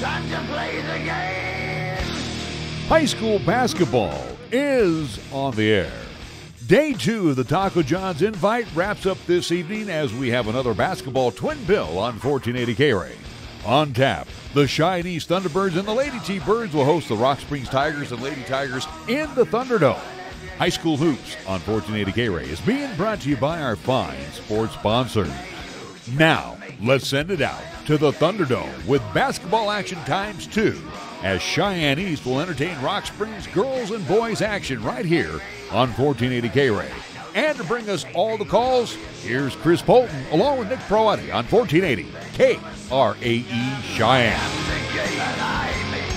time to play the game. High school basketball is on the air. Day 2 of the Taco John's Invite wraps up this evening as we have another basketball twin bill on 1480 KRAE. On tap, the Cheyenne Thunderbirds and the Lady T-Birds will host the Rock Springs Tigers and Lady Tigers in the Thunderdome. High School Hoops on 1480 KRAE is being brought to you by our fine sports sponsors. Now, let's send it out to the Thunderdome with basketball action times 2 as Cheyenne East will entertain Rock Springs girls and boys action right here on 1480 KRAE. And to bring us all the calls, here's Chris Polton along with Nick Proetti on 1480 KRAE Cheyenne.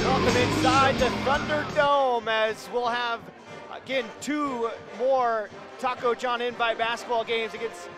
Welcome inside the Thunderdome as we'll have, again, 2 more Taco John Invite basketball games against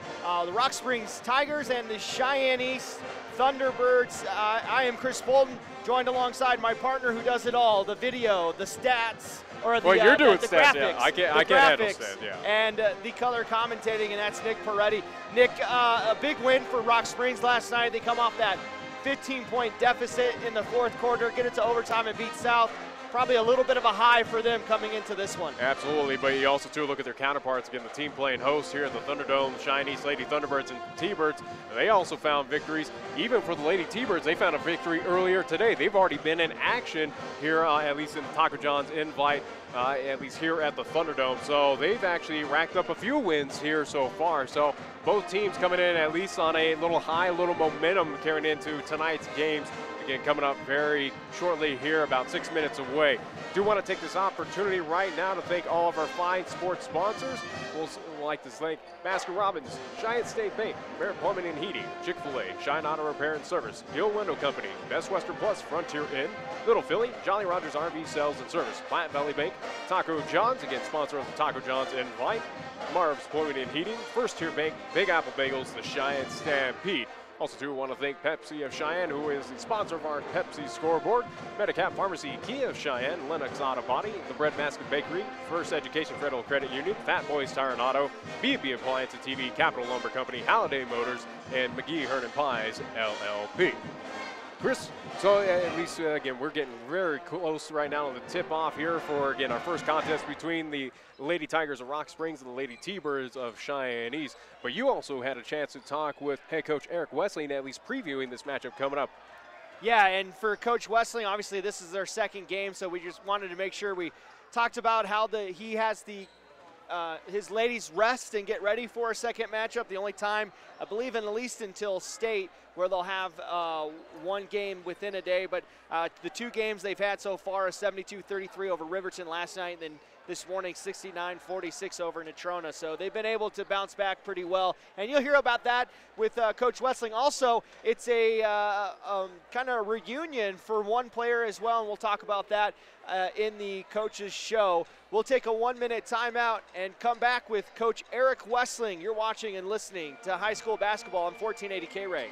the Rock Springs Tigers and the Cheyenne East Thunderbirds. I am Chris Bolton, joined alongside my partner who does it all, the video, the stats, or the, you're doing the stats, graphics. yeah. I can't handle stats, yeah. And the color commentating, and that's Nick Peretti. Nick, a big win for Rock Springs last night. They come off that 15-point deficit in the 4th quarter, get it to overtime and beat South. Probably a little bit of a high for them coming into this one. Absolutely, but you also, too, look at their counterparts. Again, the team playing host here at the Thunderdome, the Cheyenne East Lady Thunderbirds and T-Birds. They also found victories. Even for the Lady T-Birds, they found a victory earlier today. They've already been in action here, at least in Taco John's Invite, at least here at the Thunderdome. So they've actually racked up a few wins here so far. So both teams coming in at least on a little high, little momentum carrying into tonight's games. Again, coming up very shortly here, about 6 minutes away. Do want to take this opportunity right now to thank all of our fine sports sponsors. We'll like to thank Baskin-Robbins, Cheyenne State Bank, Merit Plumbing and Heating, Chick-fil-A, Cheyenne Auto Repair and Service, Gill Window Company, Best Western Plus, Frontier Inn, Little Philly, Jolly Rogers RV Sales and Service, Platte Valley Bank, Taco John's, again sponsor of the Taco John's Invite, Marv's Plumbing and Heating, First Tier Bank, Big Apple Bagels, the Cheyenne Stampede. Also, too, want to thank Pepsi of Cheyenne, who is the sponsor of our Pepsi scoreboard, Medicap Pharmacy, Kia of Cheyenne, Lennox Auto Body, the Bread Basket Bakery, First Education Federal Credit Union, Fat Boys Tire and Auto, B&B Appliance and TV, Capital Lumber Company, Halliday Motors, and McGee Hernan Pies, LLP. Chris, so at least, again, we're getting very close right now to the tip-off here for, again, our first contest between the Lady Tigers of Rock Springs and the Lady T-Birds of Cheyenne East. But you also had a chance to talk with head coach Eric Wessling, at least previewing this matchup coming up. Yeah, and for Coach Wessling, obviously this is their 2nd game, so we just wanted to make sure we talked about how he has his ladies rest and get ready for a 2nd matchup. The only time, I believe, at least until state, where they'll have 1 game within a day. But the 2 games they've had so far are 72-33 over Riverton last night, and then this morning 69-46 over Natrona. So they've been able to bounce back pretty well. And you'll hear about that with Coach Wessling. Also, it's a kind of reunion for one player as well, and we'll talk about that in the coach's show. We'll take a 1-minute timeout and come back with Coach Eric Wessling. You're watching and listening to high school basketball on 1480 KRAE.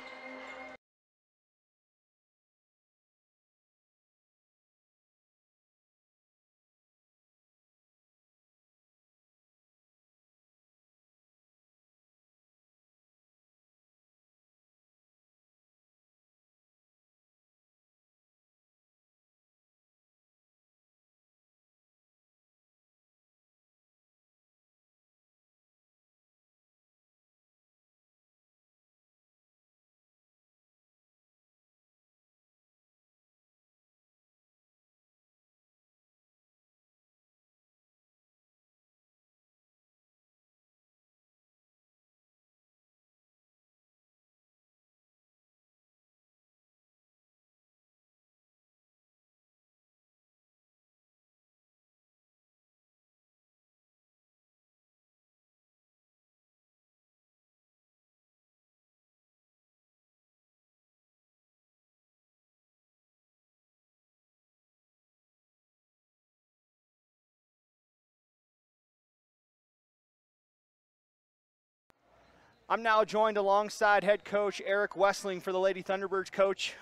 I'm now joined alongside head coach Eric Wessling for the Lady Thunderbirds. Coach,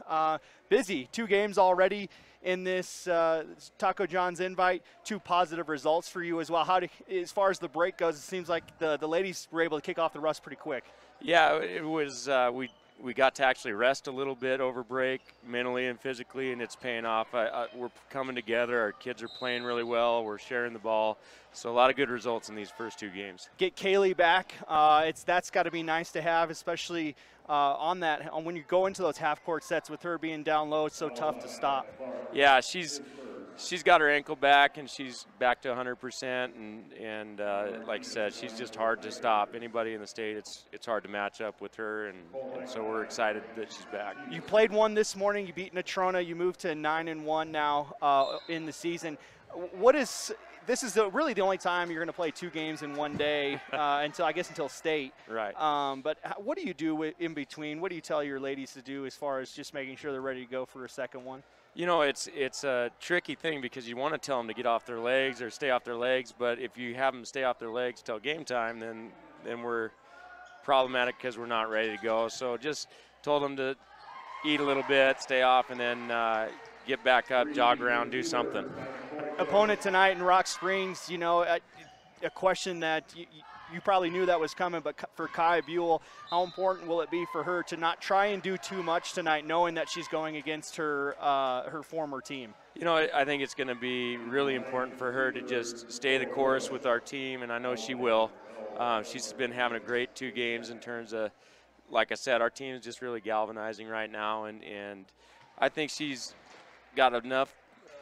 busy, 2 games already in this Taco John's Invite, 2 positive results for you as well. As far as the break goes, it seems like the ladies were able to kick off the rust pretty quick. Yeah, it was, we got to actually rest a little bit over break, mentally and physically, and it's paying off. We're coming together. Our kids are playing really well. We're sharing the ball. So a lot of good results in these first 2 games. Get Kaylee back. That's got to be nice to have, especially when you go into those half-court sets with her being down low. It's so tough to stop. Yeah, she's got her ankle back, and she's back to 100%. And like I said, she's just hard to stop. Anybody in the state, it's hard to match up with her, and so we're excited that she's back. You played one this morning. You beat Natrona. You moved to 9-1 now in the season. This is really the only time you're going to play 2 games in one day until state. Right. But what do you do in between? What do you tell your ladies to do as far as just making sure they're ready to go for a second one? You know, it's a tricky thing because you want to tell them to get off their legs or stay off their legs, but if you have them stay off their legs till game time, then we're problematic because we're not ready to go. So just told them to eat a little bit, stay off, and then get back up, jog around, do something. Opponent tonight in Rock Springs, you know, a question that you probably knew that was coming, but for Kai Buell, how important will it be for her to not try and do too much tonight, knowing that she's going against her former team? You know, I think it's going to be really important for her to just stay the course with our team, and I know she will. She's been having a great 2 games in terms of, like I said, our team is just really galvanizing right now, and I think she's got enough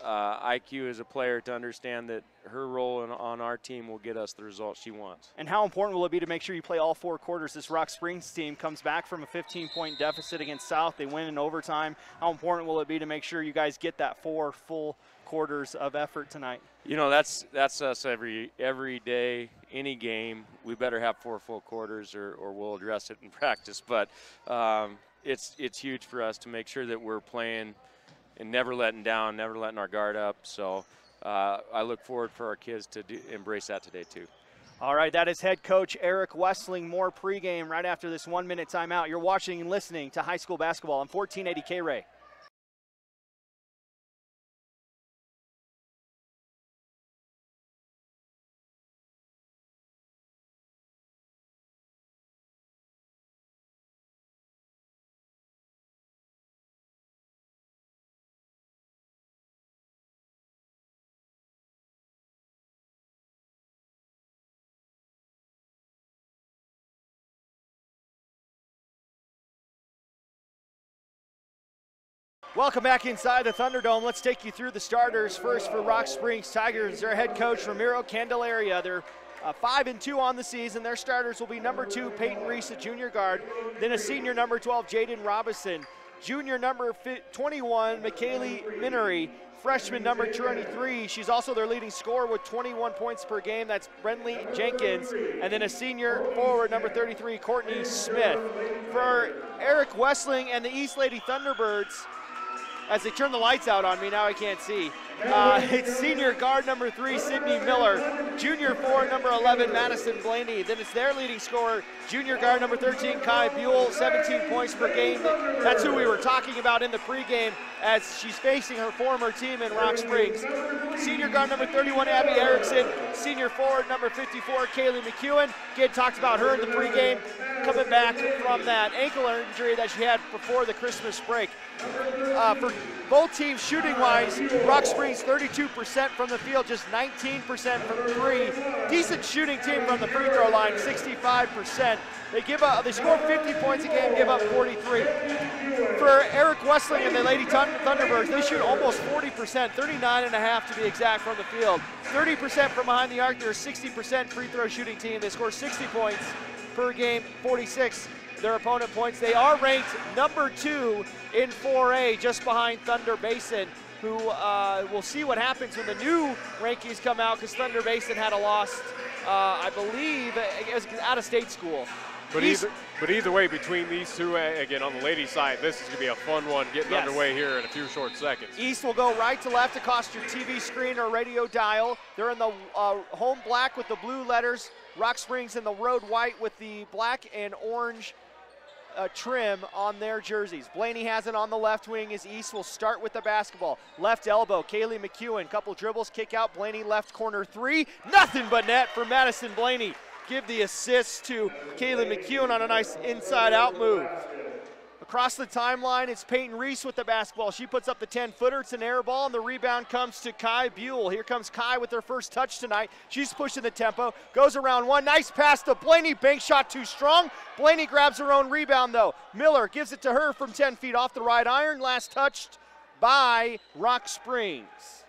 IQ as a player to understand that her role on our team will get us the results she wants. And how important will it be to make sure you play all 4 quarters? This Rock Springs team comes back from a 15-point deficit against South. They win in overtime. How important will it be to make sure you guys get that 4 full quarters of effort tonight? You know, that's us every day, any game. We better have 4 full quarters or we'll address it in practice. But it's huge for us to make sure that we're playing and never letting down, never letting our guard up. So I look forward for our kids to embrace that today too. All right, that is head coach Eric Wessling. More pregame right after this 1-minute timeout. You're watching and listening to high school basketball on 1480 KRAE. Welcome back inside the Thunderdome. Let's take you through the starters. First for Rock Springs Tigers, their head coach Ramiro Candelaria. They're 5-2 on the season. Their starters will be number 2, Peyton Reese, a junior guard, then a senior number 12, Jaden Robinson, junior number 21, McKaylee Minery, freshman number 23. She's also their leading scorer with 21 points per game. That's Brentley Jenkins. And then a senior forward, number 33, Courtney Smith. For Eric Wessling and the East Lady Thunderbirds, as they turn the lights out on me, now I can't see. It's senior guard number 3, Sydney Miller. Junior forward number 11, Madison Blaney. Then it's their leading scorer, junior guard number 13, Kai Buell, 17 points per game. That's who we were talking about in the pregame as she's facing her former team in Rock Springs. Senior guard number 31, Abby Erickson. Senior forward number 54, Kaylee McEwen. Again, talked about her in the pregame, coming back from that ankle injury that she had before the Christmas break. For both teams shooting-wise, Rock Springs 32% from the field, just 19% from 3. Decent shooting team from the free throw line, 65%. They score 50 points a game, give up 43. For Eric Wessling and the Lady Thunderbirds, they shoot almost 40%, 39.5 to be exact from the field. 30% from behind the arc. They're a 60% free throw shooting team. They score 60 points per game, 46 their opponent points. They are ranked number 2 in 4A, just behind Thunder Basin, who we'll see what happens when the new rankings come out, because Thunder Basin had a loss, I believe, as out-of-state school. But either way, between these two, again, on the ladies' side, this is going to be a fun one getting underway here in a few short seconds. East will go right to left across your TV screen or radio dial. They're in the home black with the blue letters. Rock Springs in the road white with the black and orange trim on their jerseys. Blaney has it on the left wing as East will start with the basketball. Left elbow, Kaylee McEwen, couple dribbles, kick out, Blaney left corner 3. Nothing but net for Madison Blaney. Give the assist to Kaylee McEwen on a nice inside out move. Across the timeline, it's Peyton Reese with the basketball. She puts up the 10-footer. It's an air ball, and the rebound comes to Kai Buell. Here comes Kai with her first touch tonight. She's pushing the tempo, goes around one. Nice pass to Blaney. Bank shot too strong. Blaney grabs her own rebound, though. Miller gives it to her from 10 feet off the right iron. Last touched by Rock Springs.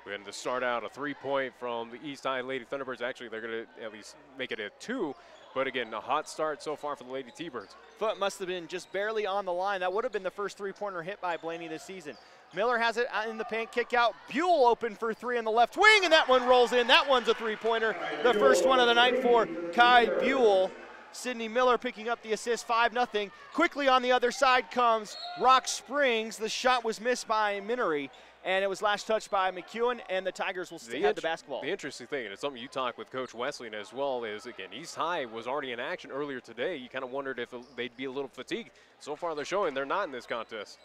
We're going to start out a 3-point from the East High Lady Thunderbirds. Actually, they're going to at least make it a 2. But again, a hot start so far for the Lady T-Birds. Foot must have been just barely on the line. That would have been the first three-pointer hit by Blaney this season. Miller has it in the paint, kick out. Buell open for three on the left wing, and that one rolls in. That one's a three-pointer. The first one of the night for Kai Buell. Sydney Miller picking up the assist, 5-0. Quickly on the other side comes Rock Springs. The shot was missed by Minery, and it was last touched by McEwen, and the Tigers will still have the basketball. The interesting thing, and it's something you talked with Coach Wessling as well, is, again, East High was already in action earlier today. You kind of wondered if they'd be a little fatigued. So far they're showing they're not in this contest.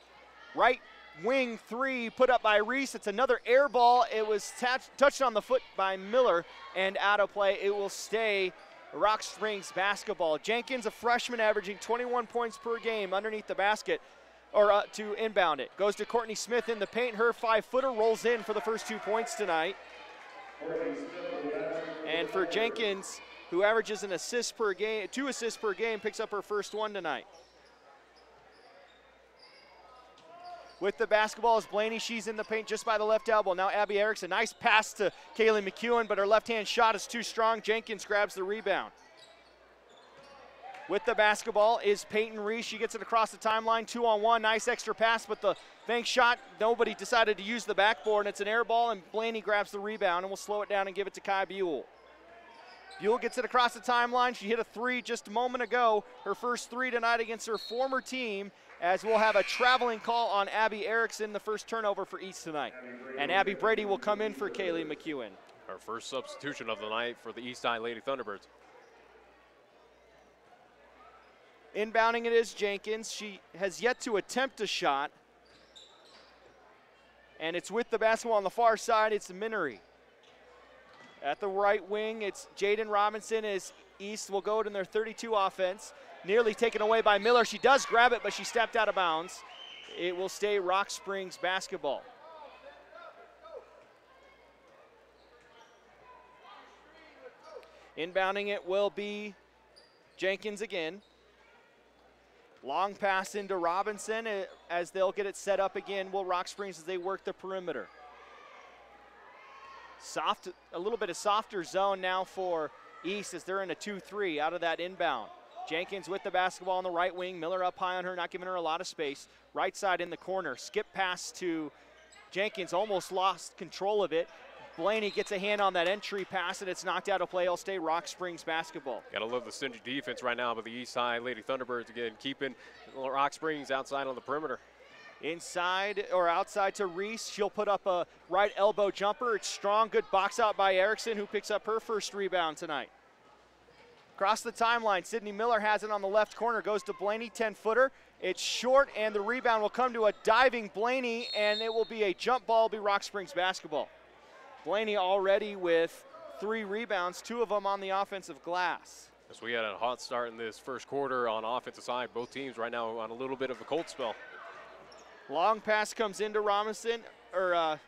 Right wing three put up by Reese. It's another air ball. It was touched on the foot by Miller and out of play. It will stay Rock Springs basketball. Jenkins, a freshman, averaging 21 points per game underneath the basket, or to inbound it. Goes to Courtney Smith in the paint. Her 5-footer rolls in for the first 2 points tonight. And for Jenkins, who averages an assist per game, 2 assists per game, picks up her first one tonight. With the basketball is Blaney. She's in the paint just by the left elbow. Now Abby Erickson, nice pass to Kaylee McEwen, but her left-hand shot is too strong. Jenkins grabs the rebound. With the basketball is Peyton Reese. She gets it across the timeline, 2-on-1. Nice extra pass, but the bank shot, nobody decided to use the backboard, and it's an air ball, and Blaney grabs the rebound, and we'll slow it down and give it to Kai Buell. Buell gets it across the timeline. She hit a 3 just a moment ago. Her first 3 tonight against her former team, as we'll have a traveling call on Abby Erickson, the first turnover for East tonight. And Abby Brady will come in for Kaylee McEwen. Our first substitution of the night for the East High Lady Thunderbirds. Inbounding it is Jenkins. She has yet to attempt a shot. And it's with the basketball on the far side. It's Minery. At the right wing, it's Jaden Robinson as East will go to their 32 offense. Nearly taken away by Miller. She does grab it, but she stepped out of bounds. It will stay Rock Springs basketball. Inbounding it will be Jenkins again. Long pass into Robinson as they'll get it set up again. Will Rock Springs as they work the perimeter. A little bit of softer zone now for East as they're in a 2-3 out of that inbound. Jenkins with the basketball on the right wing. Miller up high on her, not giving her a lot of space. Right side in the corner. Skip pass to Jenkins, almost lost control of it. Blaney gets a hand on that entry pass, and it's knocked out of play. It'll stay Rock Springs basketball. Gotta love the stingy defense right now, but the East High Lady Thunderbirds again keeping Rock Springs outside on the perimeter. Inside or outside to Reese. She'll put up a right elbow jumper. It's strong, good box out by Erickson, who picks up her first rebound tonight. Across the timeline, Sydney Miller has it on the left corner, goes to Blaney, 10-footer. It's short, and the rebound will come to a diving Blaney, and it will be a jump ball, be Rock Springs basketball. Blaney already with 3 rebounds, 2 of them on the offensive glass. As we had a hot start in this first quarter on offensive side, both teams right now on a little bit of a cold spell. Long pass comes into Robinson, to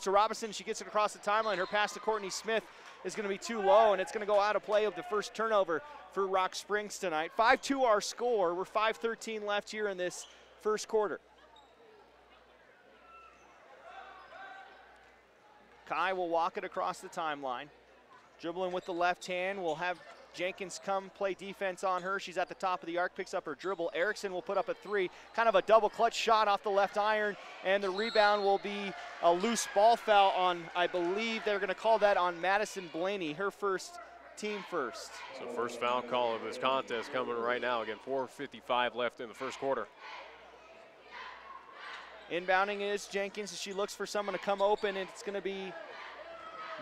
Robinson. She gets it across the timeline. Her pass to Courtney Smith is going to be too low, and it's going to go out of play of the first turnover for Rock Springs tonight. 5-2 our score. We're 5:13 left here in this first quarter. Kai will walk it across the timeline. Dribbling with the left hand. We'll have Jenkins come play defense on her. She's at the top of the arc, picks up her dribble. Erickson will put up a 3, kind of a double clutch shot off the left iron, and the rebound will be a loose ball foul on, I believe they're going to call that on Madison Blaney, her first, team first. So first foul call of this contest coming right now. Again, 4:55 left in the first quarter. Inbounding is Jenkins as she looks for someone to come open, and it's going to be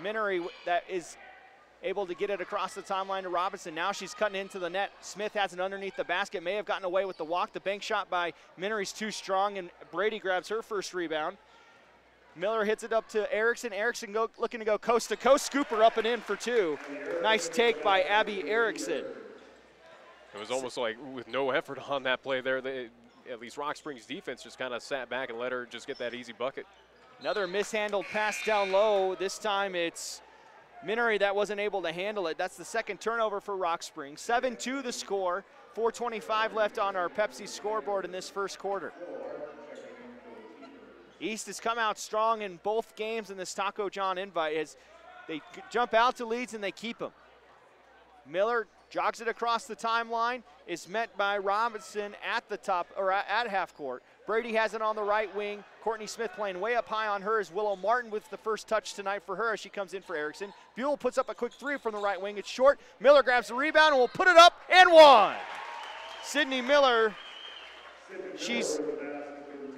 Minery that is able to get it across the timeline to Robinson. Now she's cutting into the net. Smith has it underneath the basket, may have gotten away with the walk. The bank shot by Minery's too strong, and Brady grabs her first rebound. Miller hits it up to Erickson. Erickson looking to go coast to coast, scoop her up and in for 2. Nice take by Abby Erickson. It was almost like with no effort on that play there, at least Rock Springs defense just kind of sat back and let her just get that easy bucket. Another mishandled pass down low. This time it's Minery that wasn't able to handle it. That's the second turnover for Rock Springs. 7-2 the score. 4:25 left on our Pepsi scoreboard in this first quarter. East has come out strong in both games in this Taco John invite as they jump out to leads and they keep them. Miller jogs it across the timeline, is met by Robinson at the top, or at half court. Brady has it on the right wing. Courtney Smith playing way up high on her as Willow Martin with the first touch tonight for her as she comes in for Erickson. Buell puts up a quick three from the right wing. It's short. Miller grabs the rebound and will put it up and one. Sydney Miller, she's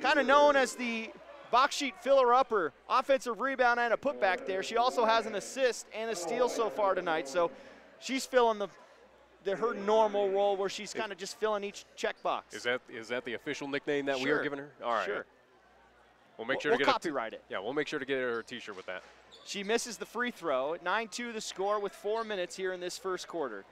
kind of known as the box sheet filler-upper, offensive rebound and a putback there. She also has an assist and a steal so far tonight, so she's filling her normal role where she's kind of just filling each checkbox. Is that the official nickname that we are giving her? All right. Sure. We'll make sure to get copyright it. Yeah, we'll make sure to get her a T-shirt with that. She misses the free throw. 9-2 the score with 4 minutes here in this first quarter.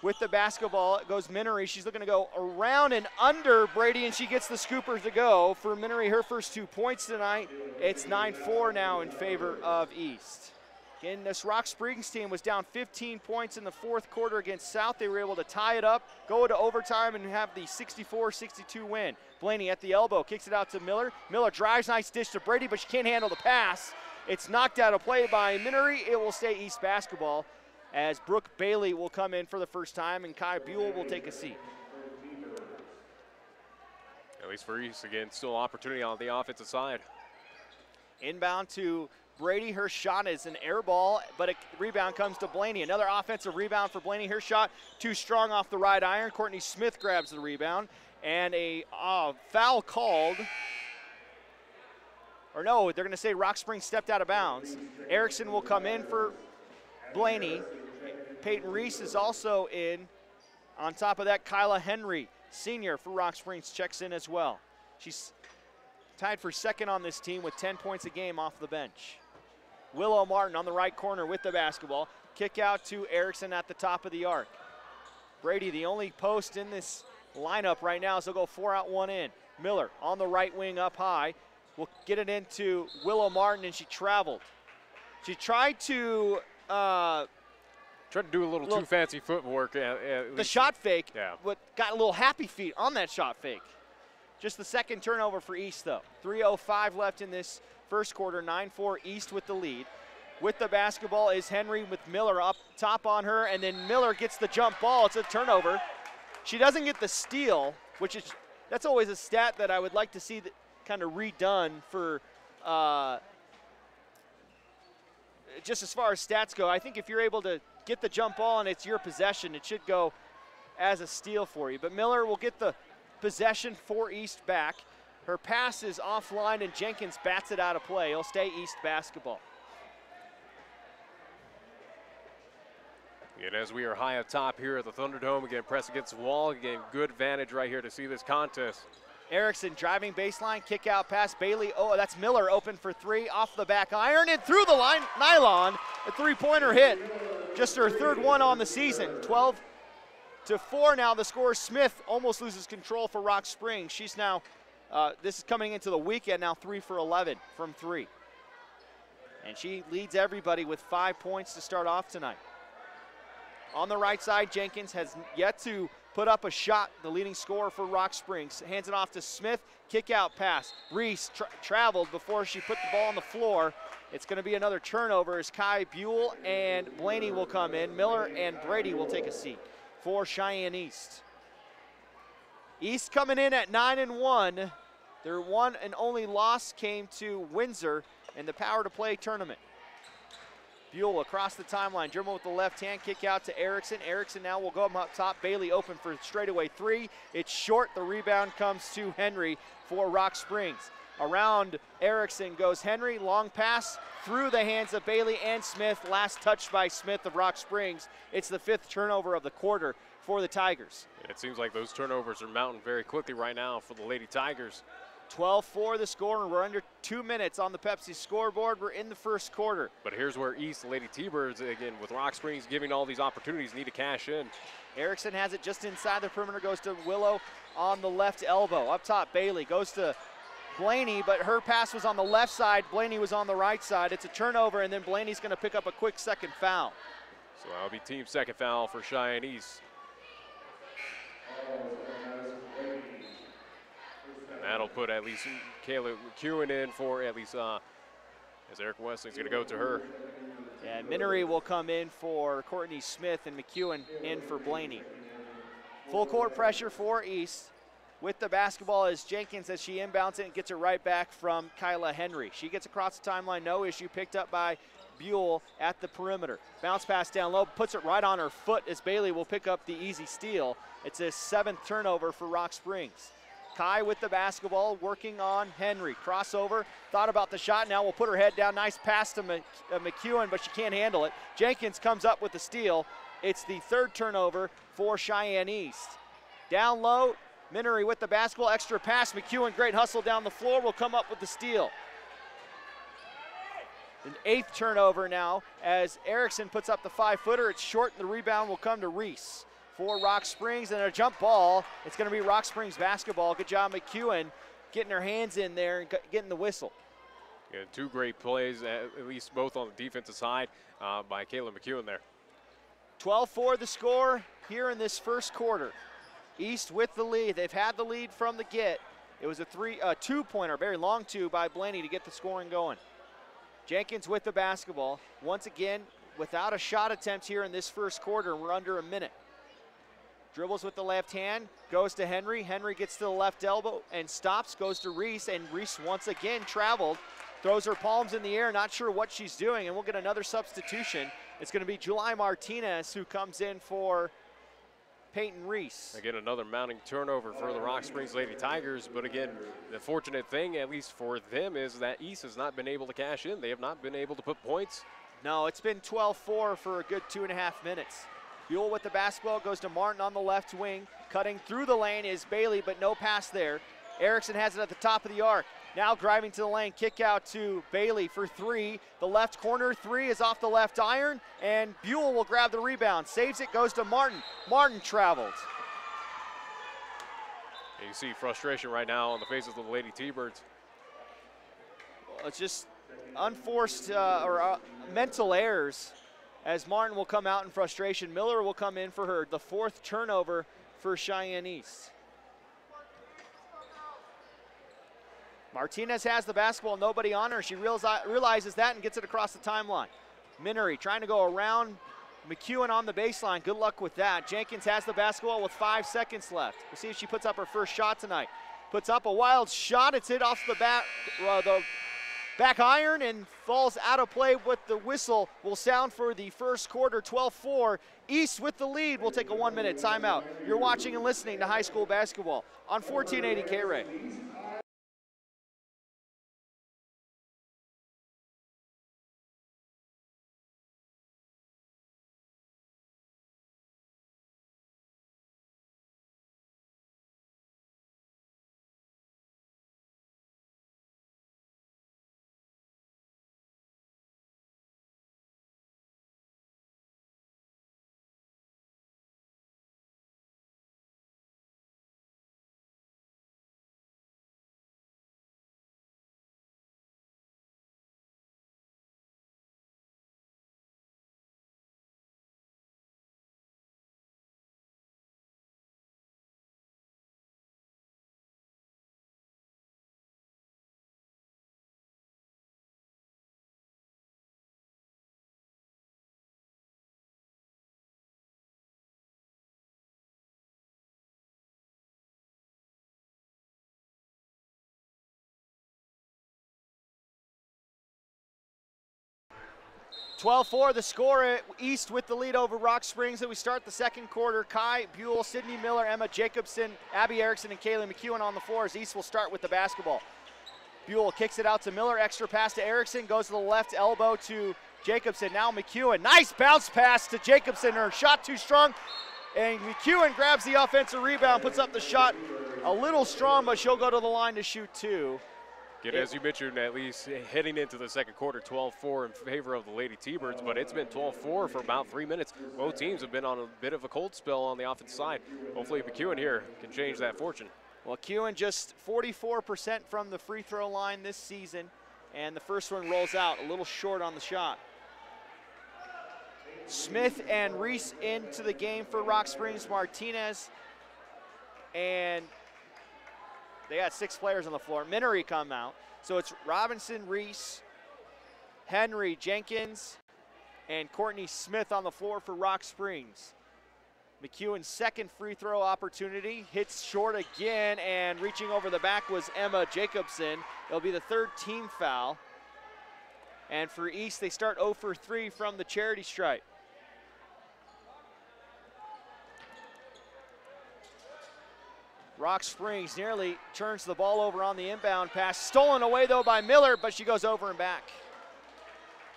With the basketball, it goes Minery. She's looking to go around and under Brady, and she gets the scooper to go. For Minery, her first 2 points tonight. It's 9-4 now in favor of East. Again, this Rock Springs team was down 15 points in the fourth quarter against South. They were able to tie it up, go into overtime, and have the 64-62 win. Blaney at the elbow, kicks it out to Miller. Miller drives, nice dish to Brady, but she can't handle the pass. It's knocked out of play by Minery. It will stay East basketball as Brooke Bailey will come in for the first time, and Kai Buell will take a seat. At least for East, again, still opportunity on the offensive side. Inbound to Brady, her shot is an air ball, but a rebound comes to Blaney. Another offensive rebound for Blaney. Her shot too strong off the right iron. Courtney Smith grabs the rebound, and a foul called. Or no, they're going to say Rock Springs stepped out of bounds. Erickson will come in for Blaney. Peyton Reese is also in. On top of that, Kyla Henry, senior for Rock Springs, checks in as well. She's tied for second on this team with 10 points a game off the bench. Willow Martin on the right corner with the basketball. Kick out to Erickson at the top of the arc. Brady, the only post in this lineup right now, so they'll go 4 out, 1 in. Miller on the right wing up high. Will get it into Willow Martin, and she traveled. She tried to do a little too fancy footwork. The shot fake, yeah. Got a little happy feet on that shot fake. Just the second turnover for East, though. 3:05 left in this first quarter, 9-4 East with the lead. With the basketball is Henry with Miller up top on her, and then Miller gets the jump ball. It's a turnover. She doesn't get the steal, that's always a stat that I would like to see kind of redone for just as far as stats go. I think if you're able to get the jump ball and it's your possession, it should go as a steal for you. But Miller will get the possession for East back. Her pass is offline, and Jenkins bats it out of play. It'll stay East basketball. And as we are high up top here at the Thunderdome, again, press against the wall. Again, good advantage right here to see this contest. Erickson driving baseline, kick out pass. Bailey, that's Miller open for three, off the back iron and through the line, nylon. A three-pointer hit. Just her third one on the season. 12-4 now the score. Smith almost loses control for Rock Springs. She's now, this is coming into the weekend now, 3 for 11 from three. And she leads everybody with 5 points to start off tonight. On the right side, Jenkins has yet to put up a shot, the leading scorer for Rock Springs. Hands it off to Smith, kick out pass. Reese traveled before she put the ball on the floor. It's going to be another turnover as Kai Buell and Blaney will come in. Miller and Brady will take a seat for Cheyenne East. East coming in at 9-1. Their one and only loss came to Windsor in the Power to Play tournament. Buell across the timeline, dribble with the left hand, kick out to Erickson. Erickson now will go up top. Bailey open for straightaway three. It's short. The rebound comes to Henry for Rock Springs. Around Erickson goes Henry. Long pass through the hands of Bailey and Smith. Last touch by Smith of Rock Springs. It's the 5th turnover of the quarter for the Tigers. It seems like those turnovers are mounting very quickly right now for the Lady Tigers. 12-4 the score, and we're under 2 minutes on the Pepsi scoreboard. We're in the first quarter. But here's where East Lady T-Birds, again, with Rock Springs giving all these opportunities, need to cash in. Erickson has it just inside the perimeter, goes to Willow on the left elbow. Up top, Bailey goes to Blaney, but her pass was on the left side. Blaney was on the right side. It's a turnover, and then Blaney's going to pick up a quick second foul. So that'll be team second foul for Cheyenne East. And that'll put at least Kayla McEwen in for at least, as Eric Westling's going to go to her. And Minery will come in for Courtney Smith, and McEwen in for Blaney. Full court pressure for East. With the basketball is Jenkins as she inbounds it and gets it right back from Kyla Henry. She gets across the timeline, no issue, picked up by Buell at the perimeter. Bounce pass down low, puts it right on her foot as Bailey will pick up the easy steal. It's his 7th turnover for Rock Springs. Kai with the basketball, working on Henry. Crossover, thought about the shot, now will put her head down. Nice pass to McEwen, but she can't handle it. Jenkins comes up with the steal. It's the 3rd turnover for Cheyenne East. Down low, Minery with the basketball, extra pass. McEwen, great hustle down the floor, will come up with the steal. An 8th turnover now as Erickson puts up the 5-footer. It's short, and the rebound will come to Reese for Rock Springs, and a jump ball. It's going to be Rock Springs basketball. Good job, McEwen, getting her hands in there and getting the whistle. Yeah, 2 great plays, at least both on the defensive side by Kayla McEwen there. 12-4 the score here in this first quarter. East with the lead. They've had the lead from the get. It was a 2-pointer, very long 2 by Blaney to get the scoring going. Jenkins with the basketball. Once again, without a shot attempt here in this first quarter. We're under a minute. Dribbles with the left hand, goes to Henry. Henry gets to the left elbow and stops, goes to Reese, and Reese once again traveled, throws her palms in the air, not sure what she's doing, and we'll get another substitution. It's going to be July Martinez who comes in for Peyton Reese. Again, another mounting turnover for the Rock Springs Lady Tigers, but again, the fortunate thing, at least for them, is that East has not been able to cash in. They have not been able to put points. No, it's been 12-4 for a good 2.5 minutes. Buell with the basketball, goes to Martin on the left wing. Cutting through the lane is Bailey, but no pass there. Erickson has it at the top of the arc. Now driving to the lane, kick out to Bailey for 3. The left corner 3 is off the left iron, and Buell will grab the rebound. Saves it, goes to Martin. Martin travels. You see frustration right now on the faces of the Lady T-Birds. Well, it's just unforced mental errors as Martin will come out in frustration. Miller will come in for her, the 4th turnover for Cheyenne East. Martinez has the basketball, nobody on her. She realizes that and gets it across the timeline. Minery trying to go around McEwen on the baseline. Good luck with that. Jenkins has the basketball with 5 seconds left. We'll see if she puts up her first shot tonight. Puts up a wild shot. It's hit off the back iron and falls out of play. With the whistle will sound for the first quarter. 12-4. East with the lead. We'll take a 1-minute timeout. You're watching and listening to high school basketball on 1480 KRAE. (12-4) the score. East with the lead over Rock Springs as we start the second quarter. Kai Buell, Sydney Miller, Emma Jacobson, Abby Erickson, and Kayla McEwen on the floor as East will start with the basketball. Buell kicks it out to Miller, extra pass to Erickson, goes to the left elbow to Jacobson. Now McEwen, nice bounce pass to Jacobson. Her shot too strong, and McEwen grabs the offensive rebound, puts up the shot a little strong, but she'll go to the line to shoot 2. As you mentioned, at least heading into the second quarter, 12-4 in favor of the Lady T-Birds, but it's been 12-4 for about 3 minutes. Both teams have been on a bit of a cold spell on the offensive side. Hopefully McEwen here can change that fortune. Well, McEwen just 44% from the free throw line this season, and the first one rolls out, a little short on the shot. Smith and Reese into the game for Rock Springs. Martinez, and they got 6 players on the floor. Minery come out. So it's Robinson, Reese, Henry, Jenkins, and Courtney Smith on the floor for Rock Springs. McEwen's second free throw opportunity. Hits short again, and reaching over the back was Emma Jacobson. It'll be the 3rd team foul. And for East, they start 0 for 3 from the charity stripe. Rock Springs nearly turns the ball over on the inbound pass. Stolen away, though, by Miller, but she goes over and back.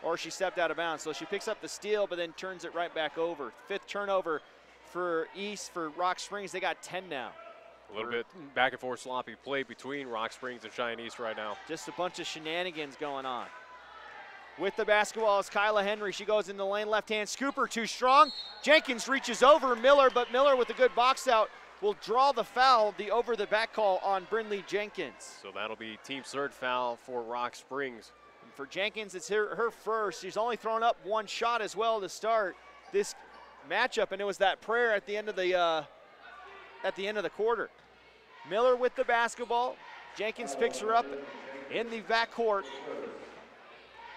Or she stepped out of bounds. So she picks up the steal, but then turns it right back over. 5th turnover for East for Rock Springs. They got 10 now. A little bit back and forth sloppy play between Rock Springs and Cheyenne East right now. Just a bunch of shenanigans going on. With the basketball is Kyla Henry. She goes in the lane, left-hand scooper, too strong. Jenkins reaches over Miller, but Miller with a good box out will draw the foul, the over-the-back call on Brindley Jenkins. So that'll be team 3rd foul for Rock Springs. And for Jenkins, it's her first. She's only thrown up 1 shot as well to start this matchup, and it was that prayer at the end of the quarter. Miller with the basketball. Jenkins picks her up in the backcourt.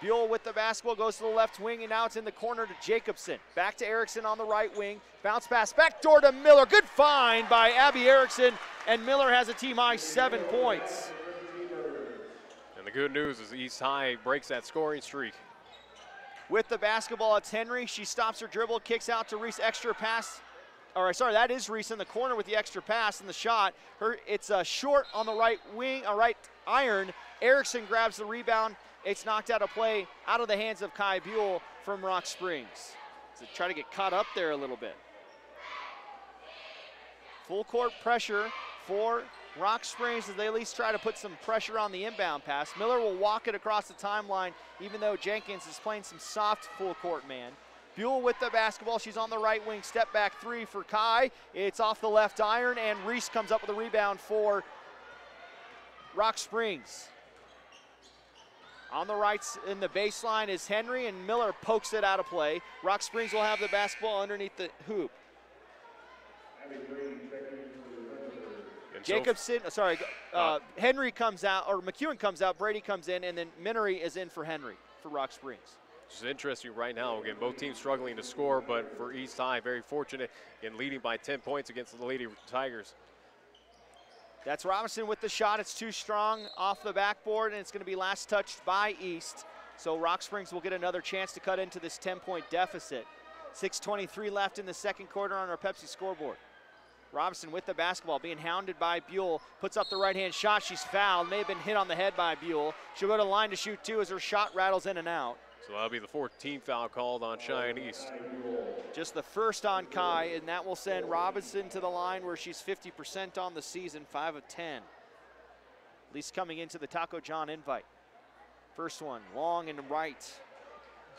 Buell with the basketball, goes to the left wing, and now it's in the corner to Jacobson. Back to Erickson on the right wing. Bounce pass back door to Miller. Good find by Abby Erickson, and Miller has a team-high 7 points. And the good news is East High breaks that scoring streak. With the basketball, it's Henry. She stops her dribble, kicks out to Reese, extra pass. That is Reese in the corner with the extra pass and the shot. It's short on the right wing, right iron. Erickson grabs the rebound. It's knocked out of play, out of the hands of Kai Buell from Rock Springs. So try to get caught up there a little bit. Full court pressure for Rock Springs as they at least try to put some pressure on the inbound pass. Miller will walk it across the timeline, even though Jenkins is playing some soft full court man. Buell with the basketball. She's on the right wing. Step back 3 for Kai. It's off the left iron, and Reese comes up with a rebound for Rock Springs. On the right in the baseline is Henry, and Miller pokes it out of play. Rock Springs will have the basketball underneath the hoop. Jacobson, Henry comes out, or McEwen comes out, Brady comes in, and then Minery is in for Henry for Rock Springs. It's interesting right now. Again, both teams struggling to score, but for East High, very fortunate in leading by 10 points against the Lady Tigers. That's Robinson with the shot. It's too strong off the backboard, and it's going to be last touched by East. So Rock Springs will get another chance to cut into this 10-point deficit. 6:23 left in the second quarter on our Pepsi scoreboard. Robinson with the basketball, being hounded by Buell, puts up the right-hand shot. She's fouled, may have been hit on the head by Buell. She'll go to the line to shoot 2 as her shot rattles in and out. So that'll be the 14th foul called on Cheyenne East. Just the first on Kai, and that will send Robinson to the line where she's 50% on the season, 5 of 10. At least coming into the Taco John invite. First one, long and right.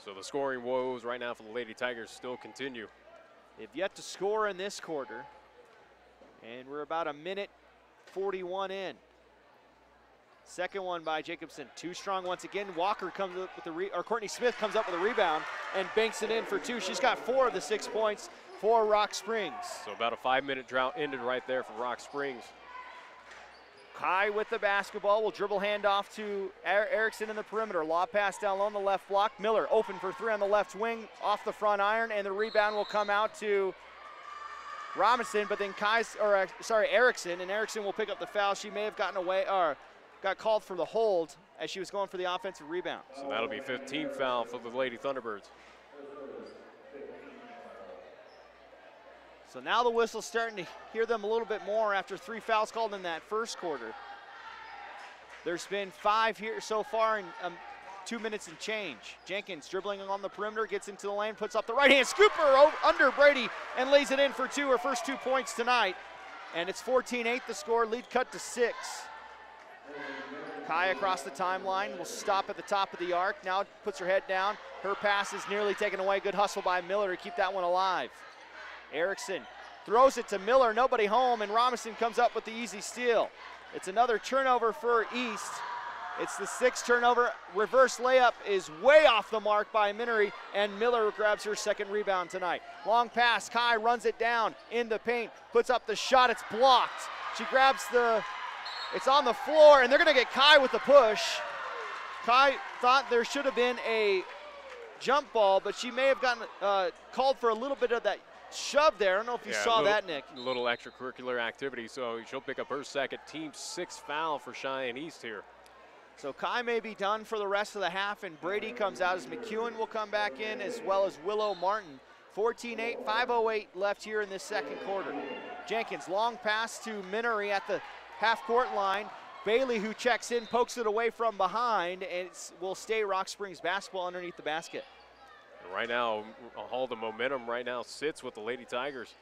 So the scoring woes right now for the Lady Tigers still continue. They've yet to score in this quarter, and we're about 1:41 in. Second one by Jacobson, too strong once again. Walker comes up with Courtney Smith comes up with a rebound and banks it in for 2. She's got 4 of the 6 points for Rock Springs. So about a 5-minute drought ended right there for Rock Springs. Kai with the basketball will dribble handoff to Erickson in the perimeter. Lob pass down low on the left block. Miller open for 3 on the left wing, off the front iron, and the rebound will come out to Robinson, but then Erickson, and Erickson will pick up the foul. She may have gotten away, or got called for the hold as she was going for the offensive rebound. So that'll be 15th foul for the Lady Thunderbirds. So now the whistle's starting to hear them a little bit more after 3 fouls called in that first quarter. There's been 5 here so far in 2 minutes and change. Jenkins dribbling on the perimeter, gets into the lane, puts up the right-hand scooper under Brady and lays it in for 2, her first 2 points tonight. And it's 14-8 the score, lead cut to 6. Kai across the timeline will stop at the top of the arc. Now puts her head down. Her pass is nearly taken away. Good hustle by Miller to keep that one alive. Erickson throws it to Miller, nobody home, and Robinson comes up with the easy steal. It's another turnover for East. It's the 6th turnover. Reverse layup is way off the mark by Minery, and Miller grabs her 2nd rebound tonight. Long pass, Kai runs it down in the paint, puts up the shot, it's blocked. She grabs it's on the floor, and they're gonna get Kai with the push. Kai thought there should have been a jump ball, but she may have gotten called for a little bit of that shove there. I don't know if you saw that, Nick. A little extracurricular activity, so she'll pick up her 2nd, team 6th foul for Cheyenne East here. So Kai may be done for the rest of the half, and Brady comes out as McEwen will come back in, as well as Willow Martin. 14-8, 5:08 left here in this 2nd quarter. Jenkins, long pass to Minery at the half-court line. Bailey, who checks in, pokes it away from behind, and it will stay Rock Springs basketball underneath the basket. And right now, all the momentum right now sits with the Lady Tigers.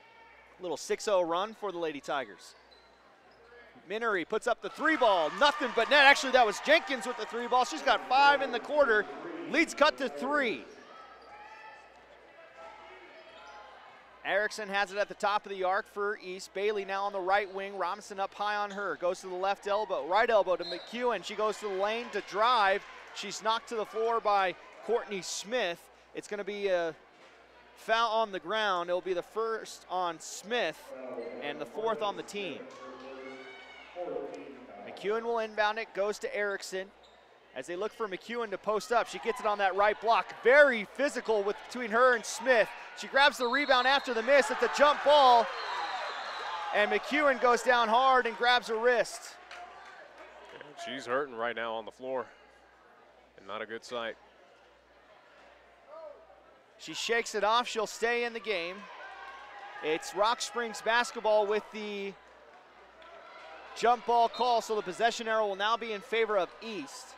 Little 6-0 run for the Lady Tigers. Minery puts up the 3 ball, nothing but net. Actually, that was Jenkins with the 3 ball. She's got 5 in the quarter. Leads cut to 3. Erickson has it at the top of the arc for East. Bailey now on the right wing. Robinson up high on her. Goes to the left elbow, right elbow to McEwen. She goes to the lane to drive. She's knocked to the floor by Courtney Smith. It's going to be a foul on the ground. It'll be the 1st on Smith and the 4th on the team. McEwen will inbound it, goes to Erickson. As they look for McEwen to post up, she gets it on that right block. Very physical between her and Smith. She grabs the rebound after the miss. It's a jump ball. And McEwen goes down hard and grabs her wrist. Yeah, she's hurting right now on the floor. And not a good sight. She shakes it off. She'll stay in the game. It's Rock Springs basketball with the jump ball call, so the possession arrow will now be in favor of East.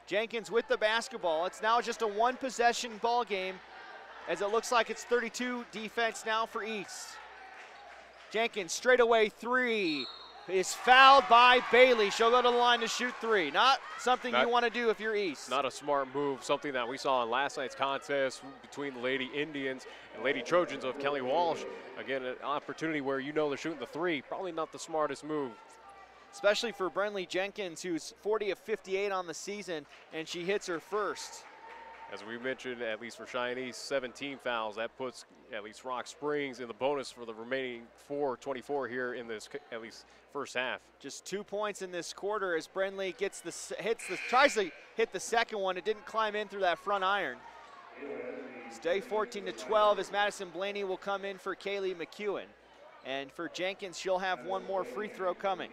Jenkins with the basketball. It's now just a 1-possession ball game, as it looks like it's 32 defense now for East. Jenkins straightaway 3 is fouled by Bailey. She'll go to the line to shoot 3. Not something you want to do if you're East. Not a smart move, something that we saw in last night's contest between the Lady Indians and Lady Trojans of Kelly Walsh. Again, an opportunity where you know they're shooting the 3. Probably not the smartest move. Especially for Brenly Jenkins, who's 40 of 58 on the season, and she hits her 1st. As we mentioned, at least for Cheyenne East, 17 fouls. That puts at least Rock Springs in the bonus for the remaining 4:24 here in this at least first half. Just 2 points in this quarter as Brenly tries to hit the 2nd one. It didn't climb in through that front iron. Stay 14-12 as Madison Blaney will come in for Kaylee McEwen. And for Jenkins, she'll have 1 more free throw coming.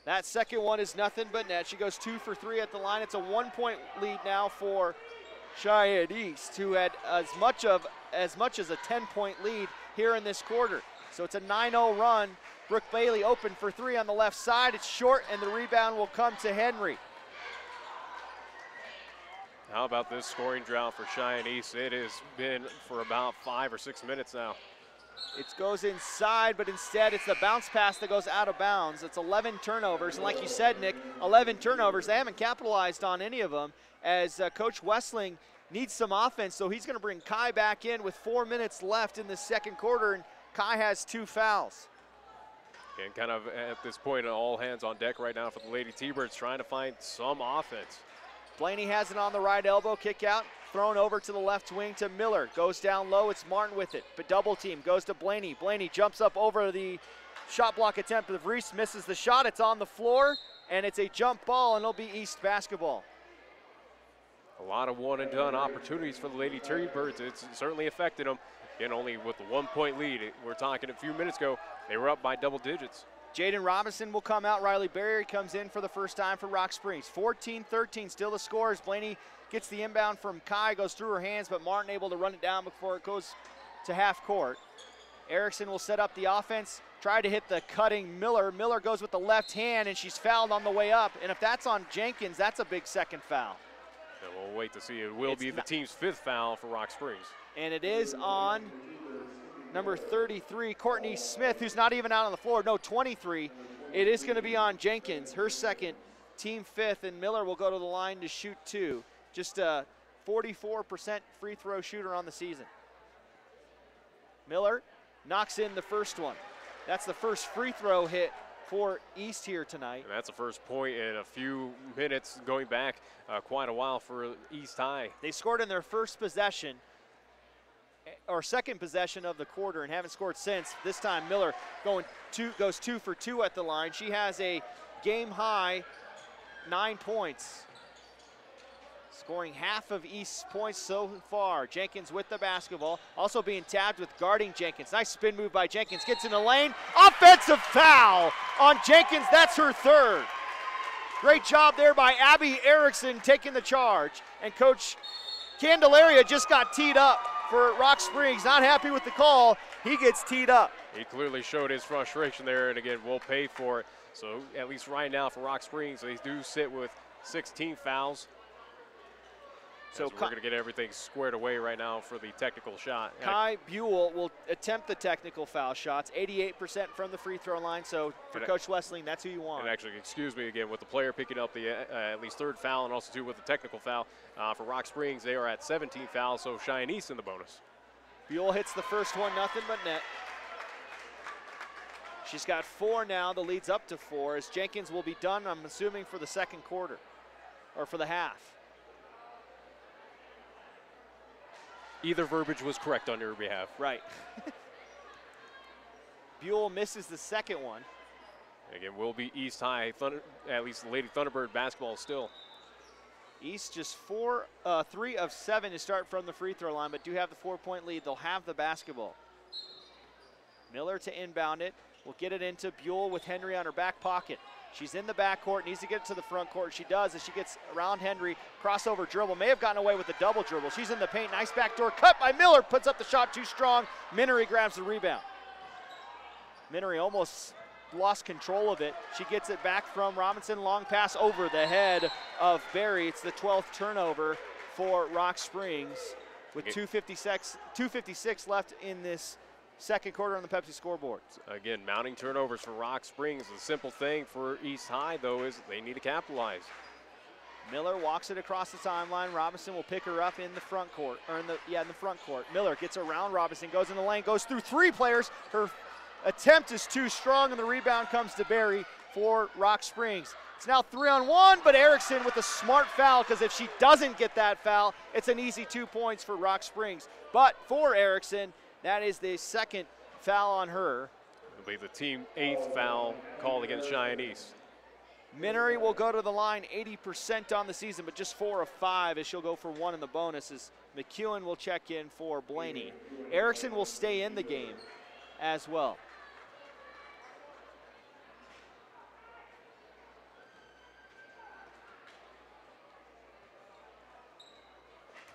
That 2nd one is nothing but net. She goes 2 for 3 at the line. It's a 1-point lead now for Cheyenne East, who had as much as a 10-point lead here in this quarter. So it's a 9-0 run. Brooke Bailey open for 3 on the left side. It's short, and the rebound will come to Henry. How about this scoring drought for Cheyenne East? It has been for about 5 or 6 minutes now. It goes inside, but instead it's the bounce pass that goes out of bounds. It's 11 turnovers, and like you said, Nick, 11 turnovers. They haven't capitalized on any of them, as Coach Wessling needs some offense, so he's going to bring Kai back in with 4 minutes left in the 2nd quarter, and Kai has 2 fouls. And kind of at this point, all hands on deck right now for the Lady T-Birds, trying to find some offense. Blaney has it on the right elbow, kick out, thrown over to the left wing to Miller. Goes down low, it's Martin with it. But double team, goes to Blaney. Blaney jumps up over the shot block attempt of Reese, misses the shot. It's on the floor, and it's a jump ball, and it'll be East basketball. A lot of one-and-done opportunities for the Lady T-Birds. It's certainly affected them. Again, only with a 1-point lead. We're talking a few minutes ago, they were up by double digits. Jaden Robinson will come out. Riley Barrier comes in for the first time for Rock Springs. 14-13, still the scores. Blaney gets the inbound from Kai, goes through her hands, but Martin able to run it down before it goes to half court. Erickson will set up the offense, try to hit the cutting Miller. Miller goes with the left hand, and she's fouled on the way up. And if that's on Jenkins, that's a big 2nd foul. And we'll wait to see. It will be the team's 5th foul for Rock Springs. And it is on number 33, Courtney Smith, who's not even out on the floor. No, 23. It is going to be on Jenkins, her second, team 5th, and Miller will go to the line to shoot 2. Just a 44% free throw shooter on the season. Miller knocks in the first one. That's the first free throw hit for East here tonight. And that's the first point in a few minutes, going back quite a while for East High. They scored in their first possession, or second possession of the quarter, and haven't scored since. This time Miller goes 2 for 2 at the line. She has a game high 9 points, scoring half of East's points so far. Jenkins with the basketball, also being tabbed with guarding Jenkins. Nice spin move by Jenkins, gets in the lane. Offensive foul on Jenkins, that's her 3rd. Great job there by Abby Erickson taking the charge. And Coach Candelaria just got teed up for Rock Springs. Not happy with the call, he gets teed up. He clearly showed his frustration there, and again, we'll pay for it. So at least right now for Rock Springs, they do sit with 16 fouls. So we're going to get everything squared away right now for the technical shot. Kai Buell will attempt the technical foul shots, 88% from the free throw line. So for Coach Wessling, that's who you want. And actually, excuse me again, with the player picking up the at least 3rd foul, and also too with the technical foul for Rock Springs, they are at 17 fouls. So Cheyenne East in the bonus. Buell hits the first one, nothing but net. She's got 4 now. The lead's up to 4 as Jenkins will be done, I'm assuming, for the second quarter or for the half. Either verbiage was correct on your behalf. Right. Buell misses the second one. Again, will be East High, at least the Lady Thunderbird basketball still. East just 3 of 7 to start from the free throw line, but do have the 4-point lead. They'll have the basketball. Miller to inbound it. Will get it into Buell with Henry on her back pocket. She's in the backcourt, needs to get it to the front court. She does as she gets around Henry. Crossover dribble, may have gotten away with the double dribble. She's in the paint, nice backdoor cut by Miller. Puts up the shot too strong. Minery grabs the rebound. Minery almost lost control of it. She gets it back from Robinson. Long pass over the head of Barry. It's the 12th turnover for Rock Springs with 2:56 left in this second quarter on the Pepsi scoreboard. Again, mounting turnovers for Rock Springs. The simple thing for East High, though, is they need to capitalize. Miller walks it across the timeline. Robinson will pick her up in the front court, or in the front court. Miller gets around Robinson, goes in the lane, goes through 3 players. Her attempt is too strong, and the rebound comes to Barry for Rock Springs. It's now 3-on-1, but Erickson with a smart foul, because if she doesn't get that foul, it's an easy 2 points for Rock Springs. But for Erickson, that is the second foul on her. It'll be the team 8th foul called against Cheyenne East. Minery will go to the line 80% on the season, but just 4 of 5 as she'll go for 1 in the bonus as McEwen will check in for Blaney. Erickson will stay in the game as well.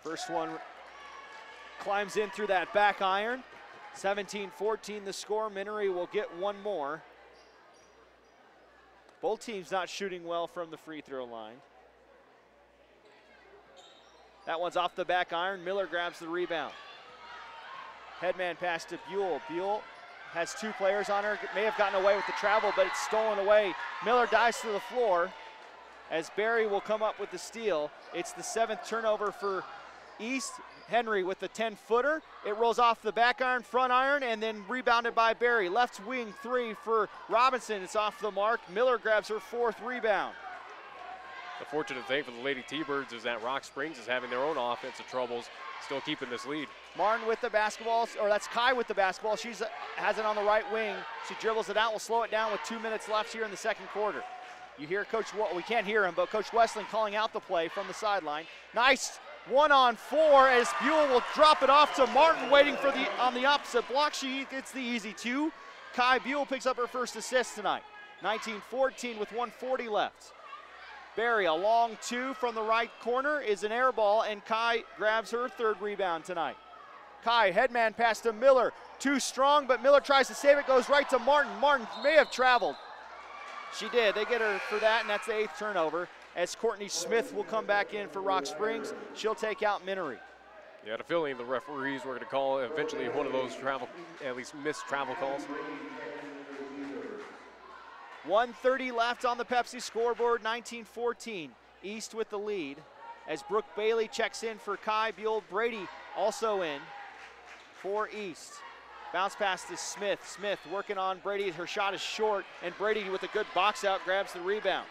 First one climbs in through that back iron. 17-14 the score. Minery will get 1 more. Both teams not shooting well from the free throw line. That one's off the back iron. Miller grabs the rebound. Headman pass to Buell. Buell has 2 players on her. May have gotten away with the travel, but it's stolen away. Miller dives to the floor as Barry will come up with the steal. It's the 7th turnover for East. Henry with the 10-footer. It rolls off the back iron, front iron, and then rebounded by Barry. Left wing 3 for Robinson. It's off the mark. Miller grabs her 4th rebound. The fortunate thing for the Lady T-Birds is that Rock Springs is having their own offensive troubles, still keeping this lead. Martin with the basketball, or that's Kai with the basketball. She has it on the right wing. She dribbles it out. We'll slow it down with 2 minutes left here in the second quarter. You hear Coach, we can't hear him, but Coach Wessling calling out the play from the sideline. Nice 1-on-4 as Buell will drop it off to Martin, waiting for on the opposite block. She gets the easy 2. Kai Buell picks up her first assist tonight. 19-14 with 1:40 left. Barry, a long 2 from the right corner is an air ball, and Kai grabs her 3rd rebound tonight. Kai, headman pass to Miller. Too strong, but Miller tries to save it, goes right to Martin. Martin may have traveled. She did. They get her for that, and that's the 8th turnover. As Courtney Smith will come back in for Rock Springs. She'll take out Minery. Yeah, I had a feeling the referees were going to call eventually one of those at least missed travel calls. 1:30 left on the Pepsi scoreboard, 19-14. East with the lead as Brooke Bailey checks in for Kai Buell. Brady also in for East. Bounce pass to Smith. Smith working on Brady. Her shot is short, and Brady with a good box out grabs the rebound.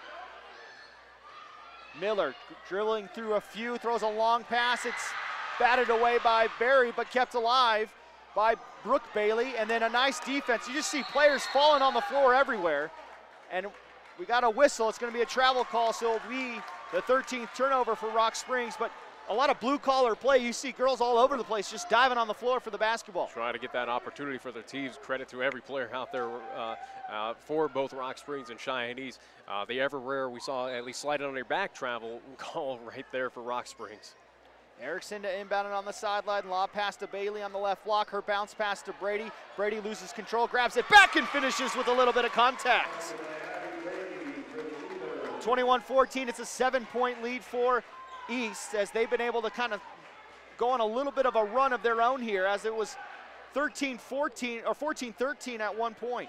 Miller dribbling through a few, throws a long pass. It's batted away by Barry, but kept alive by Brooke Bailey, and then a nice defense. You just see players falling on the floor everywhere, and we got a whistle. It's going to be a travel call, so it'll be the 13th turnover for Rock Springs, but a lot of blue-collar play. You see girls all over the place just diving on the floor for the basketball. Trying to get that opportunity for their teams. Credit to every player out there for both Rock Springs and Cheyenne East. The ever rare, we saw at least slide it on their back travel call right there for Rock Springs. Erickson to inbound it on the sideline. Lob pass to Bailey on the left block. Her bounce pass to Brady. Brady loses control, grabs it back, and finishes with a little bit of contact. 21-14, it's a 7-point lead for East as they've been able to kind of go on a little bit of a run of their own here, as it was 13-14 or 14-13 at one point.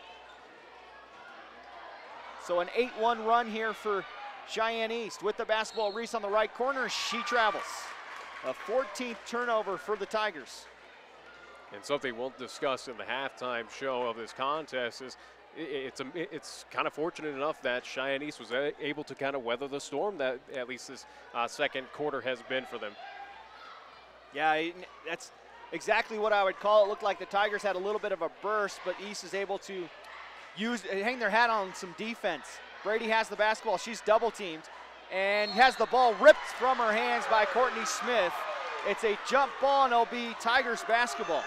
So an 8-1 run here for Cheyenne East. With the basketball, Reese on the right corner, she travels. A 14th turnover for the Tigers. And something we'll discuss in the halftime show of this contest is it's kind of fortunate enough that Cheyenne East was able to kind of weather the storm that at least this second quarter has been for them. Yeah, that's exactly what I would call it. Looked like the Tigers had a little bit of a burst, but East is able to hang their hat on some defense. Brady has the basketball. She's double teamed and has the ball ripped from her hands by Courtney Smith. It's a jump ball, and it'll be Tigers basketball.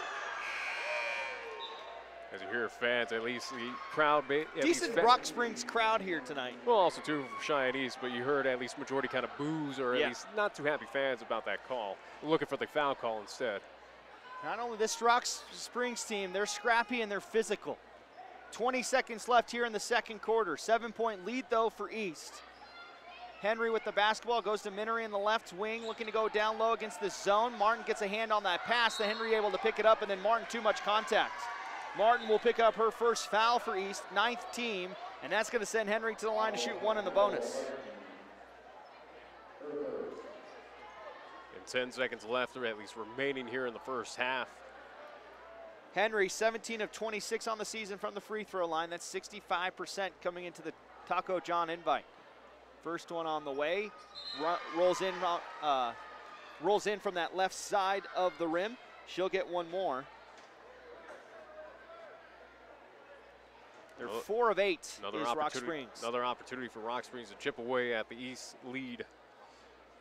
As you hear fans, at least the crowd. Decent Rock Springs crowd here tonight. Well, also too for Cheyenne East, but you heard at least majority kind of boos, or at least not too happy fans about that call. Looking for the foul call instead. Not only this Rock Springs team, they're scrappy and they're physical. 20 seconds left here in the second quarter. 7-point lead though for East. Henry with the basketball, goes to Minery in the left wing, looking to go down low against the zone. Martin gets a hand on that pass. The Henry able to pick it up, and then Martin too much contact. Martin will pick up her first foul for East, 9th team, and that's going to send Henry to the line to shoot one in the bonus. And 10 seconds left, or at least remaining here in the first half. Henry, 17 of 26 on the season from the free throw line. That's 65% coming into the Taco John invite. First one on the way, rolls in from that left side of the rim. She'll get one more. They're 4 of 8 is Rock Springs. Another opportunity for Rock Springs to chip away at the East lead.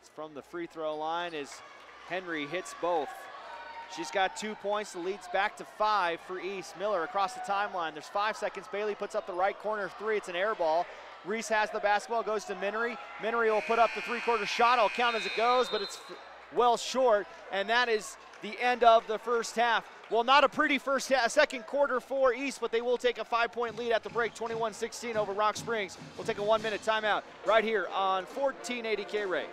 It's from the free throw line as Henry hits both. She's got 2 points. The lead's back to 5 for East. Miller across the timeline. There's 5 seconds. Bailey puts up the right corner three. It's an air ball. Reese has the basketball, goes to Minery. Minery will put up the three-quarter shot. I'll count as it goes, but it's well short, and that is the end of the first half. Well, not a pretty second quarter for East, but they will take a 5-point lead at the break, 21-16 over Rock Springs. We'll take a 1-minute timeout right here on 1480 KRAE.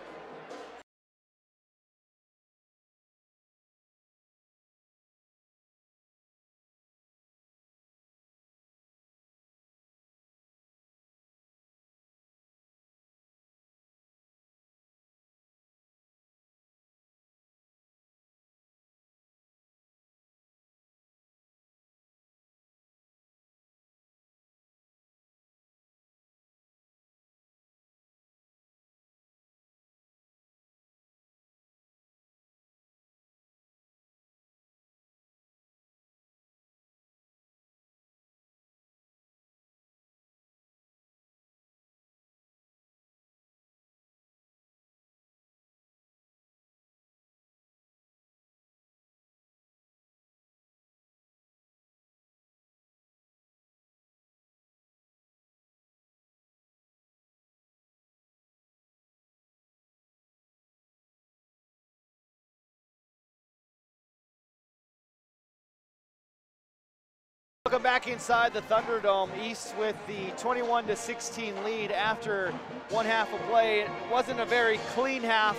Welcome back inside the Thunderdome. East with the 21-16 lead after one half of play. It wasn't a very clean half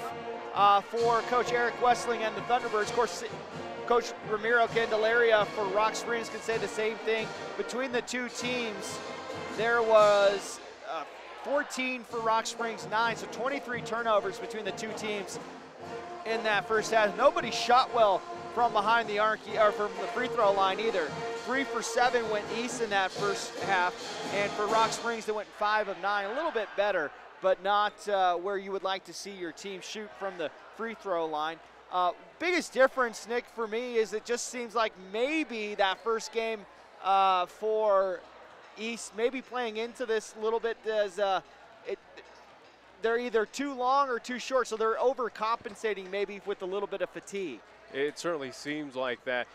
for Coach Eric Wessling and the Thunderbirds. Of course, Coach Ramiro Candelaria for Rock Springs can say the same thing. Between the two teams, there was 14 for Rock Springs, 9, so 23 turnovers between the two teams in that first half. Nobody shot well from behind the arc or from the free throw line either. 3 for 7 went east in that first half, and for Rock Springs they went 5 of 9, a little bit better, but not where you would like to see your team shoot from the free throw line. Biggest difference, Nick, for me is it just seems like maybe that first game for East maybe playing into this a little bit as they're either too long or too short, so they're overcompensating maybe with a little bit of fatigue. It certainly seems like that.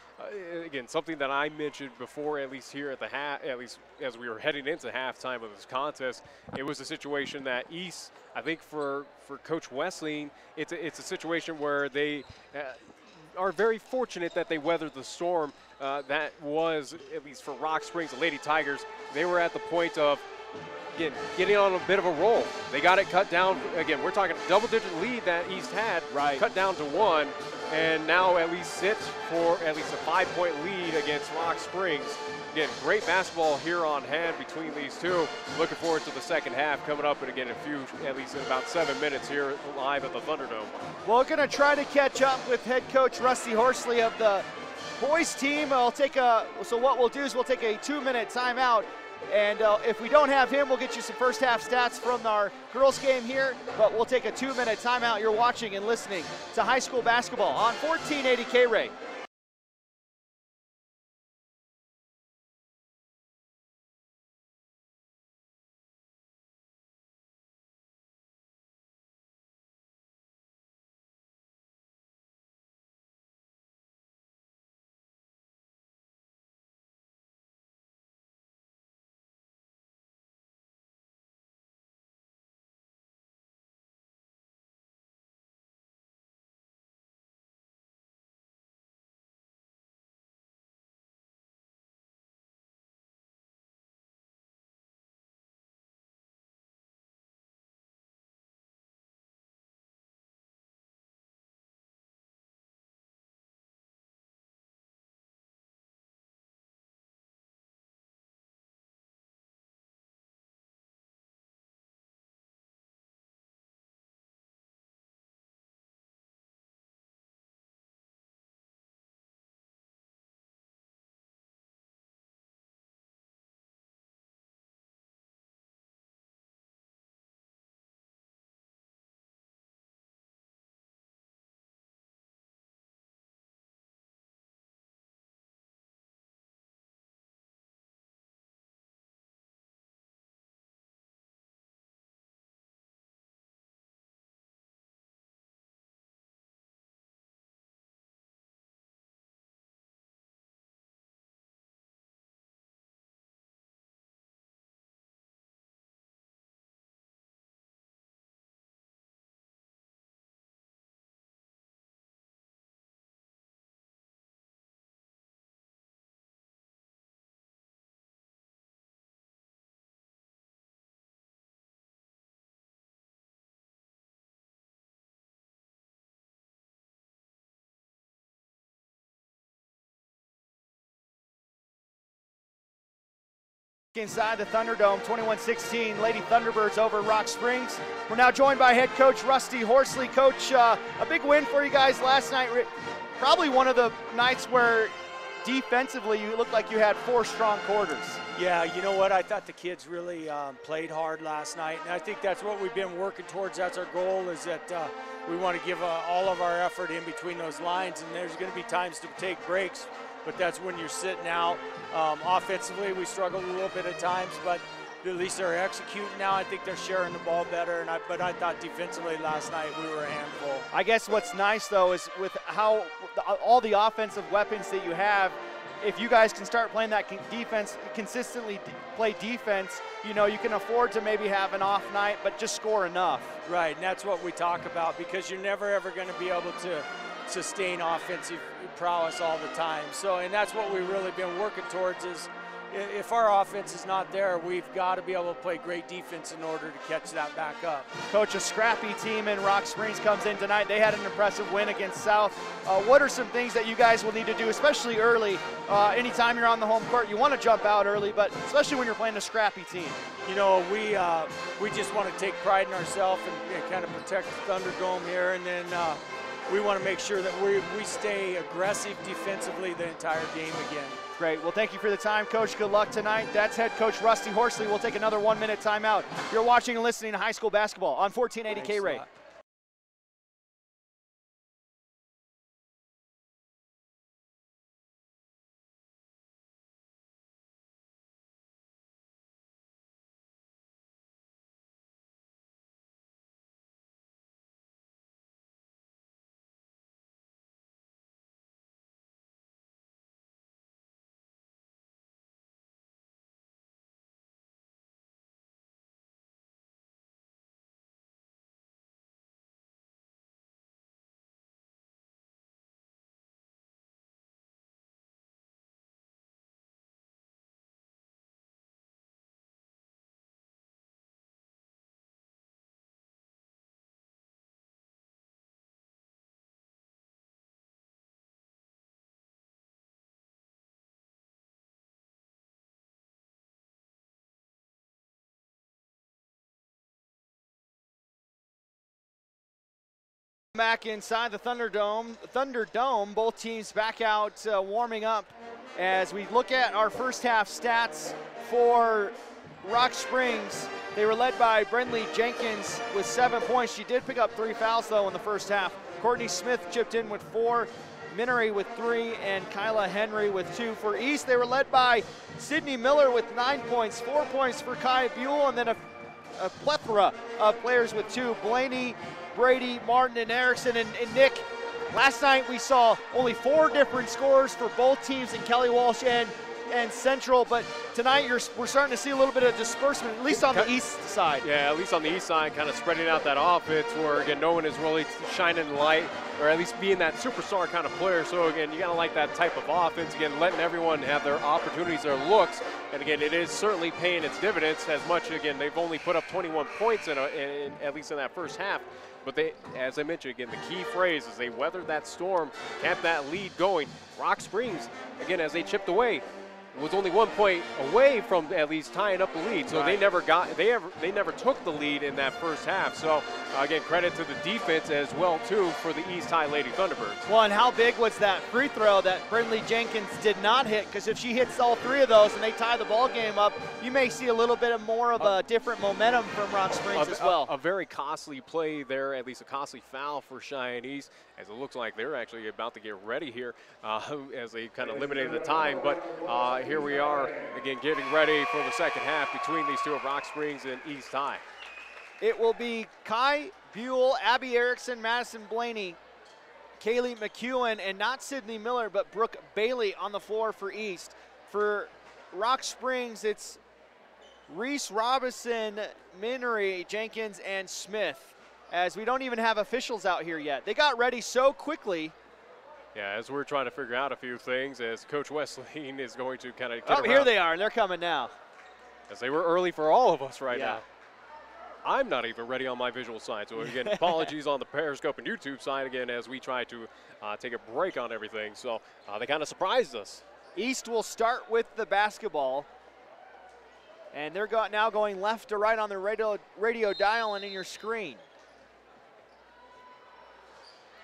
Again, something that I mentioned before, at least here at the at least as we were heading into halftime of this contest, it was a situation that East, I think for Coach Wessling, it's a situation where they are very fortunate that they weathered the storm. That was, at least for Rock Springs, the Lady Tigers, they were at the point of, again, getting on a bit of a roll. They got it cut down. Again, we're talking double-digit lead that East had, cut down to 1, and now at least sits for at least a 5-point lead against Rock Springs. Again, great basketball here on hand between these two. Looking forward to the second half coming up, and again, at least in about 7 minutes here live at the Thunderdome. Well, we're going to try to catch up with head coach Rusty Horsley of the boys team. So what we'll do is we'll take a 2-minute timeout. And if we don't have him, we'll get you some first half stats from our girls game here, but we'll take a 2-minute timeout. You're watching and listening to high school basketball on 1480 KRAE. Inside the Thunderdome, 21-16, Lady Thunderbirds over Rock Springs. We're now joined by head coach Rusty Horsley. Coach, a big win for you guys last night. Probably one of the nights where defensively you looked like you had 4 strong quarters. Yeah, you know what? I thought the kids really played hard last night, and I think that's what we've been working towards. That's our goal, is that we want to give all of our effort in between those lines, and there's going to be times to take breaks, but that's when you're sitting out. Offensively, we struggled a little bit at times, but at least they're executing now. I think they're sharing the ball better, but I thought defensively last night we were a handful. I guess what's nice, though, is with how all the offensive weapons that you have, if you guys can start playing that defense, consistently play defense, you know, you can afford to maybe have an off night, but just score enough. Right, and that's what we talk about, because you're never ever going to be able to sustain offensive prowess all the time. So, and that's what we've really been working towards, if our offense is not there, we've got to be able to play great defense in order to catch that back up. Coach, a scrappy team in Rock Springs comes in tonight. They had an impressive win against South. What are some things that you guys will need to do, especially early? Anytime you're on the home court, you want to jump out early, but especially when you're playing a scrappy team. You know, we just want to take pride in ourselves and kind of protect the Thunderdome here, and then we want to make sure that we stay aggressive defensively the entire game again. Great. Well, thank you for the time, Coach. Good luck tonight. That's head coach Rusty Horsley. We'll take another 1-minute timeout. You're watching and listening to high school basketball on 1480 KRAE. Back inside the Thunderdome, both teams back out warming up. As we look at our first half stats for Rock Springs, they were led by Brentley Jenkins with 7 points. She did pick up 3 fouls though in the first half. Courtney Smith chipped in with 4, Minery with 3, and Kyla Henry with 2. For East, they were led by Sydney Miller with 9 points, 4 points for Kai Buell, and then a plethora of players with 2. Blaney, Brady, Martin, and Erickson. And Nick, last night we saw only 4 different scores for both teams in Kelly Walsh and Central, but tonight we're starting to see a little bit of disbursement, at least on the east side. Yeah, at least on the east side, kind of spreading out that offense where, again, no one is really shining the light, or at least being that superstar kind of player. So, again, you got to like that type of offense, again, letting everyone have their opportunities, their looks. And, again, it is certainly paying its dividends as much, again, they've only put up 21 points at least in that first half. But they, as I mentioned, again, the key phrase is they weathered that storm, kept that lead going. Rock Springs, again, as they chipped away, was only 1 point away from at least tying up the lead. So they never took the lead in that first half. So again, credit to the defense as well too for the East High Lady Thunderbirds. Well, and how big was that free throw that Brinley Jenkins did not hit? Because if she hits all 3 of those and they tie the ball game up, you may see a little bit more of a different momentum from Rock Springs as well. A very costly play there, at least a costly foul for Cheyenne East, as it looks like they're actually about to get ready here as they kind of eliminated the time. But here we are, again, getting ready for the second half between these two of Rock Springs and East High. It will be Kai Buell, Abby Erickson, Madison Blaney, Kaylee McEwen, and not Sydney Miller, but Brooke Bailey on the floor for East. For Rock Springs, it's Reese Robinson, Minery, Jenkins, and Smith, as we don't even have officials out here yet. They got ready so quickly. Yeah, as we're trying to figure out a few things, as Coach Wessling is going to kind of get around. Here they are, and they're coming now. As they were early for all of us right now. I'm not even ready on my visual side, so again, apologies on the Periscope and YouTube side again as we try to take a break on everything. So they kind of surprised us. East will start with the basketball, and they're now going left to right on the radio dial and in your screen.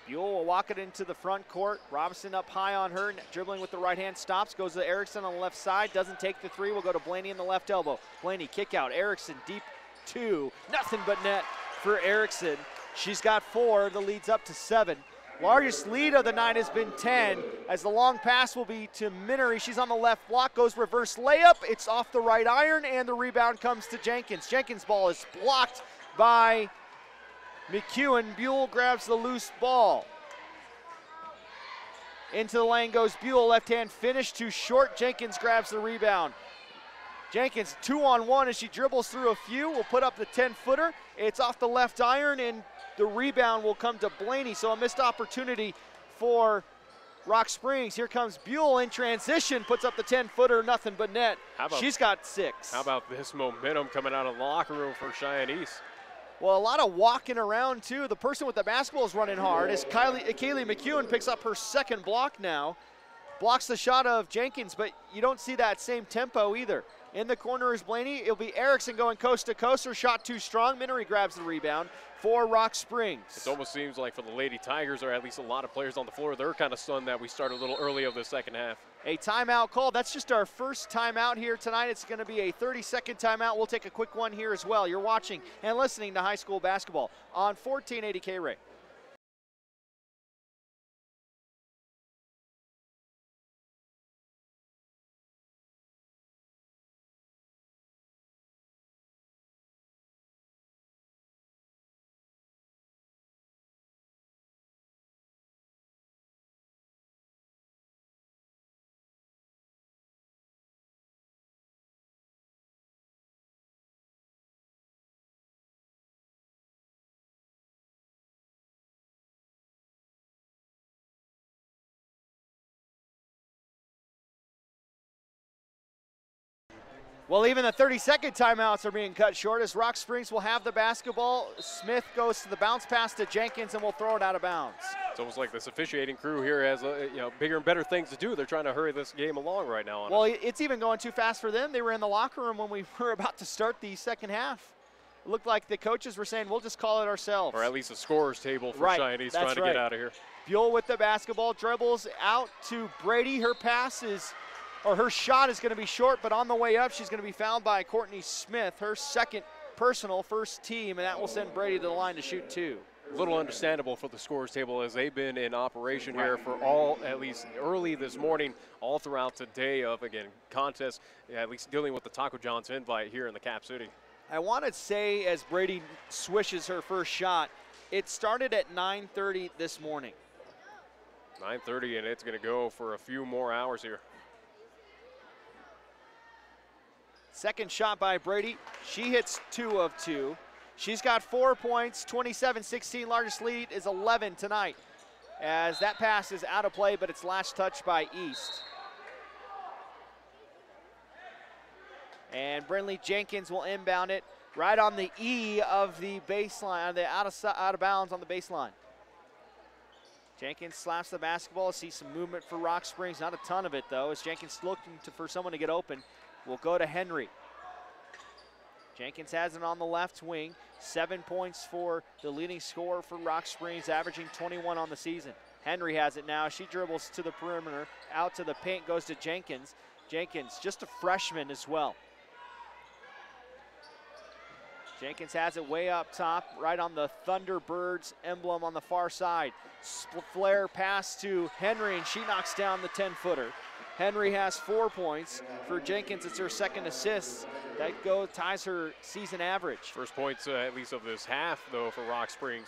Buell will walk it into the front court. Robinson up high on her, dribbling with the right hand, stops, goes to Erickson on the left side, doesn't take the 3, will go to Blaney in the left elbow. Blaney kick out, Erickson deep 2, nothing but net for Erickson. She's got 4, the lead's up to 7. Largest lead of the night has been 10, as the long pass will be to Minery. She's on the left block, goes reverse layup, it's off the right iron, and the rebound comes to Jenkins. Jenkins' ball is blocked by McEwen. Buell grabs the loose ball. Into the lane goes Buell, left hand finish too short. Jenkins grabs the rebound. Jenkins 2-on-1 as she dribbles through a few, will put up the 10-footer. It's off the left iron, and the rebound will come to Blaney. So a missed opportunity for Rock Springs. Here comes Buell in transition, puts up the 10-footer, nothing but net. She's got 6. How about this momentum coming out of the locker room for Cheyenne East? Well, a lot of walking around, too. The person with the basketball is running hard as Kaylee McEwen picks up her 2nd block now. Blocks the shot of Jenkins, but you don't see that same tempo either. In the corner is Blaney. It'll be Erickson going coast to coast. Her shot too strong. Minery grabs the rebound for Rock Springs. It almost seems like for the Lady Tigers, or at least a lot of players on the floor, they're kind of stunned that we started a little early of the second half. A timeout call. That's just our first timeout here tonight. It's going to be a 30-second timeout. We'll take a quick one here as well. You're watching and listening to high school basketball on 1480 KRAE. Well, even the 30-second timeouts are being cut short as Rock Springs will have the basketball. Smith goes to the bounce pass to Jenkins and will throw it out of bounds. It's almost like this officiating crew here has bigger and better things to do. They're trying to hurry this game along right now. Well, it's even going too fast for them. They were in the locker room when we were about to start the second half. It looked like the coaches were saying, we'll just call it ourselves. Or at least a scorer's table for right. Cheyenne East That's trying to get out of here. Buell with the basketball, dribbles out to Brady. Her pass is, or her shot is going to be short, but on the way up, she's going to be fouled by Courtney Smith, her 2nd personal, 1st team, and that will send Brady to the line to shoot 2. A little understandable for the scorer's table as they've been in operation here for all, at least early this morning, all throughout today of, again, contest, at least dealing with the Taco John's invite here in the Cap City. I want to say as Brady swishes her first shot, it started at 9:30 this morning. 9:30, and it's going to go for a few more hours here. Second shot by Brady. She hits 2 of 2. She's got 4 points, 27-16. Largest lead is 11 tonight. As that pass is out of play, but it's last touched by East. And Brinley Jenkins will inbound it right on the E of the baseline, the out of bounds on the baseline. Jenkins slaps the basketball. See some movement for Rock Springs. Not a ton of it, though, as Jenkins looking for someone to get open. Will go to Henry. Jenkins has it on the left wing. 7 points for the leading scorer for Rock Springs, averaging 21 on the season. Henry has it now. She dribbles to the perimeter. Out to the paint goes to Jenkins. Jenkins, just a freshman as well. Jenkins has it way up top, right on the Thunderbirds emblem on the far side. Flare pass to Henry, and she knocks down the 10-footer. Henry has 4 points. For Jenkins, it's her 2nd assist. That ties her season average. First points, at least of this half, though, for Rock Springs.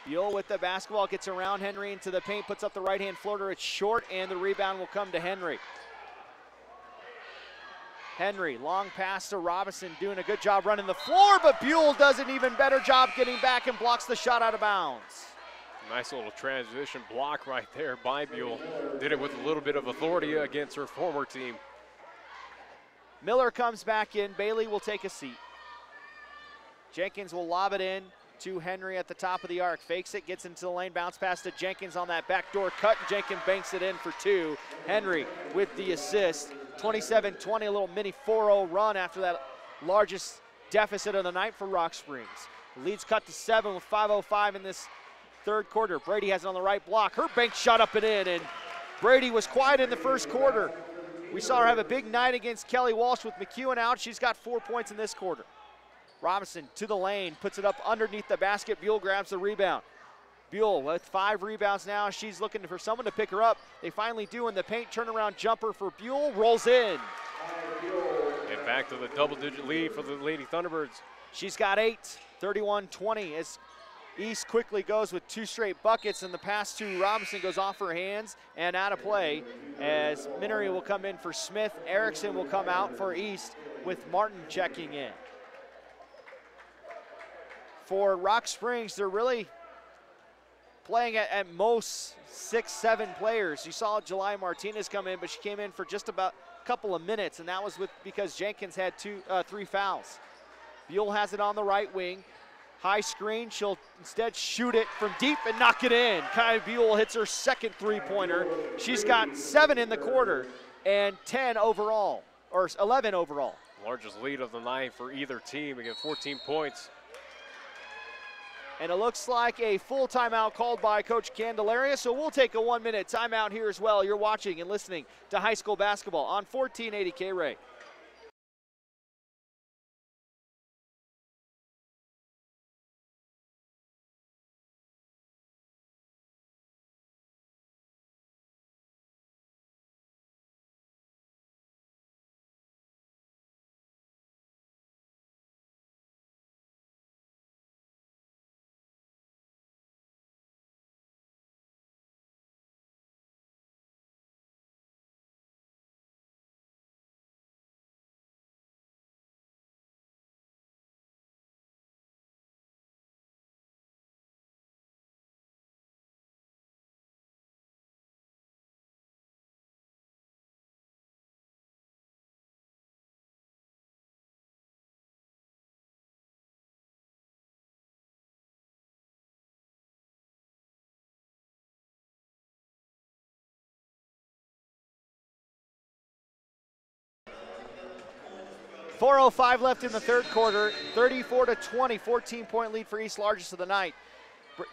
Buell with the basketball, gets around Henry into the paint, puts up the right-hand floater. It's short, and the rebound will come to Henry. Henry, long pass to Robinson, doing a good job running the floor, but Buell does an even better job getting back and blocks the shot out of bounds. Nice little transition block right there by Buell. Did it with a little bit of authority against her former team. Miller comes back in. Bailey will take a seat. Jenkins will lob it in to Henry at the top of the arc. Fakes it, gets into the lane, bounce pass to Jenkins on that backdoor cut. Jenkins banks it in for 2. Henry with the assist. 27-20, a little mini 4-0 run after that largest deficit of the night for Rock Springs. The lead's cut to 7 with 5:05 in this third quarter. Brady has it on the right block. Her bank shot up and in, and Brady was quiet in the first quarter. We saw her have a big night against Kelly Walsh with McEwen out. She's got 4 points in this quarter. Robinson to the lane, puts it up underneath the basket. Buell grabs the rebound. Buell with 5 rebounds now. She's looking for someone to pick her up. They finally do in the paint. Turnaround jumper for Buell, rolls in. And back to the double-digit lead for the Lady Thunderbirds. She's got 8, 31-20 as East quickly goes with 2 straight buckets, and the pass to Robinson goes off her hands and out of play as Minery will come in for Smith. Erickson will come out for East with Martin checking in. For Rock Springs, they're really playing at most 6-7 players. You saw July Martinez come in, but she came in for just about a couple of minutes, and that was because Jenkins had 3 fouls. Buell has it on the right wing. High screen, she'll instead shoot it from deep and knock it in. Kai Buell hits her second three-pointer. She's got 7 in the quarter and 10 overall, or 11 overall. Largest lead of the night for either team, again 14 points. And it looks like a full timeout called by Coach Candelaria, so we'll take a 1-minute timeout here as well. You're watching and listening to high school basketball on 1480 KRAE. .405 left in the third quarter, 34-20, 14-point lead for East, largest of the night.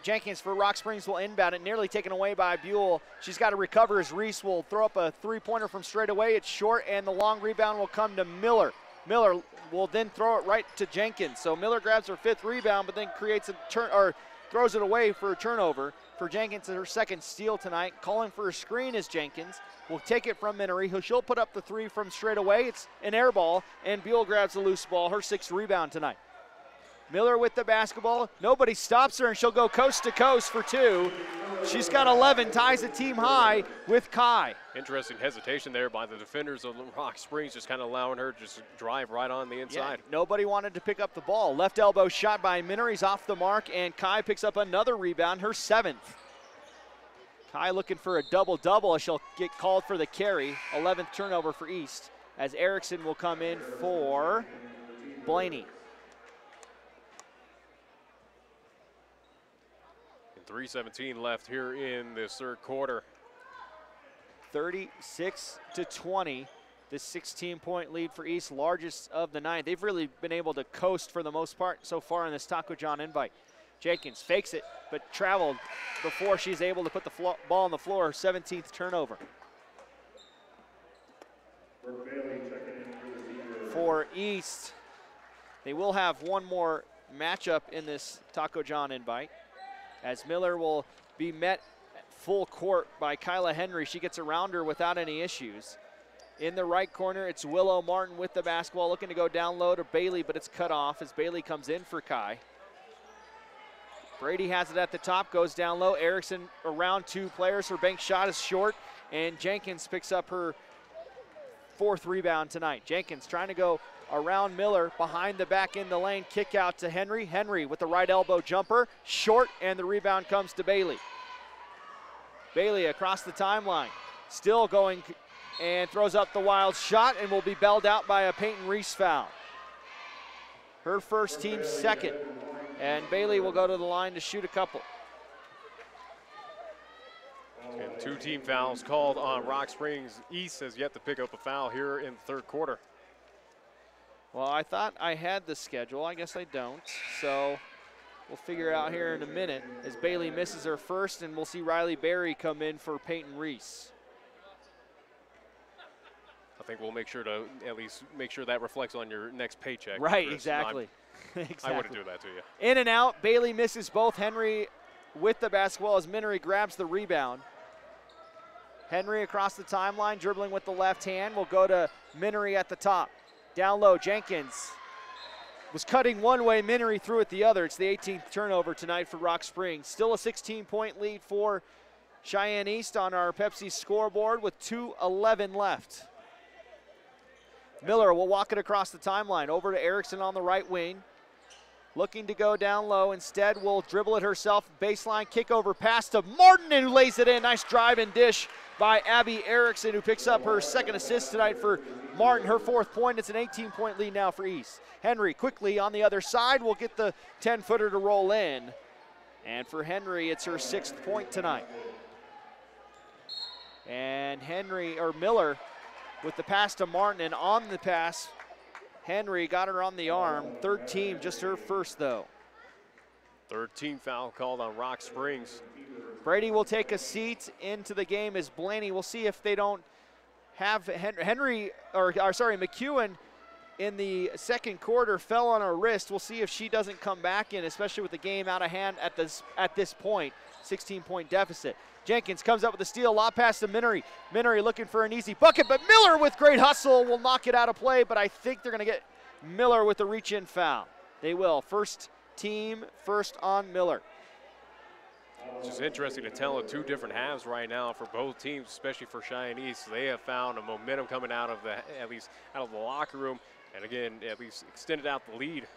Jenkins for Rock Springs will inbound it, nearly taken away by Buell. She's got to recover as Reese will throw up a three-pointer from straight away. It's short, and the long rebound will come to Miller. Miller will then throw it right to Jenkins. So Miller grabs her 5th rebound, but then creates a turn, or throws it away for a turnover. For Jenkins, her 2nd steal tonight. Calling for a screen is Jenkins. Will take it from Minery. She'll put up the 3 from straight away. It's an air ball, and Buell grabs the loose ball, her 6th rebound tonight. Miller with the basketball. Nobody stops her, and she'll go coast to coast for 2. She's got 11, ties a team high with Kai. Interesting hesitation there by the defenders of Rock Springs, just kind of allowing her to just drive right on the inside. Yeah, nobody wanted to pick up the ball. Left elbow shot by Minery's off the mark, and Kai picks up another rebound, her 7th. Kai looking for a double-double as she'll get called for the carry. 11th turnover for East, as Erickson will come in for Blaney. 3:17 left here in this third quarter. 36-20, the 16-point lead for East, largest of the night. They've really been able to coast for the most part so far in this Taco John invite. Jenkins fakes it, but traveled before she's able to put the ball on the floor. 17th turnover. For East, they will have one more matchup in this Taco John invite, as Miller will be met at full court by Kyla Henry. She gets around her without any issues. In the right corner, it's Willow Martin with the basketball, looking to go down low to Bailey, but it's cut off as Bailey comes in for Kai. Brady has it at the top, goes down low. Erickson around 2 players. Her bank shot is short, and Jenkins picks up her 4th rebound tonight. Jenkins trying to go around Miller, behind the back in the lane, kick out to Henry. Henry with the right elbow jumper, short, and the rebound comes to Bailey. Bailey across the timeline, still going and throws up the wild shot and will be bailed out by a Peyton Reese foul. Her first, team 2nd, and Bailey will go to the line to shoot a couple. And 2 team fouls called on Rock Springs. East has yet to pick up a foul here in the third quarter. Well, I thought I had the schedule. I guess I don't. So we'll figure it out here in a minute as Bailey misses her first, and we'll see Riley Berry come in for Peyton Reese. I think we'll make sure to at least make sure that reflects on your next paycheck. Right, Chris. exactly. Exactly. I wouldn't do that to you. In and out, Bailey misses both. Henry with the basketball as Minery grabs the rebound. Henry across the timeline, dribbling with the left hand, will go to Minery at the top. Down low, Jenkins was cutting one way, Minery threw it the other. It's the 18th turnover tonight for Rock Springs. Still a 16-point lead for Cheyenne East on our Pepsi scoreboard with 2:11 left. Miller will walk it across the timeline over to Erickson on the right wing. looking to go down low. Instead, will dribble it herself. Baseline kick over pass to Martin, who lays it in. Nice drive and dish by Abby Erickson, who picks up her second assist tonight for Martin, her 4th point. It's an 18-point lead now for East. Henry quickly on the other side will get the 10-footer to roll in. And for Henry, it's her 6th point tonight. And Miller with the pass to Martin, and on the pass, Henry got her on the arm. 3rd team, just her 1st though. 3rd team foul called on Rock Springs. Brady will take a seat into the game as Blaney. We'll see if they don't have McEwen in the 2nd quarter fell on her wrist. We'll see if she doesn't come back in, especially with the game out of hand at this point. 16-point deficit. Jenkins comes up with a steal, lob pass to Minery. Minery looking for an easy bucket, but Miller with great hustle will knock it out of play, but I think they're going to get Miller with the reach-in foul. They will. 1st team, 1st on Miller. It's just interesting to tell 2 different halves right now for both teams, especially for Cheyenne East. They have found a momentum coming out of the locker room, and again, at least extended out the lead.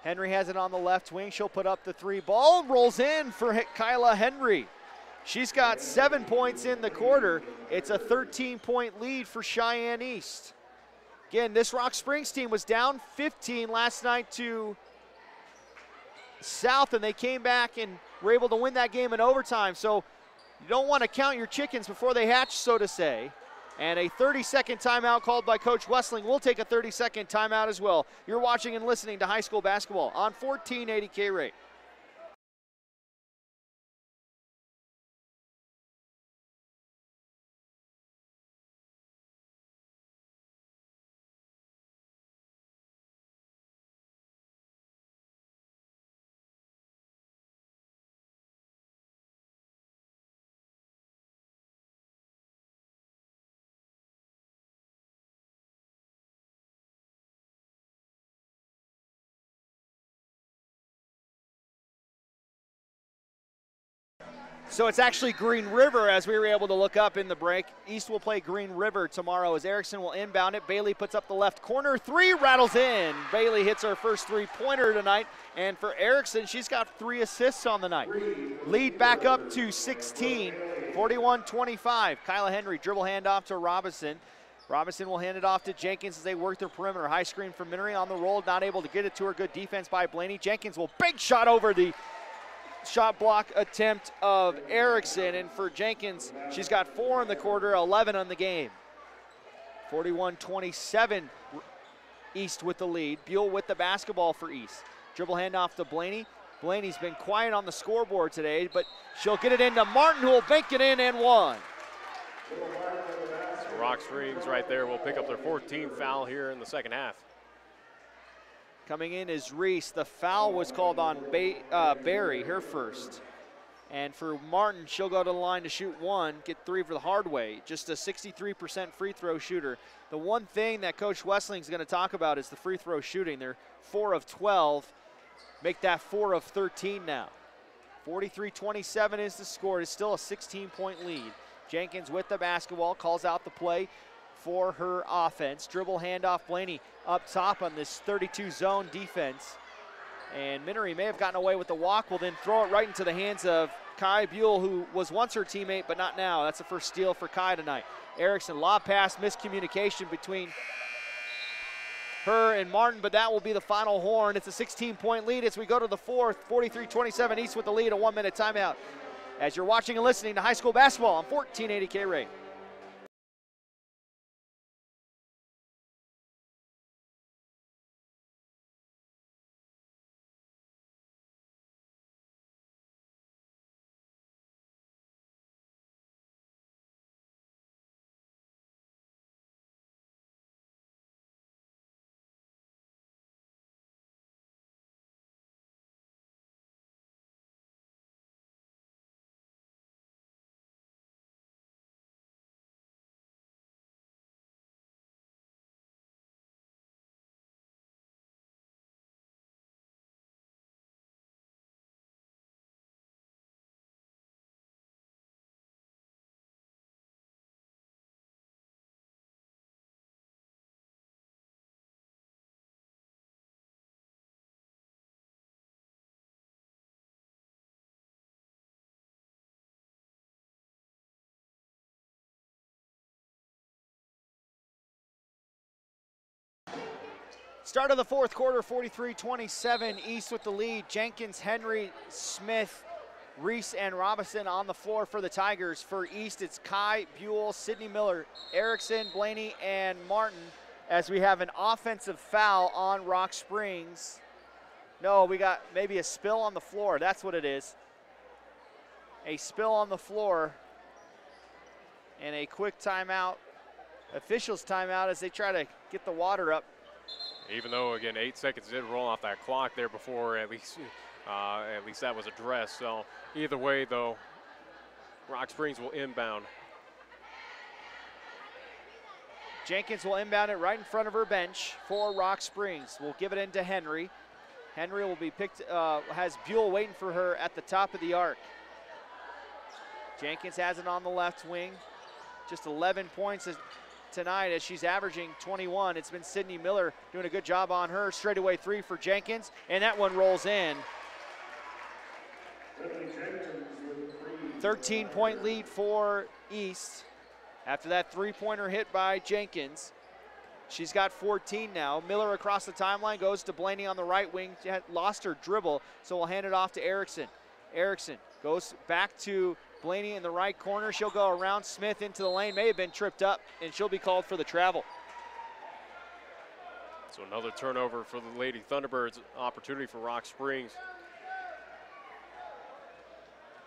Henry has it on the left wing. She'll put up the 3 ball, rolls in for Kyla Henry. She's got 7 points in the quarter. It's a 13-point lead for Cheyenne East. Again, this Rock Springs team was down 15 last night to South, and they came back and were able to win that game in overtime. So you don't want to count your chickens before they hatch, so to say. And a 30-second timeout called by Coach Wessling. We'll take a 30-second timeout as well. You're watching and listening to high school basketball on 1480 KRAE. So it's actually Green River, as we were able to look up in the break. East will play Green River tomorrow as Erickson will inbound it. Bailey puts up the left corner. 3 rattles in. Bailey hits her first 3-pointer tonight. And for Erickson, she's got 3 assists on the night. Lead back up to 16, 41-25. Kyla Henry dribble handoff to Robinson. Robinson will hand it off to Jenkins as they work their perimeter. High screen from Minery on the roll, not able to get it to her. Good defense by Blaney. Jenkins will big shot over the shot block attempt of Erickson, and for Jenkins, she's got 4 in the quarter, 11 on the game. 41-27, East with the lead. Buell with the basketball for East. Dribble handoff to Blaney. Blaney's been quiet on the scoreboard today, but she'll get it into Martin, who will bank it in and one. So Rock Springs right there will pick up their 14th foul here in the 2nd half. Coming in is Reese. The foul was called on Barry, her first. And for Martin, she'll go to the line to shoot 1, get 3 for the hard way. Just a 63% free throw shooter. The one thing that Coach Wessling is going to talk about is the free throw shooting. They're 4 of 12. Make that 4 of 13 now. 43-27 is the score. It's still a 16-point lead. Jenkins with the basketball, calls out the play for her offense. Dribble handoff, Blaney up top on this 32 zone defense. And Minery may have gotten away with the walk, will then throw it right into the hands of Kai Buell, who was once her teammate, but not now. That's the first steal for Kai tonight. Erickson, lob pass, miscommunication between her and Martin, but that will be the final horn. It's a 16-point lead as we go to the 4th. 43-27, East with the lead, a 1-minute timeout. As you're watching and listening to high school basketball on 1480 KRAE. Start of the fourth quarter, 43-27, East with the lead. Jenkins, Henry, Smith, Reese, and Robinson on the floor for the Tigers. For East, it's Kai, Buell, Sydney Miller, Erickson, Blaney, and Martin, as we have an offensive foul on Rock Springs. No, we got maybe a spill on the floor. That's what it is. A spill on the floor and a quick timeout. Officials timeout as they try to get the water up. Even though, again, 8 seconds did roll off that clock there before at least that was addressed. So either way, though, Rock Springs will inbound. Jenkins will inbound it right in front of her bench for Rock Springs. We'll give it into Henry. Henry will be picked, has Buell waiting for her at the top of the arc. Jenkins has it on the left wing. Just 11 points tonight as she's averaging 21. It's been Sydney Miller doing a good job on her. Straightaway three for Jenkins, and that one rolls in. 13-point lead for East after that three-pointer hit by Jenkins. She's got 14 now. Miller across the timeline goes to Blaney on the right wing. She had lost her dribble, so we'll hand it off to Erickson. Erickson goes back to Blaney in the right corner. She'll go around Smith into the lane. May have been tripped up, and she'll be called for the travel. So another turnover for the Lady Thunderbirds. Opportunity for Rock Springs.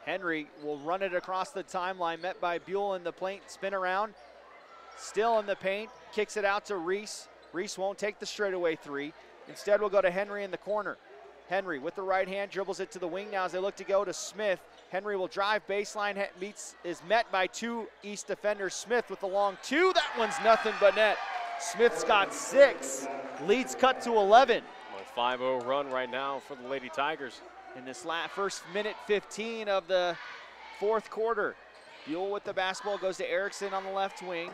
Henry will run it across the timeline, met by Buell in the paint, spin around. Still in the paint, kicks it out to Reese. Reese won't take the straightaway three. Instead, we'll go to Henry in the corner. Henry with the right hand dribbles it to the wing now as they look to go to Smith. Henry will drive baseline, is met by two East defenders. Smith with the long two. That one's nothing but net. Smith's got 6. Lead's cut to 11. A 5-0 run right now for the Lady Tigers. In this first minute 15 of the fourth quarter. Buell with the basketball goes to Erickson on the left wing.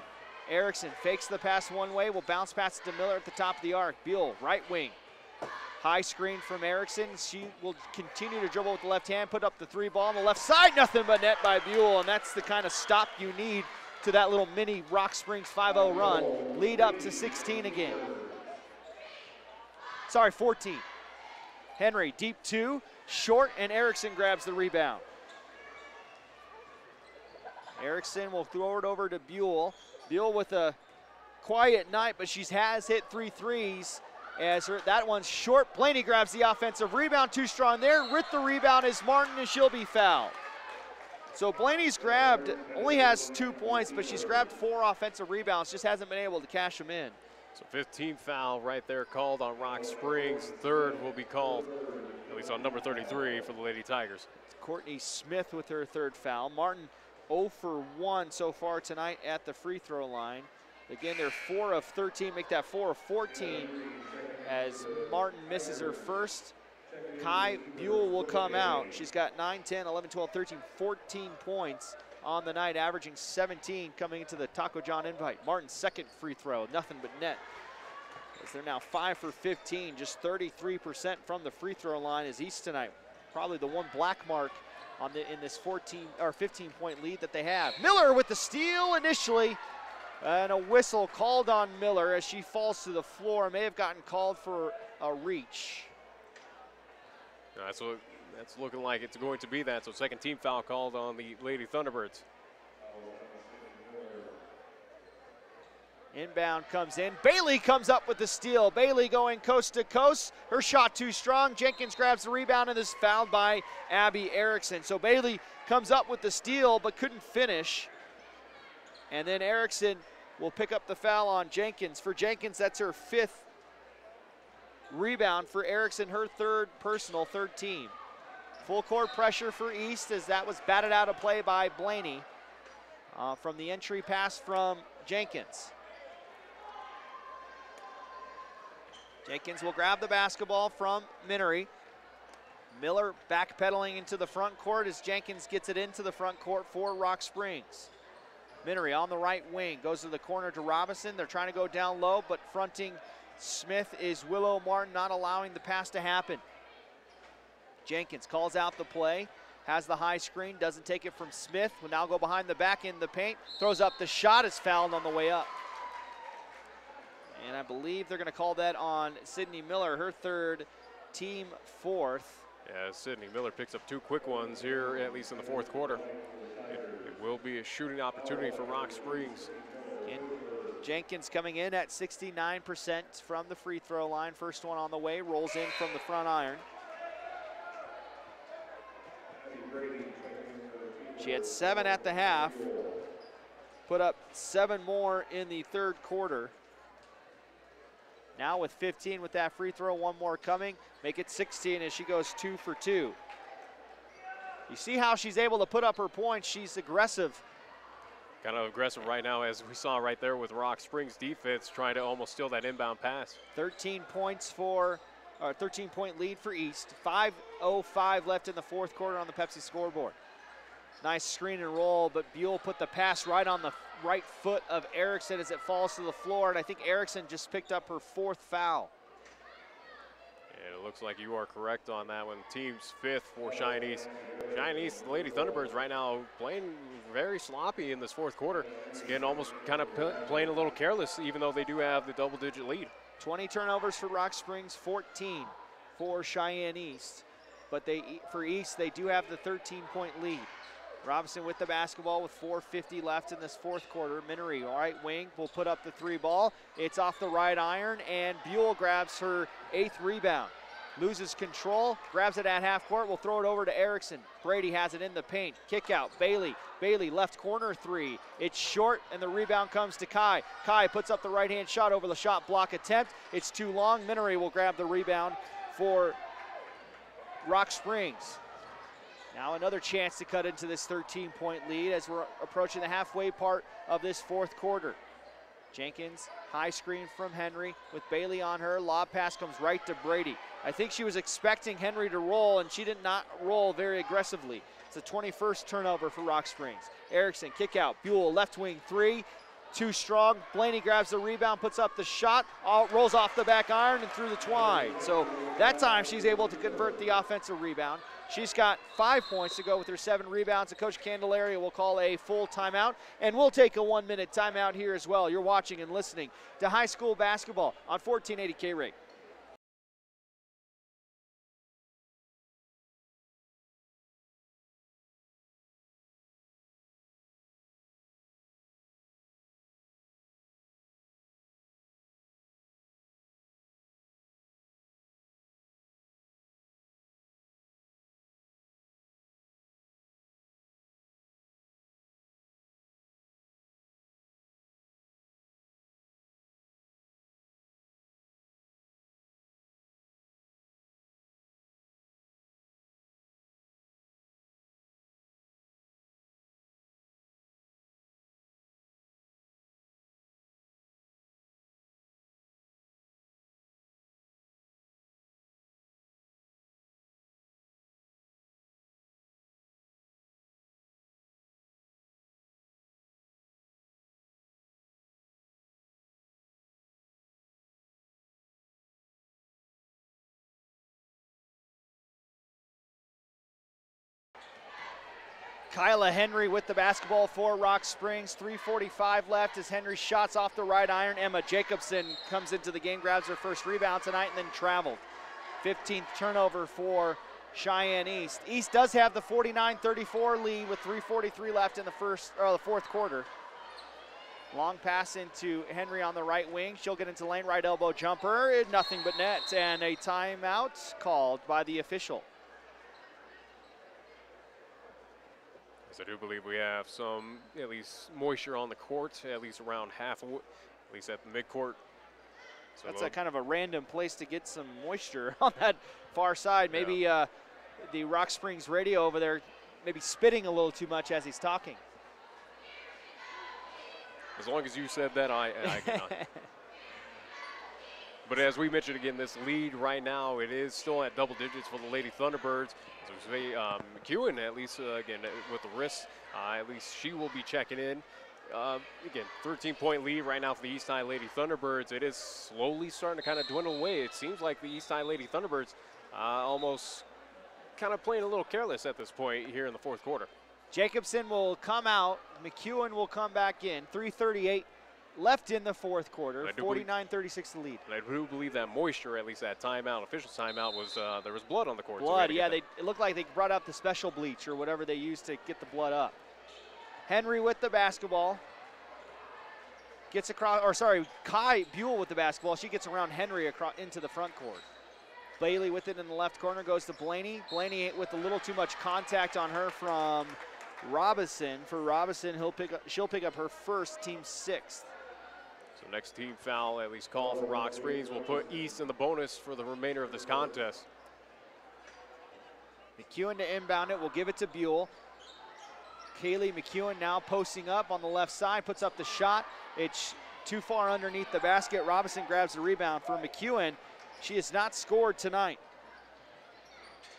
Erickson fakes the pass one way, will bounce pass to Miller at the top of the arc. Buell, right wing. High screen from Erickson. She will continue to dribble with the left hand, put up the three ball on the left side. Nothing but net by Buell, and that's the kind of stop you need to that little mini Rock Springs 5-0 run. Lead up to 16 again. Sorry, 14. Henry, deep two, short, and Erickson grabs the rebound. Erickson will throw it over to Buell. Buell with a quiet night, but she has hit 3 threes. That one's short. Blaney grabs the offensive rebound, too strong there. With the rebound is Martin, and she'll be fouled. So Blaney's only has 2 points, but she's grabbed 4 offensive rebounds, just hasn't been able to cash them in. So 15th foul right there called on Rock Springs. Third will be called, at least on number 33 for the Lady Tigers. Courtney Smith with her third foul. Martin 0 for 1 so far tonight at the free throw line. Again, they're 4 of 13, make that 4 of 14 as Martin misses her first. Kai Buell will come out. She's got 9, 10, 11, 12, 13, 14 points on the night, averaging 17 coming into the Taco John invite. Martin's second free throw, nothing but net. As they're now 5 for 15, just 33% from the free throw line is East tonight. Probably the one black mark in this 14 or 15-point lead that they have. Miller with the steal initially. And a whistle called on Miller as she falls to the floor. May have gotten called for a reach. That's looking like it's going to be that. So second team foul called on the Lady Thunderbirds. Inbound comes in. Bailey comes up with the steal. Bailey going coast to coast. Her shot too strong. Jenkins grabs the rebound and is fouled by Abby Erickson. So Bailey comes up with the steal but couldn't finish. And then Erickson will pick up the foul on Jenkins. For Jenkins, that's her 5th rebound. For Erickson, her 3rd personal, 3rd team. Full court pressure for East as that was batted out of play by Blaney from the entry pass from Jenkins. Jenkins will grab the basketball from Minery. Miller backpedaling into the front court as Jenkins gets it into the front court for Rock Springs. Minery on the right wing, goes to the corner to Robinson. They're trying to go down low, but fronting Smith is Willow Martin, not allowing the pass to happen. Jenkins calls out the play, has the high screen, doesn't take it from Smith. Will now go behind the back in the paint, throws up the shot, is fouled on the way up. And I believe they're going to call that on Sydney Miller, her third, team fourth. Yeah, Sydney Miller picks up 2 quick ones here, at least in the fourth quarter. It will be a shooting opportunity for Rock Springs. And Jenkins coming in at 69% from the free throw line. First one on the way, rolls in from the front iron. She had 7 at the half, put up 7 more in the third quarter. Now with 15 with that free throw, 1 more coming, make it 16 as she goes 2 for 2. You see how she's able to put up her points. She's aggressive. Kind of aggressive right now, as we saw right there with Rock Springs defense trying to almost steal that inbound pass. 13-point lead for East. 5:05 left in the fourth quarter on the Pepsi scoreboard. Nice screen and roll, but Buell put the pass right on the right foot of Erickson as it falls to the floor, and I think Erickson just picked up her 4th foul. And it looks like you are correct on that one. Team's 5th for Cheyenne East. Cheyenne East, the Lady Thunderbirds right now playing very sloppy in this fourth quarter. Again, almost kind of playing a little careless, even though they do have the double-digit lead. 20 turnovers for Rock Springs, 14 for Cheyenne East. But for East, they do have the 13-point lead. Robinson with the basketball with 4:50 left in this fourth quarter. Minery, right wing, will put up the 3 ball. It's off the right iron, and Buell grabs her 8th rebound. Loses control, grabs it at half court, will throw it over to Erickson. Brady has it in the paint. Kick out, Bailey. Bailey, left corner 3. It's short, and the rebound comes to Kai. Kai puts up the right-hand shot over the shot block attempt. It's too long. Minery will grab the rebound for Rock Springs. Now another chance to cut into this 13-point lead as we're approaching the halfway part of this fourth quarter. Jenkins, high screen from Henry with Bailey on her. Lob pass comes right to Brady. I think she was expecting Henry to roll, and she did not roll very aggressively. It's the 21st turnover for Rock Springs. Erickson, kick out. Buell, left wing 3. Too strong. Blaney grabs the rebound, puts up the shot, rolls off the back iron and through the twine. So that time she's able to convert the offensive rebound. She's got 5 points to go with her 7 rebounds. And Coach Candelaria will call a full timeout, and we'll take a 1-minute timeout here as well. You're watching and listening to high school basketball on 1480 KRAE. Kyla Henry with the basketball for Rock Springs. 3:45 left as Henry shots off the right iron. Emma Jacobson comes into the game, grabs her first rebound tonight, and then traveled. 15th turnover for Cheyenne East. East does have the 49-34 lead with 3:43 left in the fourth quarter. Long pass into Henry on the right wing. She'll get into lane, right elbow jumper. Nothing but net, and a timeout called by the official. As I do believe we have some, at least, moisture on the court, at least around half, at least at the midcourt. So that's a kind of a random place to get some moisture on that far side. Maybe the Rock Springs radio over there maybe spitting a little too much as he's talking. As long as you said that, I cannot. But as we mentioned again, this lead right now, it is still at double digits for the Lady Thunderbirds. As we say, McEwen, at least, again, with the wrist, at least she will be checking in. Again, 13-point lead right now for the East High Lady Thunderbirds. It is slowly starting to kind of dwindle away. It seems like the East High Lady Thunderbirds almost kind of playing a little careless at this point here in the fourth quarter. Jacobson will come out. McEwen will come back in. 3:38 left in the fourth quarter, I do 49-36 the lead. And I do believe that moisture, at least that timeout, official timeout, was there was blood on the court. Blood, so yeah, it looked like they brought out the special bleach or whatever they used to get the blood up. Henry with the basketball. Gets across, or sorry, Kai Buell with the basketball. She gets around Henry across into the front court. Bailey with it in the left corner, goes to Blaney. Blaney with a little too much contact on her from Robinson. For Robinson, she'll pick up her first, team 6th. So next team foul, at least call for Rock Springs, will put East in the bonus for the remainder of this contest. McEwen to inbound it, will give it to Buell. Kaylee McEwen now posting up on the left side, puts up the shot. It's too far underneath the basket. Robinson grabs the rebound for McEwen. She has not scored tonight.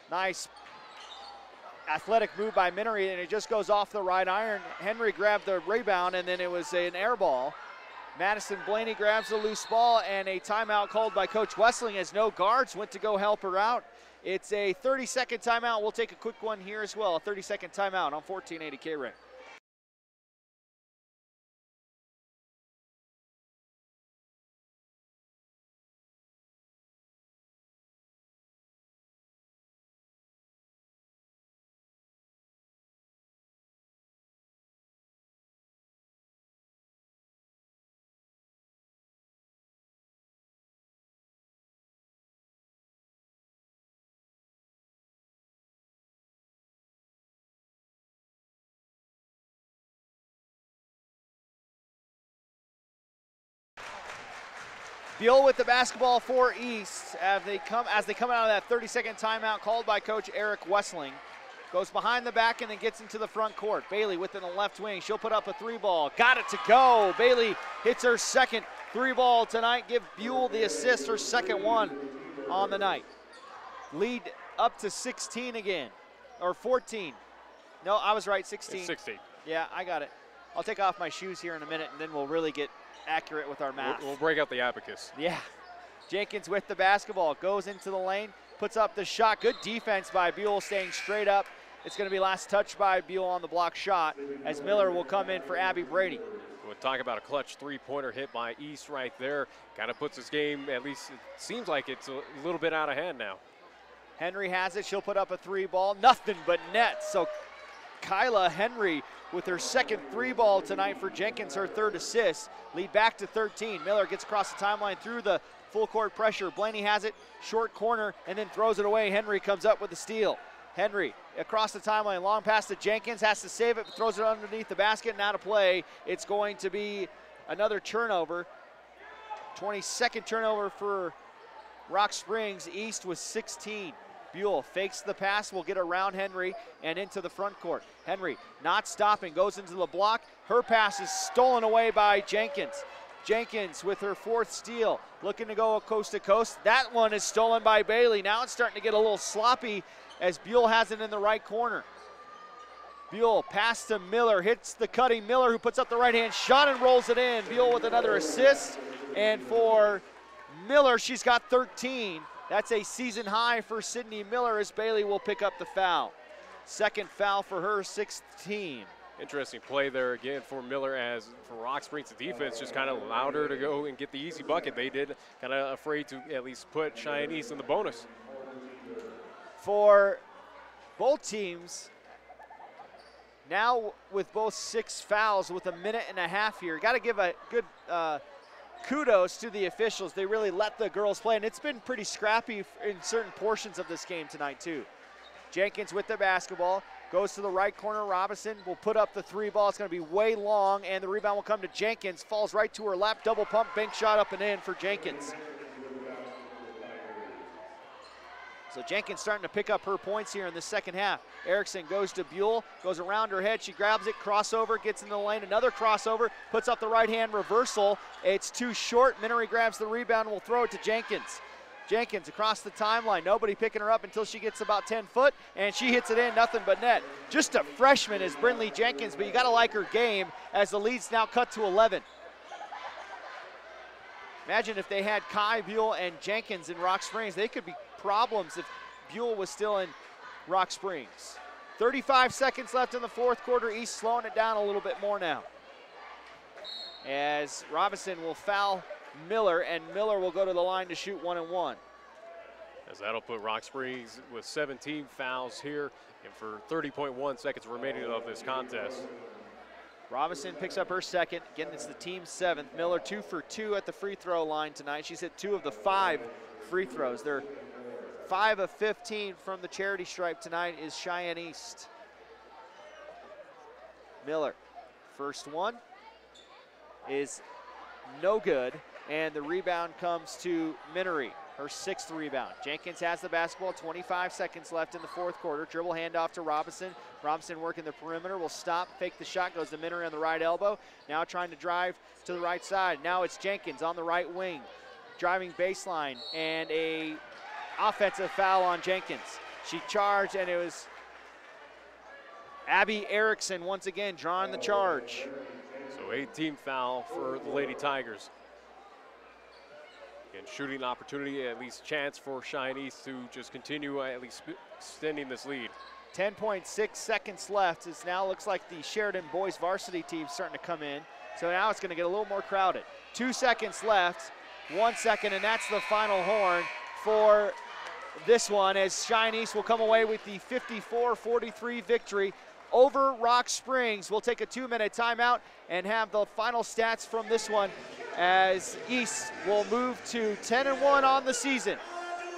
Nice athletic move by Minery, and it just goes off the right iron. Henry grabbed the rebound, and then it was an air ball. Madison Blaney grabs the loose ball, and a timeout called by Coach Wessling as no guards went to go help her out. It's a 30-second timeout. We'll take a quick one here as well. A 30-second timeout on 1480 KRAE. Buell with the basketball for East as they come out of that 30-second timeout called by Coach Eric Wessling. Goes behind the back and then gets into the front court. Bailey within the left wing. She'll put up a 3-ball. Got it to go. Bailey hits her second 3-ball tonight. Give Buell the assist, her second one on the night. Lead up to 16 again, or 14. No, I was right, 16. It's 16. Yeah, I got it. I'll take off my shoes here in a minute, and then we'll really get accurate with our math. We'll break out the abacus. Yeah. Jenkins with the basketball, goes into the lane, puts up the shot. Good defense by Buell, staying straight up. It's going to be last touch by Buell on the block shot as Miller will come in for Abby Brady. We'll talk about a clutch three-pointer hit by East right there. Kind of puts this game, at least it seems like it's a little bit out of hand now. Henry has it. She'll put up a 3-ball. Nothing but net. So Kyla Henry with her second 3-ball tonight for Jenkins, her third assist. Lead back to 13. Miller gets across the timeline through the full court pressure. Blaney has it, short corner, and then throws it away. Henry comes up with the steal. Henry across the timeline, long pass to Jenkins, has to save it, throws it underneath the basket, and out of play. It's going to be another turnover. 22nd turnover for Rock Springs. East with 16. Buell fakes the pass, will get around Henry and into the front court. Henry not stopping, goes into the block. Her pass is stolen away by Jenkins. Jenkins with her fourth steal, looking to go coast to coast. That one is stolen by Bailey. Now it's starting to get a little sloppy as Buell has it in the right corner. Buell pass to Miller, hits the cutting Miller, who puts up the right-hand shot and rolls it in. Buell with another assist, and for Miller, she's got 13. That's a season high for Sydney Miller as Bailey will pick up the foul. Second foul for her, 6th team. Interesting play there again for Miller, as for Rock Springs, the defense just kind of allowed her to go and get the easy bucket. They did, kind of afraid to at least put Cheyenne East in the bonus. For both teams, now with both 6 fouls with a minute and a half here, got to give a good kudos to the officials. They really let the girls play, and it's been pretty scrappy in certain portions of this game tonight too. Jenkins with the basketball, goes to the right corner. Robinson will put up the 3-ball. It's going to be way long, and the rebound will come to Jenkins. Falls right to her lap, double pump, bank shot up and in for Jenkins. So Jenkins starting to pick up her points here in the second half. Erickson goes to Buell, goes around her head, she grabs it, crossover, gets in the lane, another crossover, puts up the right-hand reversal. It's too short. Minery grabs the rebound and will throw it to Jenkins. Jenkins across the timeline, nobody picking her up until she gets about 10 foot, and she hits it in, nothing but net. Just a freshman is Brinley Jenkins, but you gotta like her game as the lead's now cut to 11. Imagine if they had Kai, Buell, and Jenkins in Rock Springs. They could be problems if Buell was still in Rock Springs. 35 seconds left in the fourth quarter. East slowing it down a little bit more now. as Robinson will foul Miller, and Miller will go to the line to shoot 1-1. As that'll put Rock Springs with 17 fouls here, and for 30.1 seconds remaining of this contest. Robinson picks up her second. Again, it's the team's 7th. Miller 2 for 2 at the free throw line tonight. She's hit 2 of the 5 free throws. They're 5 of 15 from the charity stripe tonight is Cheyenne East. Miller, first one is no good, and the rebound comes to Minery, her 6th rebound. Jenkins has the basketball, 25 seconds left in the 4th quarter. Dribble handoff to Robinson. Robinson working the perimeter, will stop, fake the shot, goes to Minery on the right elbow. Now trying to drive to the right side. Now it's Jenkins on the right wing, driving baseline, and a offensive foul on Jenkins. She charged, and it was Abby Erickson once again drawing the charge. So 18 foul for the Lady Tigers. And shooting opportunity, at least chance for Cheyenne East to just continue at least extending this lead. 10.6 seconds left. It now looks like the Sheridan boys varsity team starting to come in. So now it's going to get a little more crowded. 2 seconds left, 1 second, and that's the final horn for this one, as Cheyenne East will come away with the 54-43 victory over Rock Springs. We'll take a 2-minute timeout and have the final stats from this one, as East will move to 10-1 on the season.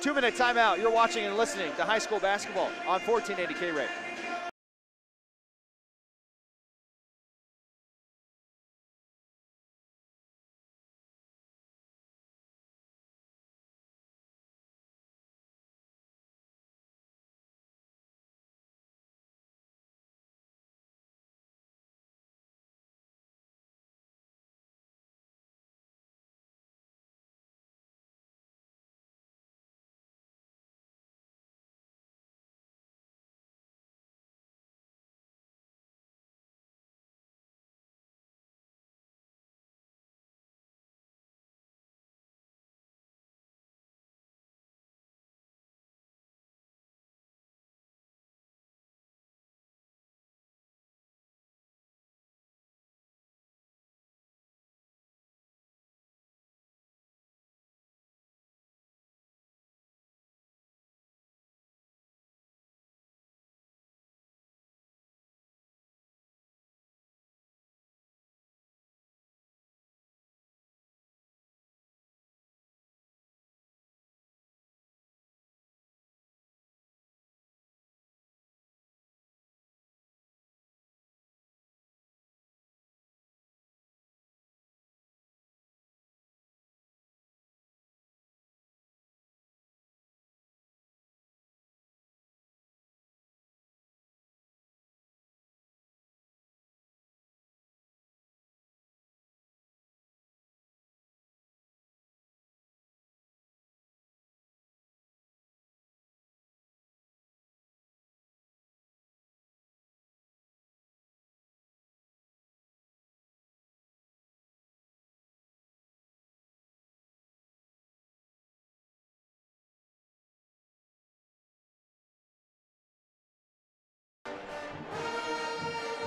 2-minute timeout. You're watching and listening to high school basketball on 1480 KRAE.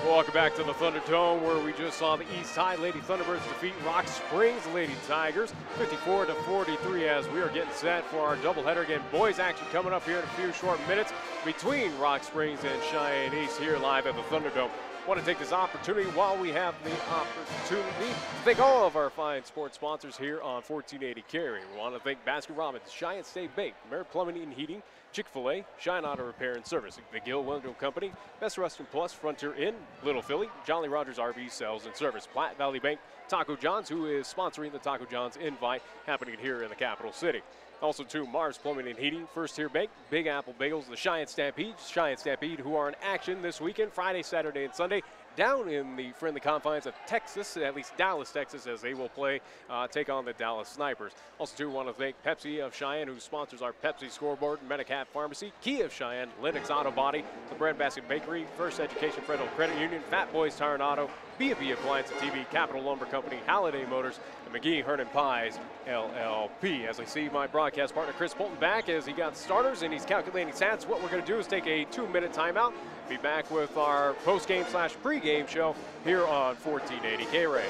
Welcome back to the Thunderdome, where we just saw the East Side Lady Thunderbirds defeat Rock Springs Lady Tigers 54-43, as we are getting set for our doubleheader. Again, boys action coming up here in a few short minutes between Rock Springs and Cheyenne East here live at the Thunderdome. Want to take this opportunity while we have the opportunity to thank all of our fine sports sponsors here on 1480 KRAE. We want to thank Baskin-Robbins, Cheyenne State Bank, Merit Plumbing and Heating, Chick-fil-A, Cheyenne Auto Repair and Service, the Gill Window Company, Best Restaurant Plus, Frontier Inn, Little Philly, Jolly Rogers RV Sales and Service, Platte Valley Bank, Taco John's, who is sponsoring the Taco John's Invite happening here in the capital city. Also to Mars Plumbing and Heating, First Tier Bank, Big Apple Bagels, the Cheyenne Stampede, who are in action this weekend, Friday, Saturday, and Sunday, down in the friendly confines of Texas, at least Dallas, Texas, as they will take on the Dallas Snipers. Also, too, want to thank Pepsi of Cheyenne, who sponsors our Pepsi Scoreboard, Medicat Pharmacy, Key of Cheyenne, Lennox Auto Body, the Breadbasket Bakery, First Education Federal Credit Union, Fat Boys Tire and Auto, B&B Appliance and TV, Capital Lumber Company, Halliday Motors, and McGee Hernan Pies, LLP. As I see my broadcast partner Chris Bolton back as he got starters and he's calculating stats, what we're going to do is take a 2-minute timeout. Be back with our post-game / pregame show here on 1480 KRAE.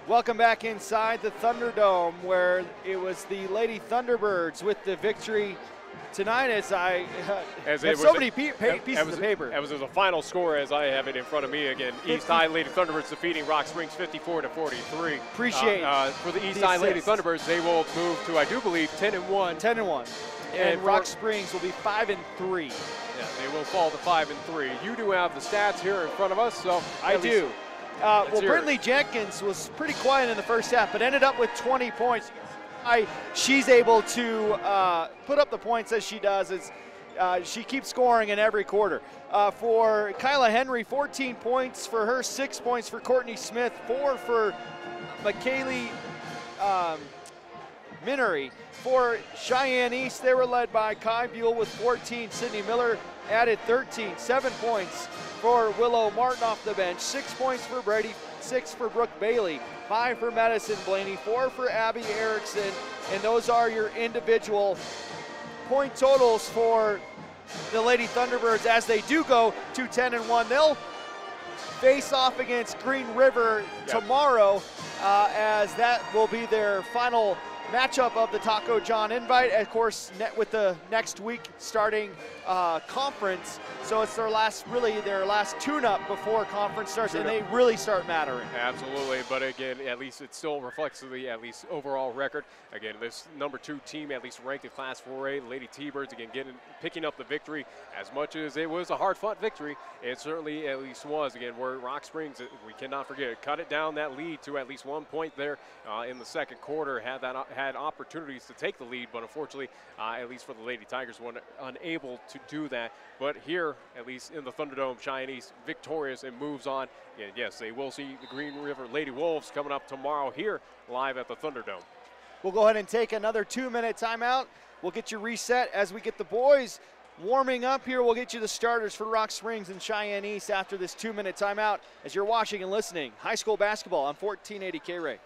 Welcome back inside the Thunderdome, where it was the Lady Thunderbirds with the victory tonight. As I have so many pieces of paper. That was the final score as I have it in front of me again. East High Lady Thunderbirds defeating Rock Springs 54-43. Appreciate for the East High Lady Thunderbirds, they will move to, I do believe, 10-1. 10-1. And Rock Springs will be 5-3. Yeah, they will fall to 5-3. You do have the stats here in front of us, so I do. Well, Brinley Jenkins was pretty quiet in the first half, but ended up with 20 points. She's able to put up the points as she does. She keeps scoring in every quarter. For Kyla Henry, 14 points for her, 6 points for Courtney Smith, 4 for McKaylee Minery. For Cheyenne East, they were led by Kai Buell with 14. Sydney Miller added 13, 7 points for Willow Martin off the bench, 6 points for Brady, 6 for Brooke Bailey, 5 for Madison Blaney, 4 for Abby Erickson, and those are your individual point totals for the Lady Thunderbirds as they do go to 10-1. They'll face off against Green River tomorrow, as that will be their final matchup of the Taco John invite. Of course, with the next week starting conference, so it's their last tune-up before conference starts, and they really start mattering. Absolutely, but again, at least it still reflects the at least overall record. Again, this #2 team, at least ranked in Class 4A, Lady T-Birds, again picking up the victory. As much as it was a hard-fought victory, it certainly at least was. Again, where Rock Springs, we cannot forget it, cut it down that lead to at least 1 point there in the second quarter. Had opportunities to take the lead, but unfortunately, at least for the Lady Tigers, were unable to do that. But here, at least in the Thunderdome, Cheyenne East victorious and moves on. And yes, they will see the Green River Lady Wolves coming up tomorrow here live at the Thunderdome. We'll go ahead and take another 2-minute timeout. We'll get you reset as we get the boys warming up here. We'll get you the starters for Rock Springs and Cheyenne East after this 2-minute timeout as you're watching and listening high school basketball on 1480 KRAE.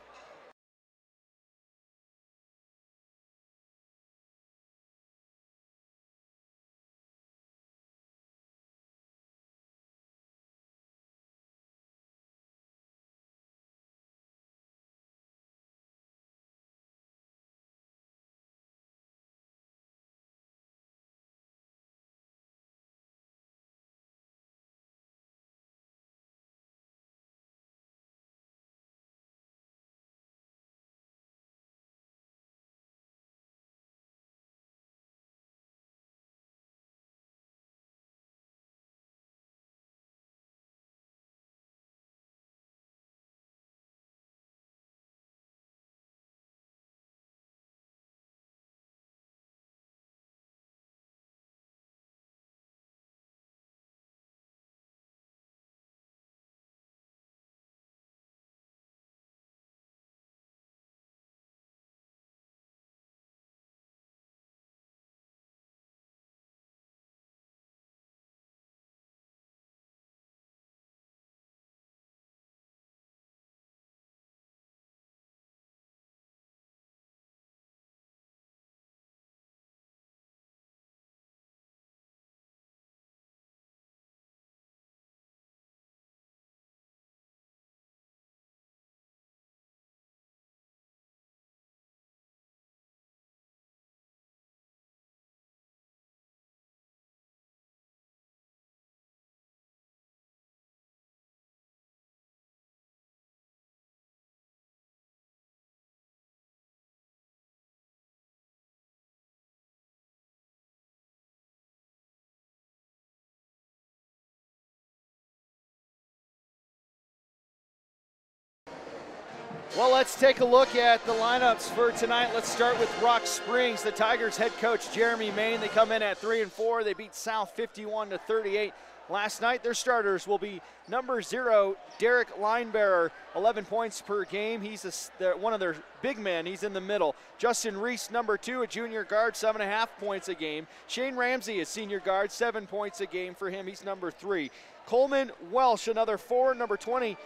Well, let's take a look at the lineups for tonight. Let's start with Rock Springs. The Tigers head coach Jeremy Main. They come in at 3-4. They beat South 51-38 last night. Their starters will be number 0, Derek Linebearer, 11 points per game. He's one of their big men. He's in the middle. Justin Reese, number 2, a junior guard, 7.5 points a game. Shane Ramsey, a senior guard, 7 points a game for him. He's number 3. Coleman Welsh, another 4, number 20,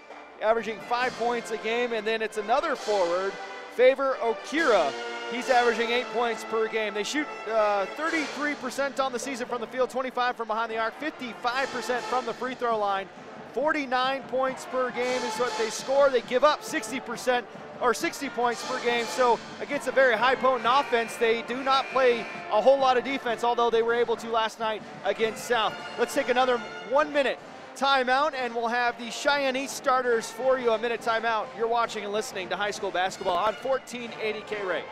averaging 5 points a game. And then it's another forward, Favor Okira. He's averaging 8 points per game. They shoot 33% on the season from the field, 25 from behind the arc, 55% from the free throw line, 49 points per game is what they score. They give up 60% or 60 points per game. So against a very high potent offense, they do not play a whole lot of defense, although they were able to last night against South. Let's take another 1 minute timeout, and we'll have the Cheyenne East starters for you. A minute timeout. You're watching and listening to high school basketball on 1480 KRAE.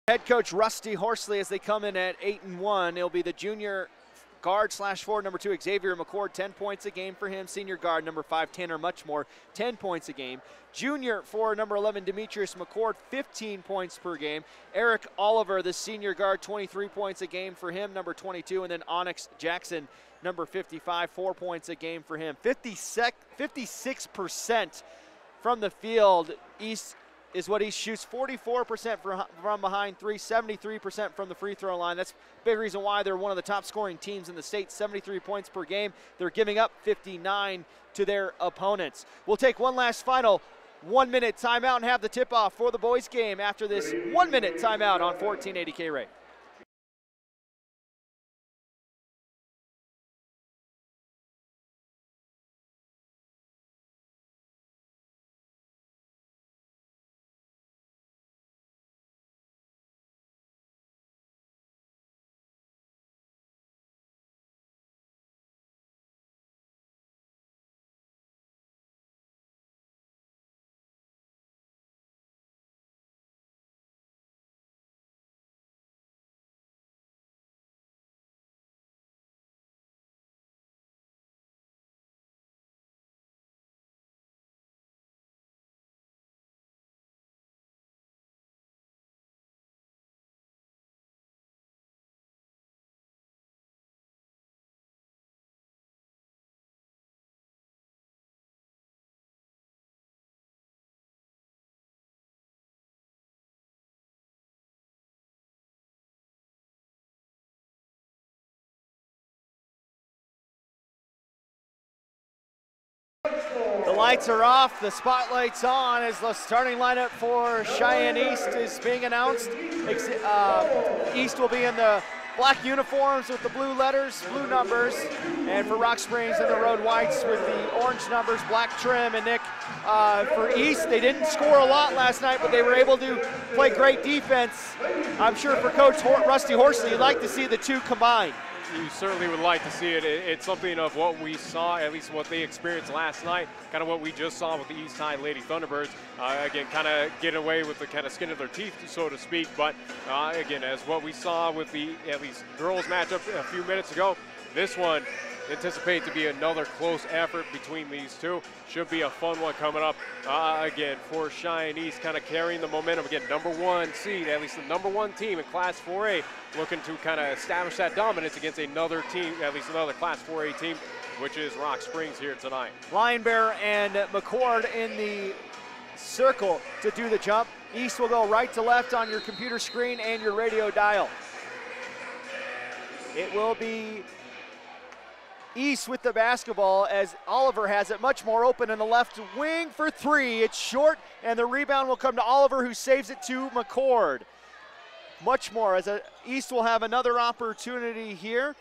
Head coach Rusty Horsley as they come in at 8-1. It'll be the junior guard / forward number 2, Xavier McCord, 10 points a game for him. Senior guard number 5, Tanner Muchmore, 10 points a game. Junior for number 11, Demetrius McCord, 15 points per game. Eric Oliver, the senior guard, 23 points a game for him, number 22. And then Onyx Jackson, number 55, 4 points a game for him. 56% from the field. East is what he shoots, 44% from behind three, 73% from the free throw line. That's a big reason why they're one of the top scoring teams in the state, 73 points per game. They're giving up 59 to their opponents. We'll take one last final 1 minute timeout and have the tip off for the boys game after this 1 minute timeout on 1480 KRAE. The lights are off, the spotlight's on as the starting lineup for Cheyenne East is being announced. East will be in the black uniforms with the blue letters, blue numbers, and for Rock Springs in the road whites with the orange numbers, black trim. And Nick, for East, they didn't score a lot last night, but they were able to play great defense. I'm sure for Coach Rusty Horsley, you'd like to see the two combined. You certainly would like to see it. It's something of what we saw, at least what they experienced last night, kind of what we just saw with the East Side Lady Thunderbirds. Again, kind of get away with the kind of skin of their teeth, so to speak. But again, as what we saw with the at least girls matchup a few minutes ago, this one anticipate to be another close effort between these two. Should be a fun one coming up. Again, for Cheyenne East, kind of carrying the momentum. Again, #1 seed, at least the #1 team in Class 4A, looking to kind of establish that dominance against another team, at least another Class 4A team, which is Rock Springs here tonight. Lion Bear and McCord in the circle to do the jump. East will go right to left on your computer screen and your radio dial. It will be East with the basketball as Oliver has it much more open in the left wing for three. It's short, and the rebound will come to Oliver, who saves it to McCord. Much more as East will have another opportunity here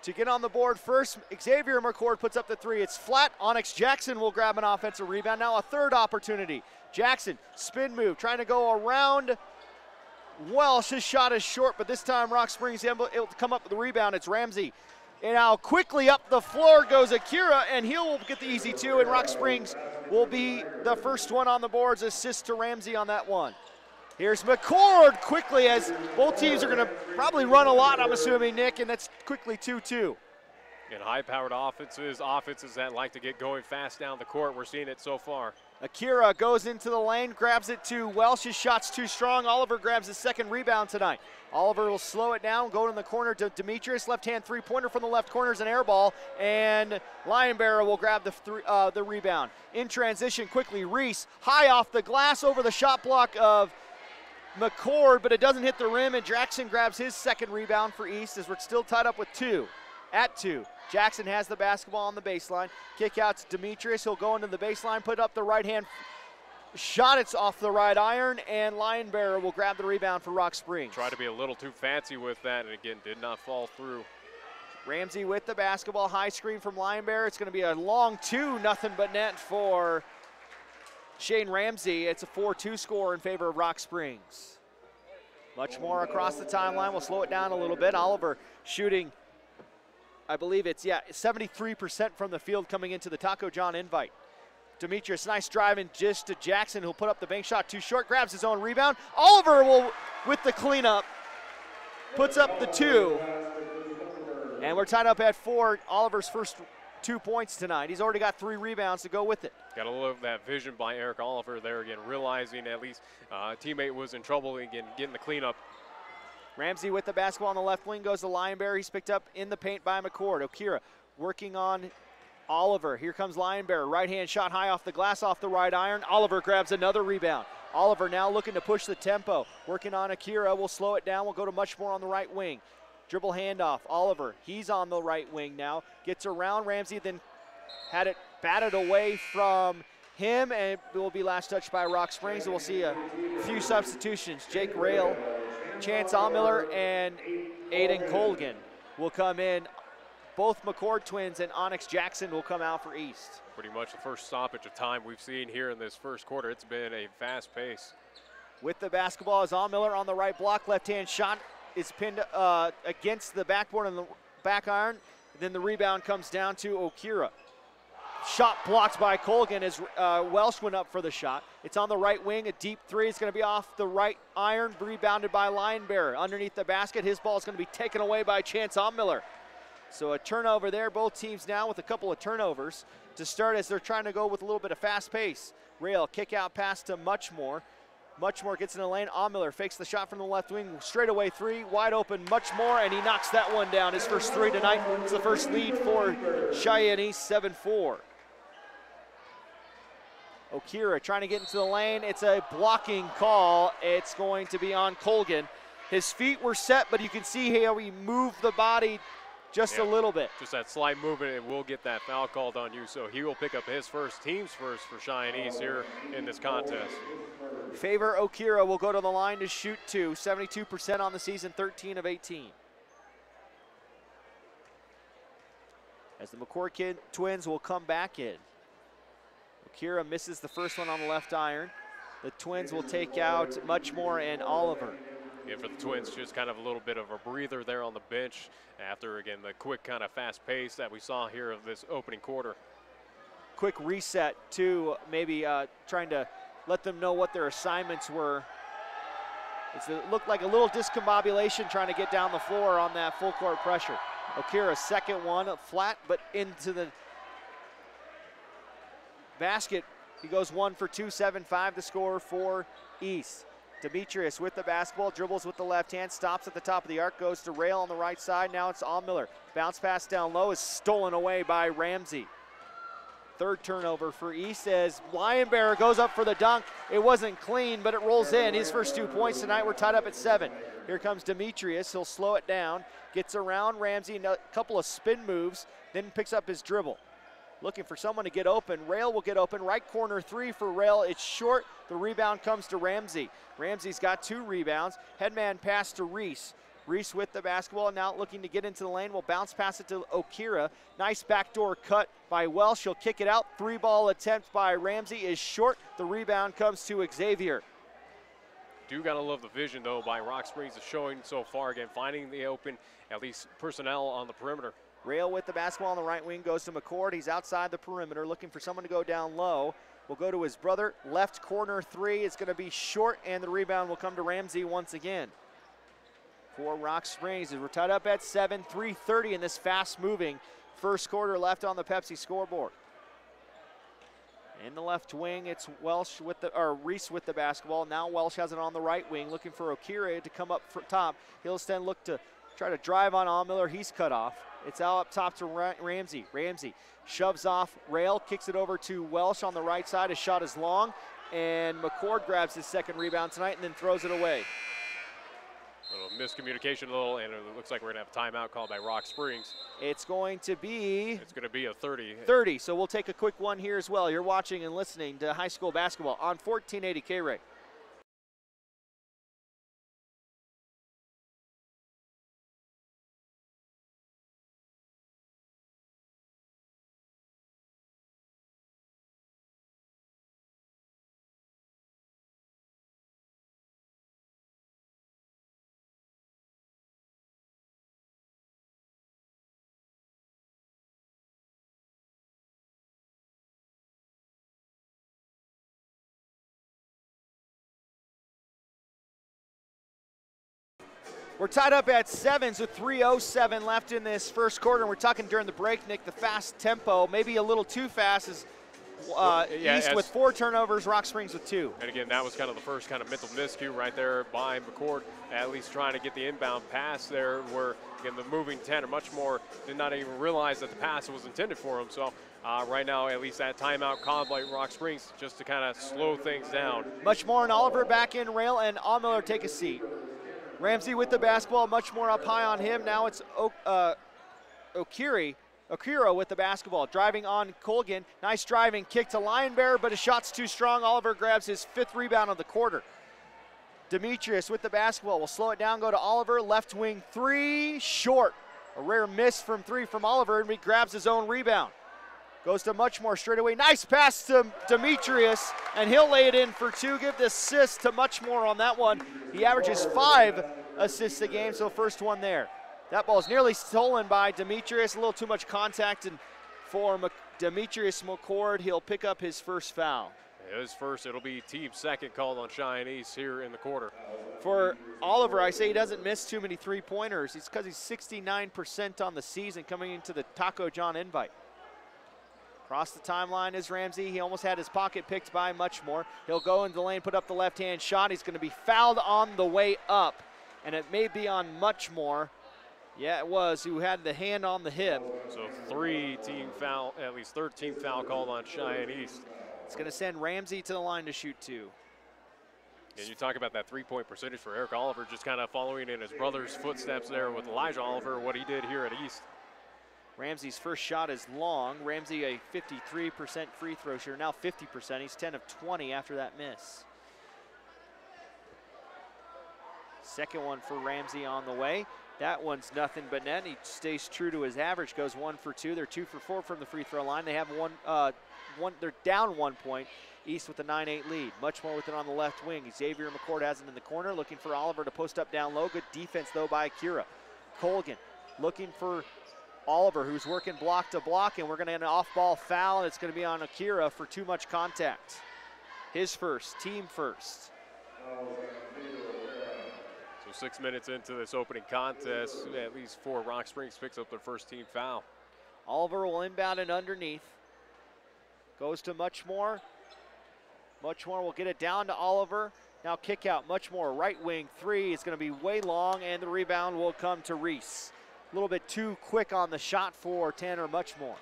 to get on the board first. Xavier McCord puts up the three. It's flat. Onyx Jackson will grab an offensive rebound. Now a third opportunity. Jackson, spin move, trying to go around Welsh. His shot is short, but this time Rock Springs able to come up with the rebound. It's Ramsey And now quickly up the floor goes Akira, and he'll get the easy 2, and Rock Springs will be the first one on the boards. Assist to Ramsey on that one. Here's McCord quickly, as both teams are going to probably run a lot, I'm assuming, Nick, and that's quickly 2-2. And high-powered offenses that like to get going fast down the court. We're seeing it so far. Akira goes into the lane, grabs it to Welsh. His shot's too strong. Oliver grabs his second rebound tonight. Oliver will slow it down, go in the corner to Demetrius. Left-hand three-pointer from the left corner is an air ball, and Lionbearer will grab the rebound. In transition, quickly, Reese, high off the glass over the shot block of McCord, but it doesn't hit the rim, and Jackson grabs his second rebound for East as we're still tied up with 2. At 2. Jackson has the basketball on the baseline. Kick out to Demetrius. He'll go into the baseline, put up the right hand shot. It's off the right iron, and Lionbearer will grab the rebound for Rock Springs. Tried to be a little too fancy with that, and again, did not fall through. Ramsey with the basketball. High screen from Lionbearer. It's going to be a long 2, nothing but net for Shane Ramsey. It's a 4-2 score in favor of Rock Springs. Much more across the timeline. We'll slow it down a little bit. Oliver shooting, I believe it's, 73% from the field coming into the Taco John invite. Demetrius, nice driving just to Jackson, who'll put up the bank shot too short, grabs his own rebound. Oliver will, with the cleanup, puts up the 2. And we're tied up at 4. Oliver's first 2 points tonight. He's already got 3 rebounds to go with it. Got to love that vision by Eric Oliver there again, realizing at least a teammate was in trouble again, getting the cleanup. Ramsey with the basketball on the left wing goes to Lionbearer. He's picked up in the paint by McCord. Okira working on Oliver. Here comes Lionbearer. Right hand shot high off the glass, off the right iron. Oliver grabs another rebound. Oliver now looking to push the tempo. Working on Akira. We'll slow it down. We'll go to much more on the right wing. Dribble handoff. Oliver, he's on the right wing now. Gets around Ramsey, then had it batted away from him, and it will be last touched by Rock Springs. And we'll see a few substitutions. Jake Rail, Chance Allmiller, and Aiden Colgan will come in. Both McCord twins and Onyx Jackson will come out for East. Pretty much the first stoppage of time we've seen here in this first quarter. It's been a fast pace. With the basketball is Allmiller on the right block. Left-hand shot is pinned against the backboard and the back iron. Then the rebound comes down to Okira. Shot blocked by Colgan as Welsh went up for the shot. It's on the right wing, a deep 3. It's going to be off the right iron, rebounded by Lionbearer. Underneath the basket, his ball is going to be taken away by Chance Allmiller. So a turnover there. Both teams now with a couple of turnovers to start as they're trying to go with a little bit of fast pace. Rail, kick out pass to Muchmore. Muchmore gets in the lane. Allmiller fakes the shot from the left wing. Straight away 3, wide open, Muchmore, and he knocks that one down. His first 3 tonight. It's the first lead for Cheyenne East, 7-4. Okira trying to get into the lane. It's a blocking call. It's going to be on Colgan. His feet were set, but you can see how he moved the body just a little bit. Just that slight movement, and we'll get that foul called on you. So he will pick up his team's first for Cheyenne East here in this contest. Favor Okira will go to the line to shoot 2. 72% on the season, 13 of 18. As the McCord twins will come back in. Okira misses the first one on the left iron. The twins will take out Muchmore and Oliver. Yeah, for the twins, just kind of a little bit of a breather there on the bench after, again, the quick kind of fast pace that we saw here of this opening quarter. Quick reset, too, maybe trying to let them know what their assignments were. It looked like a little discombobulation trying to get down the floor on that full court pressure. Okira, second one, flat, but into the basket. He goes 1 for 2, 7-5 the score for East. Demetrius with the basketball, dribbles with the left hand, stops at the top of the arc, goes to Rail on the right side. Now it's Allmiller. Bounce pass down low is stolen away by Ramsey. Third turnover for East as Lionbearer goes up for the dunk. It wasn't clean, but it rolls in. His first 2 points tonight. We're tied up at 7. Here comes Demetrius. He'll slow it down, gets around Ramsey, a couple of spin moves, then picks up his dribble. Looking for someone to get open. Rail will get open. Right corner 3 for Rail. It's short. The rebound comes to Ramsey. Ramsey's got 2 rebounds. Headman pass to Reese. Reese with the basketball, now looking to get into the lane. Will bounce pass it to Okira. Nice backdoor cut by Welsh. He'll kick it out. 3-ball attempt by Ramsey is short. The rebound comes to Xavier. Do gotta love the vision, though, by Rock Springs is showing so far. Again, finding the open, at least personnel on the perimeter. Rail with the basketball on the right wing, goes to McCord. He's outside the perimeter, looking for someone to go down low. Will go to his brother. Left corner three. It's going to be short, and the rebound will come to Ramsey once again. For Rock Springs, we're tied up at 7, 3:30 in this fast-moving first quarter left on the Pepsi scoreboard. In the left wing, it's Reese with the basketball. Now Welsh has it on the right wing, looking for Okire to come up for top. He'll then look to try to drive on Allmiller. He's cut off. It's out up top to Ramsey. Ramsey shoves off rail, kicks it over to Welsh on the right side. His shot is long, and McCord grabs his second rebound tonight and then throws it away. A little miscommunication, and it looks like we're going to have a timeout called by Rock Springs. It's going to be a 30. 30, so we'll take a quick one here as well. You're watching and listening to high school basketball on 1480 KRAE. We're tied up at 7, so 3:07 left in this first quarter. And we're talking during the break, Nick, the fast tempo, maybe a little too fast as East with 4 turnovers, Rock Springs with 2. And again, that was kind of the first kind of mental miscue right there by McCord, at least trying to get the inbound pass there where, again, the moving 10 or much more did not even realize that the pass was intended for him. So right now, at least that timeout called by Rock Springs just to kind of slow things down. Much more and Oliver back in rail, and Allmiller take a seat. Ramsey with the basketball, much more up high on him. Now it's Okiro with the basketball, driving on Colgan. Nice driving kick to Lionbear, but his shot's too strong. Oliver grabs his 5th rebound of the quarter. Demetrius with the basketball will slow it down, go to Oliver. Left wing 3, short. A rare miss from 3 from Oliver, and he grabs his own rebound. Goes to Muchmore straight away. Nice pass to Demetrius, and he'll lay it in for 2. Give the assist to Muchmore on that one. He averages 5 assists a game, so first one there. That ball is nearly stolen by Demetrius. A little too much contact, and for Demetrius McCord, he'll pick up his first foul. His first, it'll be team second called on Cheyenne East here in the quarter. For Oliver, I say he doesn't miss too many three-pointers. It's because he's 69% on the season coming into the Taco John invite. Across the timeline is Ramsey. He almost had his pocket picked by Muchmore. He'll go into the lane, put up the left-hand shot. He's going to be fouled on the way up, and it may be on Muchmore. Yeah, it was, who had the hand on the hip. So 3-team foul, at least 13 foul called on Cheyenne East. It's going to send Ramsey to the line to shoot 2. And you talk about that 3-point percentage for Eric Oliver, just kind of following in his brother's footsteps there with Elijah Oliver, what he did here at East. Ramsey's first shot is long. Ramsey a 53% free throw shooter, now 50%. He's 10 of 20 after that miss. Second one for Ramsey on the way. That one's nothing but net. He stays true to his average, goes 1 for 2. They're 2 for 4 from the free throw line. They have they're down 1 point. East with a 9-8 lead. Much more with it on the left wing. Xavier McCord has it in the corner, looking for Oliver to post up down low. Good defense though by Akira. Colgan looking for Oliver, who's working block to block, and we're going to get an off-ball foul, and it's going to be on Akira for too much contact. His first, team first. So 6 minutes into this opening contest, at least 4 Rock Springs picks up their first team foul. Oliver will inbound it underneath. Goes to Muchmore. Muchmore will get it down to Oliver. Now kick out, Muchmore, right wing 3. It's going to be way long, and the rebound will come to Reese. A little bit too quick on the shot for Tanner Muchmore.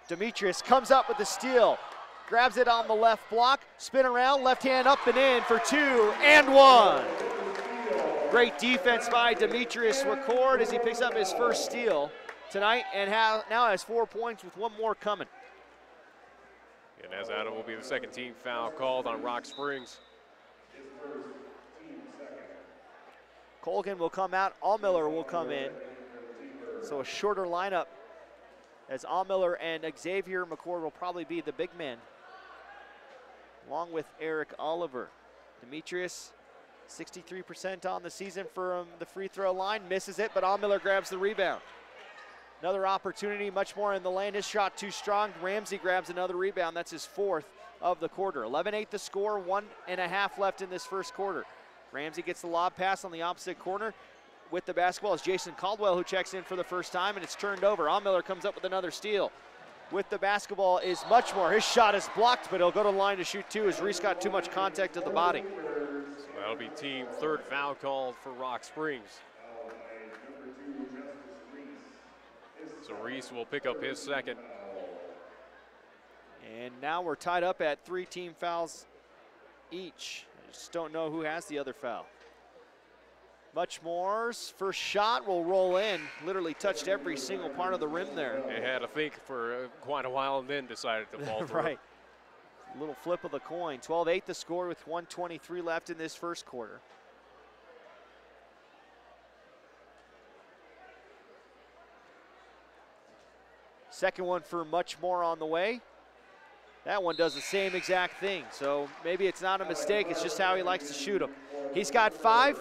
Demetrius comes up with the steal. Grabs it on the left block, spin around, left hand up and in for 2 and 1. Great defense by Demetrius McCord as he picks up his first steal tonight and now has 4 points with 1 more coming. And as that will be the second team foul called on Rock Springs. Colgan will come out, Allmiller will come in. So a shorter lineup as Allmiller and Xavier McCord will probably be the big men, along with Eric Oliver. Demetrius, 63% on the season from the free throw line, misses it, but Allmiller grabs the rebound. Another opportunity, much more in the lane. His shot too strong. Ramsey grabs another rebound. That's his 4th of the quarter. 11-8 the score, 1.5 left in this first quarter. Ramsey gets the lob pass on the opposite corner. With the basketball is Jason Caldwell, who checks in for the first time, and it's turned over. Miller comes up with another steal. With the basketball is Muchmore. His shot is blocked, but he'll go to the line to shoot 2 as Reese got too much contact at the body. So that'll be team 3rd foul called for Rock Springs. So Reese will pick up his 2nd. And now we're tied up at 3 team fouls each. I just don't know who has the other foul. Muchmore's first shot will roll in. Literally touched every single part of the rim there. They had to think for quite a while and then decided to fall through. Right. A little flip of the coin. 12-8 the score with 1:23 left in this first quarter. Second one for Muchmore on the way. That one does the same exact thing. So maybe it's not a mistake. It's just how he likes to shoot them. He's got 5.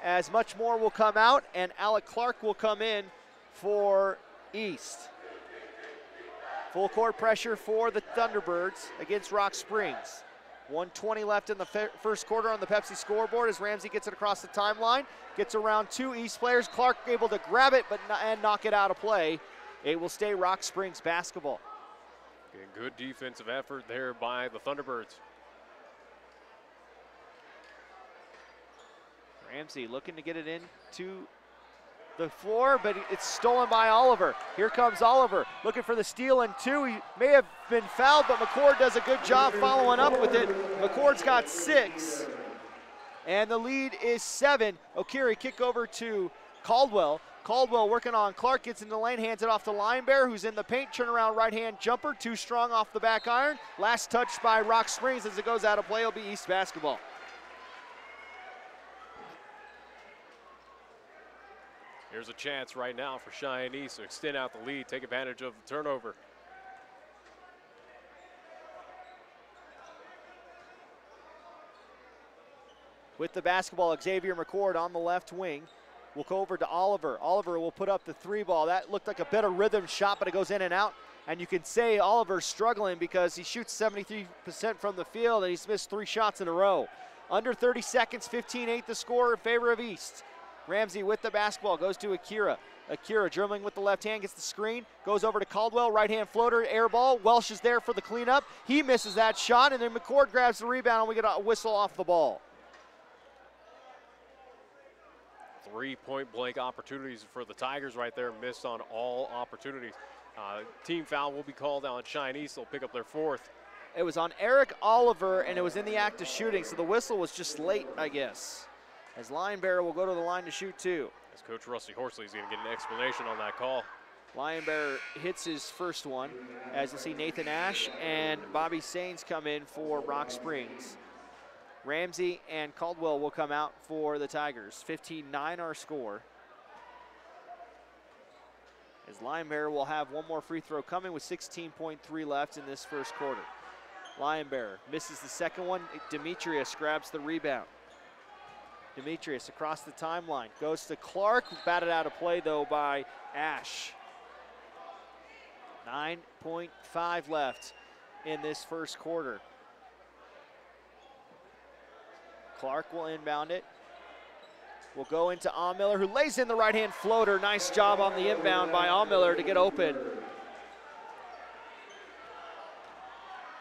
As Muchmore will come out, and Alec Clark will come in for East. Full court pressure for the Thunderbirds against Rock Springs. 1:20 left in the first quarter on the Pepsi scoreboard as Ramsey gets it across the timeline. Gets around 2 East players. Clark able to grab it and knock it out of play. It will stay Rock Springs basketball. Good defensive effort there by the Thunderbirds. Ramsey looking to get it into the floor, but it's stolen by Oliver. Here comes Oliver looking for the steal and 2. He may have been fouled, but McCord does a good job following up with it. McCord's got 6, and the lead is 7. Okiri kick over to Caldwell. Caldwell working on Clark, gets in the lane, hands it off to Linebear, who's in the paint, turnaround right-hand jumper, too strong off the back iron. Last touch by Rock Springs as it goes out of play. It'll be East basketball. Here's a chance right now for Cheyenne East to extend out the lead, take advantage of the turnover. With the basketball, Xavier McCord on the left wing. We'll go over to Oliver. Oliver will put up the 3 ball. That looked like a better rhythm shot, but it goes in and out. And you can say Oliver's struggling because he shoots 73% from the field and he's missed 3 shots in a row. Under 30 seconds, 15-8 the score in favor of East. Ramsey with the basketball, goes to Akira. Akira dribbling with the left hand, gets the screen, goes over to Caldwell, right-hand floater, air ball. Welsh is there for the cleanup. He misses that shot, and then McCord grabs the rebound, and we get a whistle off the ball. 3 point-blank opportunities for the Tigers right there, missed on all opportunities. Team foul will be called on Cheyenne East. They'll pick up their 4th. It was on Eric Oliver, and it was in the act of shooting, so the whistle was just late, I guess. As Linebearer will go to the line to shoot 2. As Coach Rusty Horsley is going to get an explanation on that call. Linebearer hits his first one, as you'll see Nathan Ash and Bobby Sains come in for Rock Springs. Ramsey and Caldwell will come out for the Tigers. 15-9 our score. As Linebearer will have one more free throw coming with 16.3 left in this first quarter. Linebearer misses the second one. Demetrius grabs the rebound. Demetrius across the timeline, goes to Clark, batted out of play though by Ash. 9.5 left in this first quarter. Clark will inbound it. Will go into Miller, who lays in the right-hand floater. Nice job on the inbound by Miller to get open.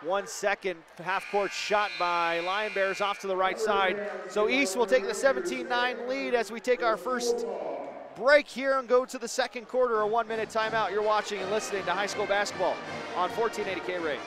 1 second half-court shot by Linebears off to the right side. So East will take the 17-9 lead as we take our first break here and go to the second quarter, a 1-minute timeout. You're watching and listening to high school basketball on 1480 KRAE.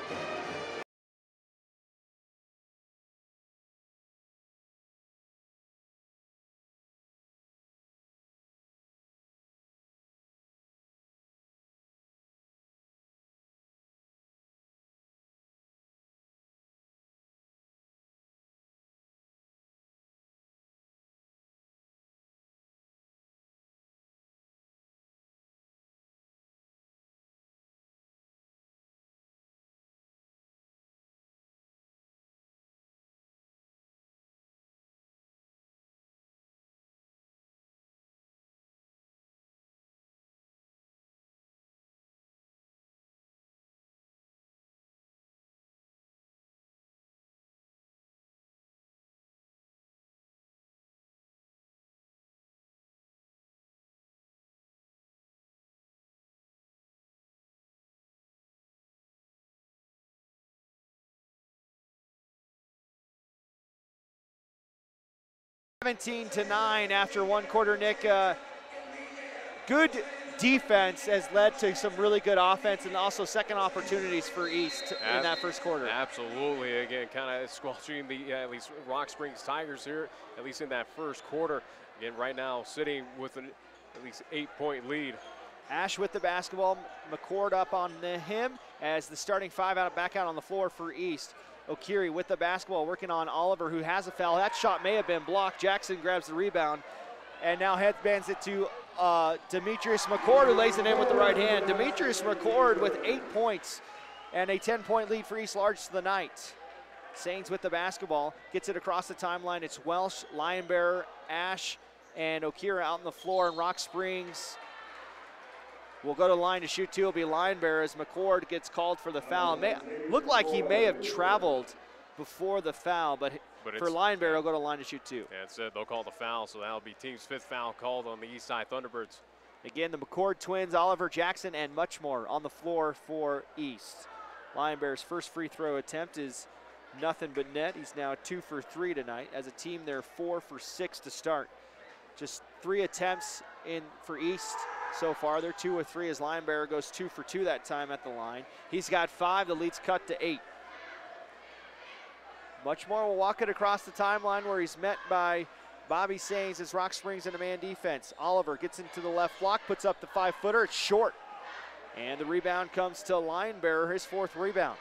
17-9 after one quarter, Nick. Good defense has led to some really good offense and also second opportunities for East in that first quarter. Absolutely. Again, kind of squelching the at least Rock Springs Tigers here, at least in that first quarter. Again, right now sitting with at least 8-point lead. Ash with the basketball, McCord up on him as the starting five back out on the floor for East. Okiri with the basketball, working on Oliver, who has a foul. That shot may have been blocked. Jackson grabs the rebound and now headbands it to Demetrius McCord, who lays it in with the right hand. Demetrius McCord with 8 points and a 10-point lead for East, largest of the night. Saints with the basketball, gets it across the timeline. It's Welsh, Lionbearer, Ash, and Okira out on the floor, and Rock Springs will go to the line to shoot two. It'll be Lionbearer as McCord gets called for the foul. Looked like he may have traveled before the foul, but for Lionbearer, he'll go to the line to shoot two. Yeah, it's, they'll call the foul, so that'll be team's 5th foul called on the East Side Thunderbirds. Again, the McCord twins, Oliver, Jackson, and much more on the floor for East. Lionbearer's first free throw attempt is nothing but net. He's now 2 for 3 tonight. As a team, they're 4 for 6 to start. Just 3 attempts in for East so far. They're 2 of 3 as Lionbearer goes 2 for 2 that time at the line. He's got 5. The lead's cut to 8. Muchmore will walk it across the timeline where he's met by Bobby Sains as Rock Springs in a man defense. Oliver gets into the left block, puts up the 5-footer. It's short. And the rebound comes to Lionbearer, his 4th rebound.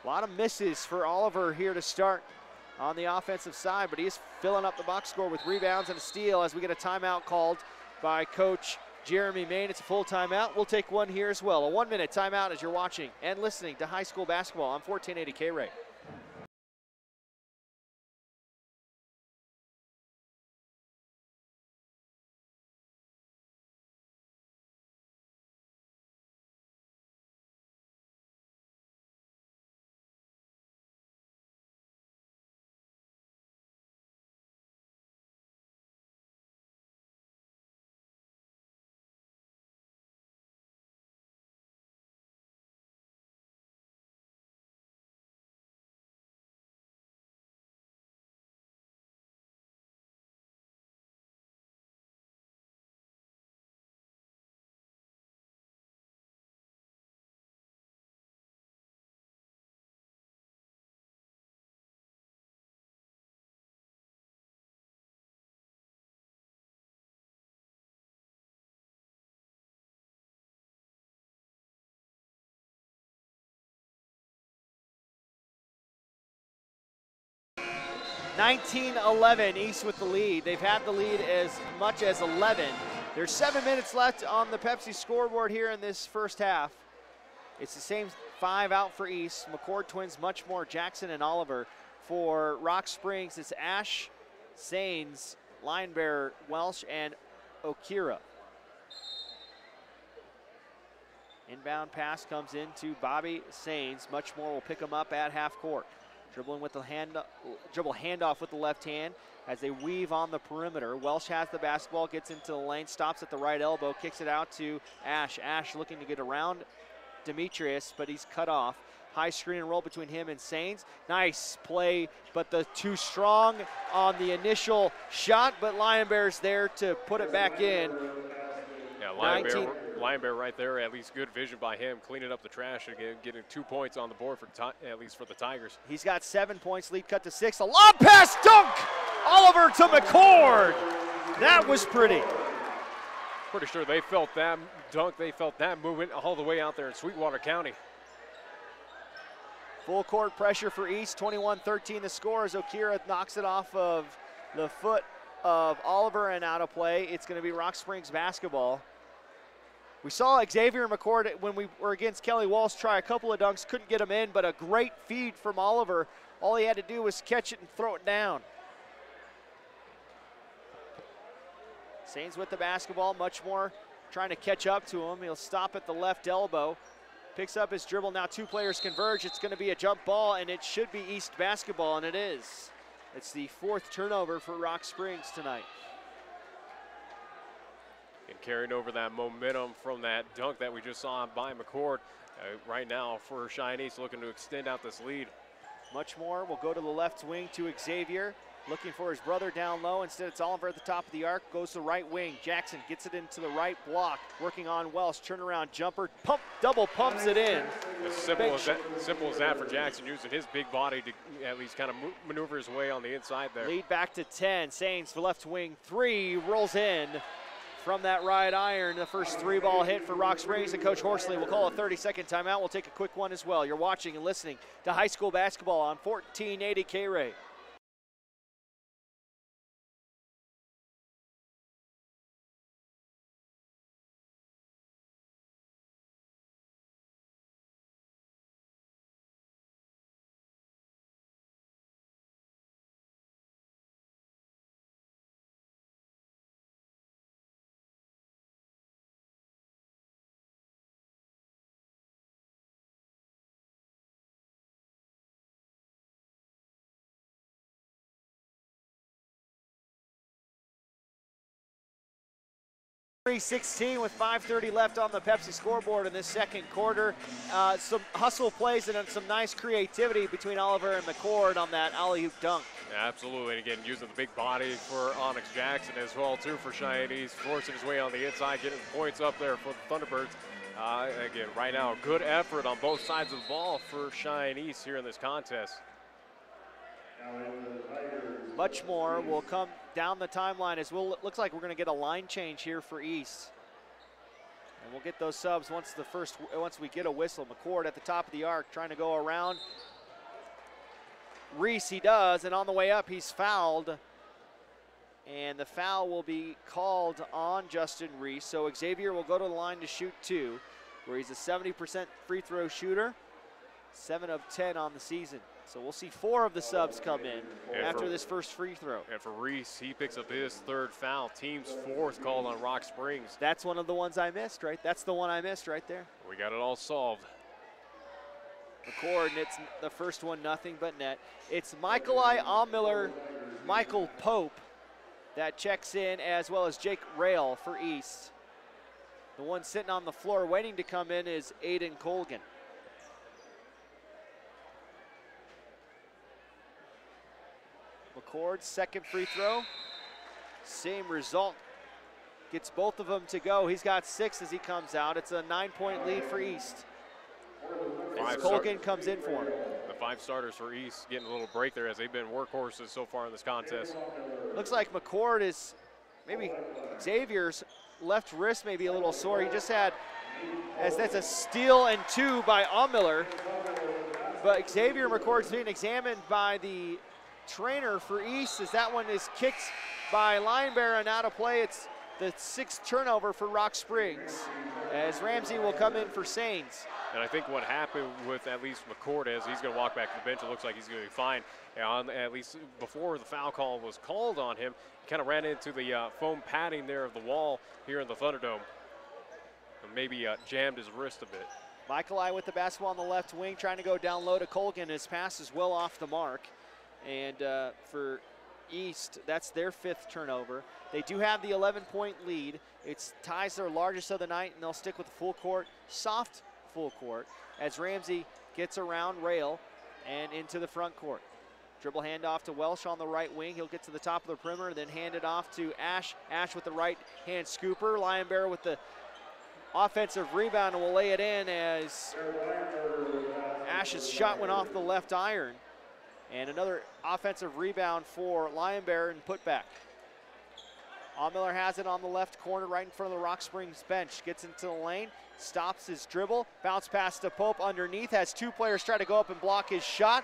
A lot of misses for Oliver here to start on the offensive side, but he's filling up the box score with rebounds and a steal as we get a timeout called by Coach Jeremy Main. It's a full timeout. We'll take one here as well. A 1-minute timeout as you're watching and listening to high school basketball on 1480 KRAE. (19-11) East with the lead. They've had the lead as much as 11. There's 7 minutes left on the Pepsi scoreboard here in this first half. It's the same 5 out for East. McCord twins, much more, Jackson and Oliver. For Rock Springs, it's Ash, Sains, Lionbearer, Welsh, and Okira. Inbound pass comes into Bobby Sains. Much more will pick him up at half court. Dribbling with the dribble handoff with the left hand as they weave on the perimeter. Welsh has the basketball, gets into the lane, stops at the right elbow, kicks it out to Ash. Ash looking to get around Demetrius, but he's cut off. High screen and roll between him and Sains. Nice play, but the too strong on the initial shot, but Lionbear's there to put it back in. Yeah, Lionbearer right there, at least good vision by him, cleaning up the trash again, getting 2 points on the board for at least for the Tigers. He's got 7 points, lead cut to 6. A lob pass, dunk! Oliver to McCord. That was pretty. Pretty sure they felt that dunk, they felt that movement all the way out there in Sweetwater County. Full court pressure for East, 21-13 the score as Okira knocks it off of the foot of Oliver and out of play. It's going to be Rock Springs basketball. We saw Xavier McCord when we were against Kelly Walsh try a couple of dunks, couldn't get them in, but a great feed from Oliver. All he had to do was catch it and throw it down. Sains with the basketball, much more trying to catch up to him. He'll stop at the left elbow. Picks up his dribble, now 2 players converge. It's going to be a jump ball, and it should be East basketball, and it is. It's the 4th turnover for Rock Springs tonight. And carrying over that momentum from that dunk that we just saw by McCord. Right now for Cheyenne East looking to extend out this lead. Much more will go to the left wing to Xavier, looking for his brother down low. Instead, it's Oliver at the top of the arc, goes to the right wing. Jackson gets it into the right block, working on Welsh. Turnaround jumper, double pumps it in. As simple as that for Jackson, using his big body to at least kind of maneuver his way on the inside there. Lead back to 10. Sains for left wing, 3, rolls in from that right iron. The first 3-ball hit for Rock Springs, and Coach Horsley will call a 30-second timeout. We'll take a quick one as well. You're watching and listening to high school basketball on 1480 KRAE. .316 with 5:30 left on the Pepsi scoreboard in this second quarter. Some hustle plays and some nice creativity between Oliver and McCord on that alley-oop dunk. Yeah, absolutely, and again, using the big body for Onyx Jackson as well, too, for Cheyenne East, forcing his way on the inside, getting points up there for the Thunderbirds. Again, right now, good effort on both sides of the ball for Cheyenne East here in this contest. Much more will come down the timeline as looks like we're going to get a line change here for East. And we'll get those subs once we get a whistle. McCord at the top of the arc trying to go around Reese, he does, and on the way up he's fouled. And the foul will be called on Justin Reese. So Xavier will go to the line to shoot 2, where he's a 70% free throw shooter, 7 of 10 on the season. So we'll see 4 of the subs come in after this first free throw. And for Reese, he picks up his 3rd foul. Team's 4th called on Rock Springs. That's one of the ones I missed, right? That's the one I missed right there. We got it all solved. McCord, and it's the first one, nothing but net. It's Michael-I Allmiller, Michael Pope that checks in, as well as Jake Rail for East. The one sitting on the floor waiting to come in is Aiden Colgan. McCord's second free throw, same result. Gets both of them to go. He's got 6 as he comes out. It's a 9-point lead for East. As Colgan comes in for him. The 5 starters for East getting a little break there as they've been workhorses so far in this contest. Looks like McCord is, maybe Xavier's left wrist may be a little sore. He just had, as that's a steal and 2 by Allmiller. But Xavier McCord's being examined by the trainer for East as that one is kicked by Linebearer and out of play. It's the 6th turnover for Rock Springs as Ramsey will come in for Sains. And I think what happened with at least McCord is he's going to walk back to the bench. It looks like he's going to be fine. And at least before the foul call was called on him, he kind of ran into the foam padding there of the wall here in the Thunderdome. And maybe jammed his wrist a bit. Michael-I with the basketball on the left wing, trying to go down low to Colgan. His pass is well off the mark. And for East, that's their 5th turnover. They do have the 11-point lead. It's ties their largest of the night, and they'll stick with the full court, soft full court, as Ramsey gets around Rail and into the front court. Dribble handoff to Welsh on the right wing. He'll get to the top of the perimeter, then hand it off to Ash. Ash with the right-hand scooper. Linebearer with the offensive rebound and will lay it in as Ash's shot went off the left iron. And another offensive rebound for Linebearer and put back. Allmiller has it on the left corner right in front of the Rock Springs bench. Gets into the lane, stops his dribble, bounce pass to Pope underneath, has 2 players try to go up and block his shot.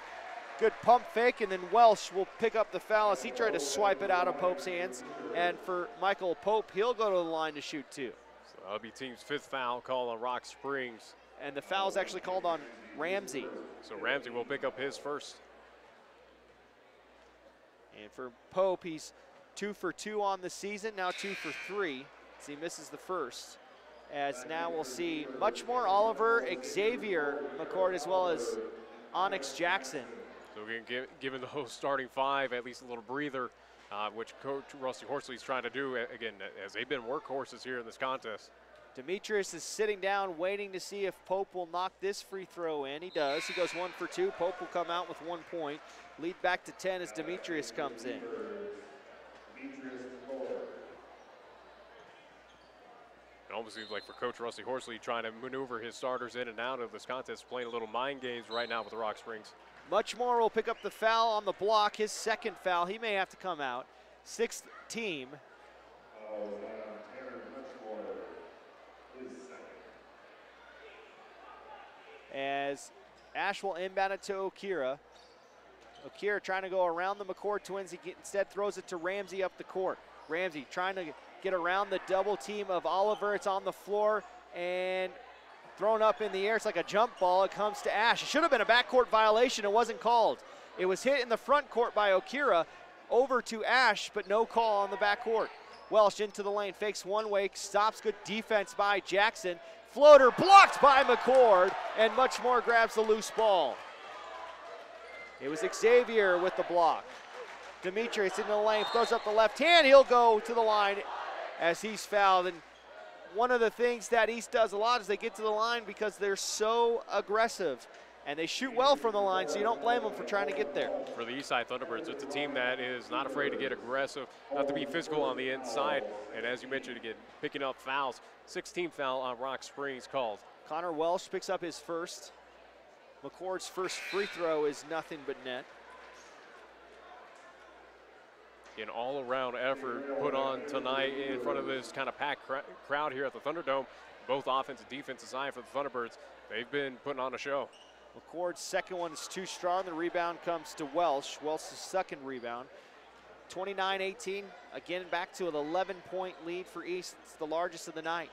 Good pump fake, and then Welsh will pick up the foul as he tried to swipe it out of Pope's hands. And for Michael Pope, he'll go to the line to shoot 2. So that'll be team's 5th foul call on Rock Springs. And the foul is actually called on Ramsey. So Ramsey will pick up his first. And for Pope, he's 2 for 2 on the season, now 2 for 3 as he misses the first. As now we'll see much more Oliver, Xavier McCord, as well as Onyx Jackson. So again, given the whole starting 5, at least a little breather, which Coach Rusty Horsley is trying to do, again, as they've been workhorses here in this contest. Demetrius is sitting down waiting to see if Pope will knock this free throw in. He does. He goes 1 for 2. Pope will come out with 1 point. Lead back to 10 as Demetrius comes in. It almost seems like for Coach Rusty Horsley trying to maneuver his starters in and out of this contest, playing a little mind games right now with the Rock Springs. Muchmore will pick up the foul on the block, his second foul. He may have to come out. 6th team. As Ash will inbound it to Okira. Okira trying to go around the McCord twins. He instead throws it to Ramsey up the court. Ramsey trying to get around the double team of Oliver. It's on the floor and thrown up in the air. It's like a jump ball. It comes to Ash. It should have been a backcourt violation. It wasn't called. It was hit in the front court by Okira over to Ash, but no call on the backcourt. Welsh into the lane, fakes one way, stops. Good defense by Jackson. Floater blocked by McCord, and Muchmore grabs the loose ball. It was Xavier with the block. Demetrius into the lane, throws up the left hand. He'll go to the line as he's fouled. And one of the things that East does a lot is they get to the line because they're so aggressive. And they shoot well from the line, so you don't blame them for trying to get there. For the Eastside Thunderbirds, it's a team that is not afraid to get aggressive, not to be physical on the inside. And as you mentioned, again, picking up fouls. 16 foul on Rock Springs called. Connor Welsh picks up his first. McCord's first free throw is nothing but net. An all-around effort put on tonight in front of this kind of packed crowd here at the Thunderdome. Both offensive and defensive side for the Thunderbirds. They've been putting on a show. McCord's second one is too strong. The rebound comes to Welsh. Welsh's second rebound. 29-18. Again, back to an 11-point lead for East. It's the largest of the night.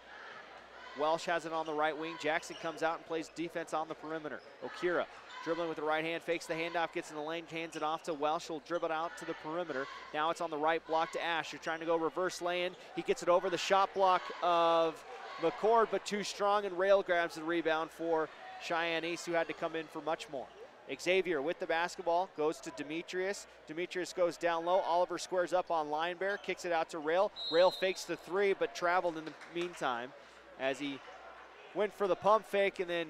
Welsh has it on the right wing. Jackson comes out and plays defense on the perimeter. Okira dribbling with the right hand, fakes the handoff, gets in the lane, hands it off to Welsh. He'll dribble it out to the perimeter. Now it's on the right block to Ash. You're trying to go reverse lay-in. He gets it over the shot block of McCord, but too strong, and Rail grabs the rebound for Cheyenne East, who had to come in for much more. Xavier with the basketball, goes to Demetrius. Demetrius goes down low. Oliver squares up on Linebear, kicks it out to Rail. Rail fakes the three, but traveled in the meantime as he went for the pump fake and then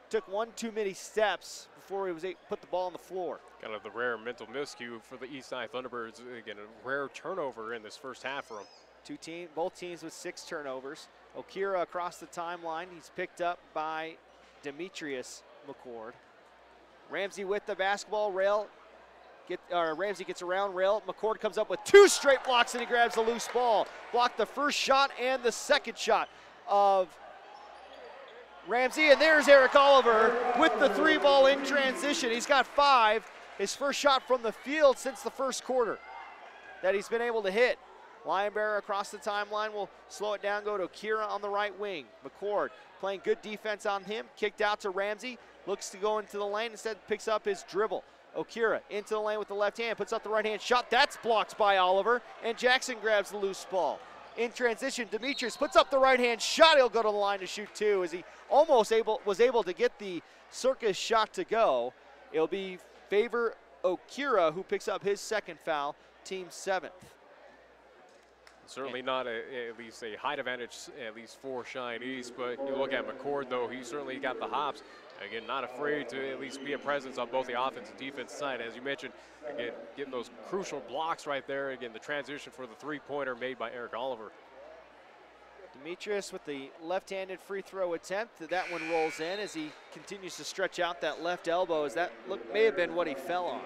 took one too many steps before he was able to put the ball on the floor. Kind of the rare mental miscue for the Eastside Thunderbirds. Again, a rare turnover in this first half for them. Both teams with 6 turnovers. Okira across the timeline. He's picked up by Demetrius McCord. Ramsey with the basketball. Ramsey gets around Rail. McCord comes up with 2 straight blocks and he grabs the loose ball. Blocked the first shot and the second shot of Ramsey, and there's Eric Oliver with the 3 ball in transition. He's got 5. His first shot from the field since the first quarter that he's been able to hit. Linebearer across the timeline will slow it down, go to Kira on the right wing. McCord playing good defense on him, kicked out to Ramsey, looks to go into the lane, instead picks up his dribble. Okira into the lane with the left hand, puts up the right hand shot, that's blocked by Oliver, and Jackson grabs the loose ball. In transition, Demetrius puts up the right hand shot, he'll go to the line to shoot 2 as he almost was able to get the circus shot to go. It'll be favor Okira, who picks up his second foul, team 7th. Certainly not at least a height advantage, at least for Cheyenne East, but you look at McCord, though, he certainly got the hops. Again, not afraid to at least be a presence on both the offense and defense side. As you mentioned, again, getting those crucial blocks right there. Again, the transition for the 3-pointer made by Eric Oliver. Demetrius with the left-handed free throw attempt. That one rolls in as he continues to stretch out that left elbow, as that may have been what he fell on.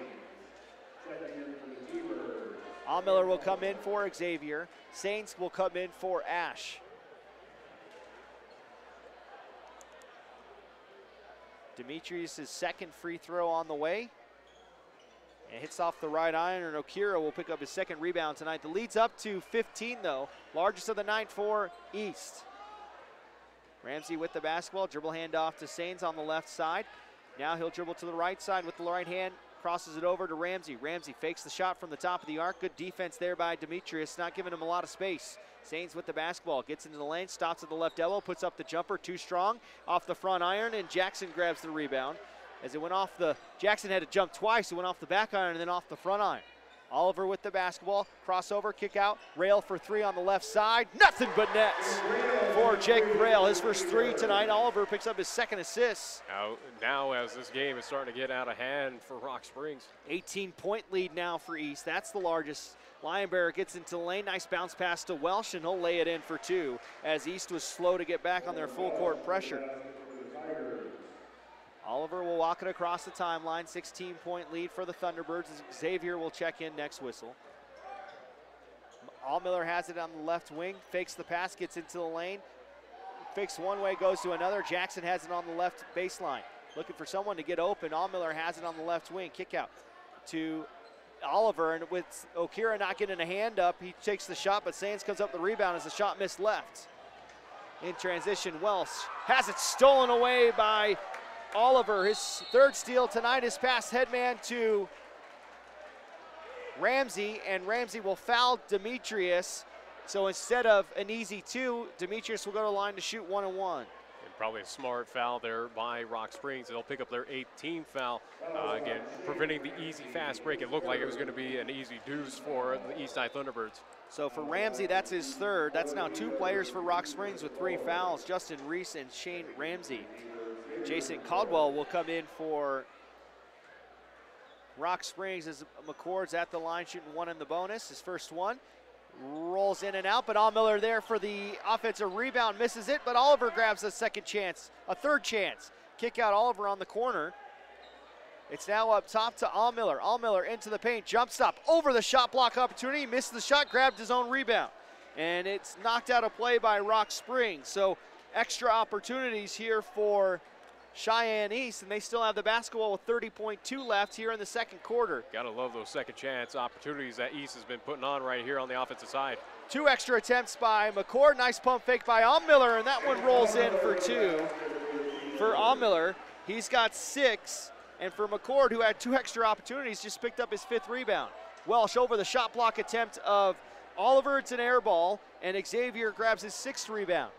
Miller will come in for Xavier. Saints will come in for Ash. Demetrius' second free throw on the way. And hits off the right iron, and Okira will pick up his second rebound tonight. The lead's up to 15, though. Largest of the night for East. Ramsey with the basketball. Dribble handoff to Sains on the left side. Now he'll dribble to the right side with the right hand. Crosses it over to Ramsey. Ramsey fakes the shot from the top of the arc. Good defense there by Demetrius, not giving him a lot of space. Sains with the basketball, gets into the lane, stops at the left elbow, puts up the jumper, too strong, off the front iron, and Jackson grabs the rebound. As it went off Jackson had to jump twice. It went off the back iron and then off the front iron. Oliver with the basketball, crossover, kick out, Rail for three on the left side, nothing but nets for Jake Rail. His first three tonight. Oliver picks up his second assist. Now as this game is starting to get out of hand for Rock Springs. 18-point lead now for East. That's the largest. Lion Bear gets into the lane, nice bounce pass to Welsh, and he'll lay it in for two as East was slow to get back on their full court pressure. Oliver will walk it across the timeline, 16-point lead for the Thunderbirds. Xavier will check in next whistle. Allmiller has it on the left wing, fakes the pass, gets into the lane, fakes one way, goes to another. Jackson has it on the left baseline, looking for someone to get open. Allmiller has it on the left wing, kick out to Oliver, and with Okira not getting a hand up, he takes the shot, but Sands comes up the rebound as the shot missed left. In transition, Welsh has it stolen away by Oliver. His third steal tonight is past headman to Ramsey, and Ramsey will foul Demetrius. So instead of an easy two, Demetrius will go to the line to shoot 1-on-1. And probably a smart foul there by Rock Springs. They'll pick up their 18th foul. Again, preventing the easy fast break. It looked like it was going to be an easy deuce for the East Side Thunderbirds. So for Ramsey, that's his third. That's now two players for Rock Springs with three fouls, Justin Reese and Shane Ramsey. Jason Caldwell will come in for Rock Springs as McCord's at the line shooting one in the bonus, his first one. Rolls in and out, but Allmiller there for the offensive rebound, misses it, but Oliver grabs a second chance, a third chance. Kick out Oliver on the corner. It's now up top to Allmiller. Allmiller into the paint, jump stop, over the shot block opportunity, missed the shot, grabbed his own rebound. And it's knocked out of play by Rock Springs. So extra opportunities here for Cheyenne East, and they still have the basketball with 30.2 left here in the second quarter. Gotta love those second chance opportunities that East has been putting on right here on the offensive side. Two extra attempts by McCord, nice pump fake by Allmiller, and that one rolls in for two. For Allmiller, he's got 6, and for McCord, who had 2 extra opportunities, just picked up his 5th rebound. Welsh over the shot block attempt of Oliver, it's an air ball, and Xavier grabs his 6th rebound.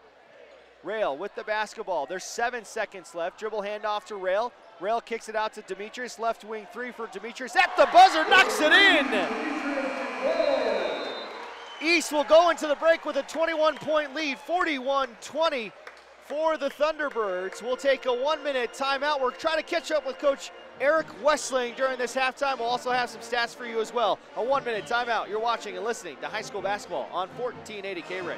Rail with the basketball. There's 7 seconds left. Dribble handoff to Rail. Rail kicks it out to Demetrius. Left wing three for Demetrius. At the buzzer, knocks it in. East will go into the break with a 21-point lead, 41-20 for the Thunderbirds. We'll take a 1-minute timeout. We're trying to catch up with Coach Eric Wessling during this halftime. We'll also have some stats for you as well. A 1-minute timeout. You're watching and listening to high school basketball on 1480 KRAE.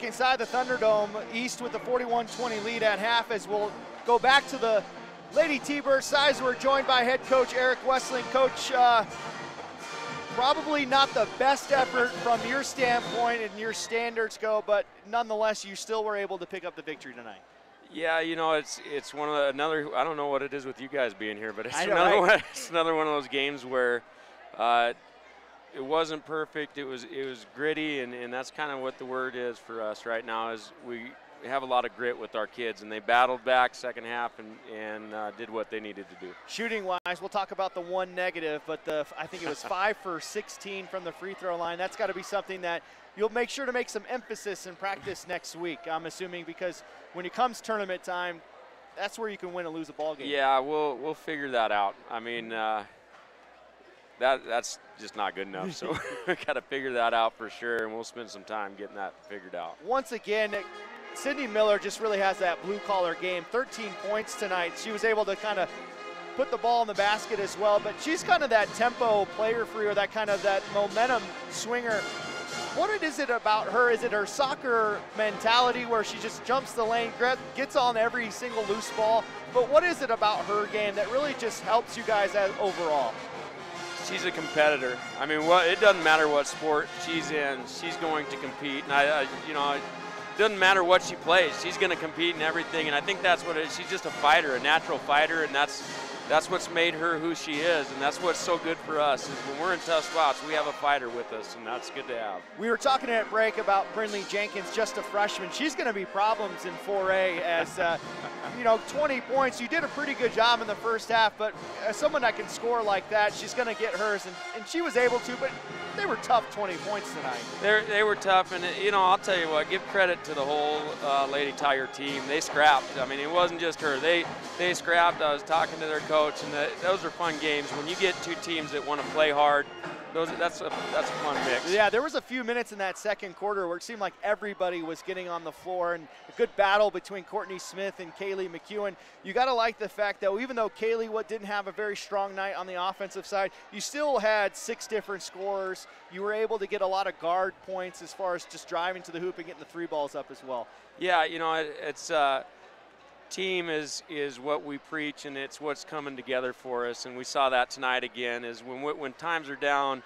Inside the Thunderdome, East with the 41-20 lead at half, as we'll go back to the Lady T-Bird sides. We're joined by head coach Eric Wessling. Coach, probably not the best effort from your standpoint and your standards go, but nonetheless, you still were able to pick up the victory tonight. Yeah, you know, it's one of the, another, I don't know what it is with you guys being here, but it's another one of those games where it wasn't perfect. It was gritty, and that's kind of what the word is for us right now. Is have a lot of grit with our kids, and they battled back second half and did what they needed to do. Shooting-wise, we'll talk about the one negative, but I think it was 5 for 16 from the free throw line. That's got to be something that you'll make sure to make some emphasis in practice next week, I'm assuming, because when it comes tournament time, that's where you can win and lose a ball game. Yeah, we'll figure that out. I mean, that's just not good enough. So we got to figure that out for sure, and we'll spend some time getting that figured out. Once again, Sydney Miller just really has that blue-collar game. 13 points tonight. She was able to kind of put the ball in the basket as well, but she's kind of that tempo player for you, or that kind of that momentum swinger. What is it about her? Is it her soccer mentality where she just jumps the lane, gets on every single loose ball? But what is it about her game that really just helps you guys overall? She's a competitor. I mean, it doesn't matter what sport she's in, she's going to compete. And you know, it doesn't matter what she plays, she's going to compete in everything. And I think that's what it is. She's just a fighter, a natural fighter, and that's what's made her who she is, and that's what's so good for us, is when we're in tough spots, we have a fighter with us, and that's good to have. We were talking at break about Brindley Jenkins, just a freshman. She's going to be problems in 4A as, you know, 20 points. You did a pretty good job in the first half, but as someone that can score like that, she's going to get hers, and she was able to, but they were tough 20 points tonight. They were tough, and, you know, I'll tell you what, give credit to the whole Lady Tiger team. They scrapped. I mean, it wasn't just her. They scrapped. I was talking to their coach, and those are fun games. When you get two teams that want to play hard, that's a fun mix. Yeah, there was a few minutes in that second quarter where it seemed like everybody was getting on the floor, and a good battle between Courtney Smith and Kaylee McEwen. You got to like the fact that even though Kaylee didn't have a very strong night on the offensive side, you still had 6 different scorers. You were able to get a lot of guard points as far as just driving to the hoop and getting the 3 balls up as well. Yeah, you know, it's team is what we preach, and it's what's coming together for us, and we saw that tonight again. Is when times are down,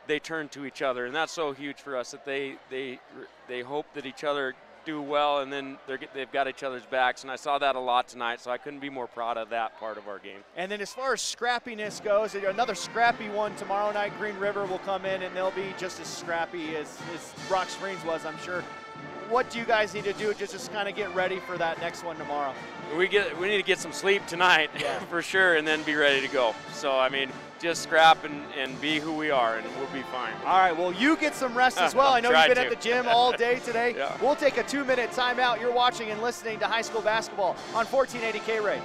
they turn to each other, and that's so huge for us, that they hope that each other do well, and then they've got each other's backs, and I saw that a lot tonight, so I couldn't be more proud of that part of our game. And then as far as scrappiness goes, another scrappy one tomorrow night. Green River will come in, and they'll be just as scrappy as Rock Springs was, I'm sure. What do you guys need to do just kind of get ready for that next one tomorrow? We need to get some sleep tonight, yeah, for sure, and then be ready to go. So, I mean, just scrap and be who we are, and we'll be fine. All right, well, you get some rest as well. I know you've been at the gym all day today. Yeah. We'll take a 2-minute timeout. You're watching and listening to high school basketball on 1480 KRAE.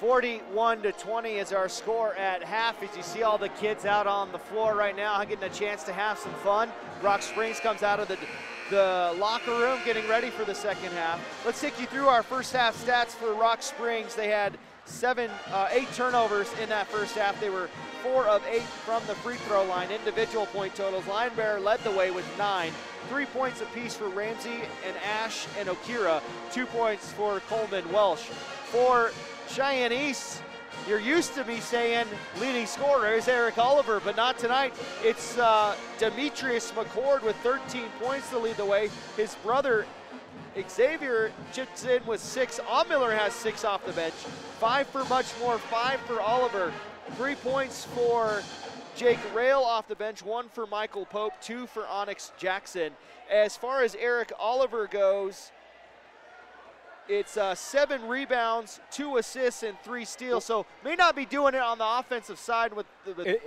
41-20 is our score at half. As you see all the kids out on the floor right now getting a chance to have some fun. Rock Springs comes out of the locker room getting ready for the second half. Let's take you through our first half stats for Rock Springs. They had 8 turnovers in that first half. They were 4 of 8 from the free throw line. Individual point totals, Lion Bear led the way with 9. 3 points apiece for Ramsey and Ash and Okira. 2 points for Coleman Welsh. For Cheyenne East, you're used to me saying leading scorer is Eric Oliver, but not tonight. It's Demetrius McCord with 13 points to lead the way. His brother Xavier chips in with 6. Miller has 6 off the bench. 5 for Muchmore, 5 for Oliver. 3 points for Jake Rail off the bench, 1 for Michael Pope, 2 for Onyx Jackson. As far as Eric Oliver goes, it's 7 rebounds, 2 assists, and 3 steals. So may not be doing it on the offensive side with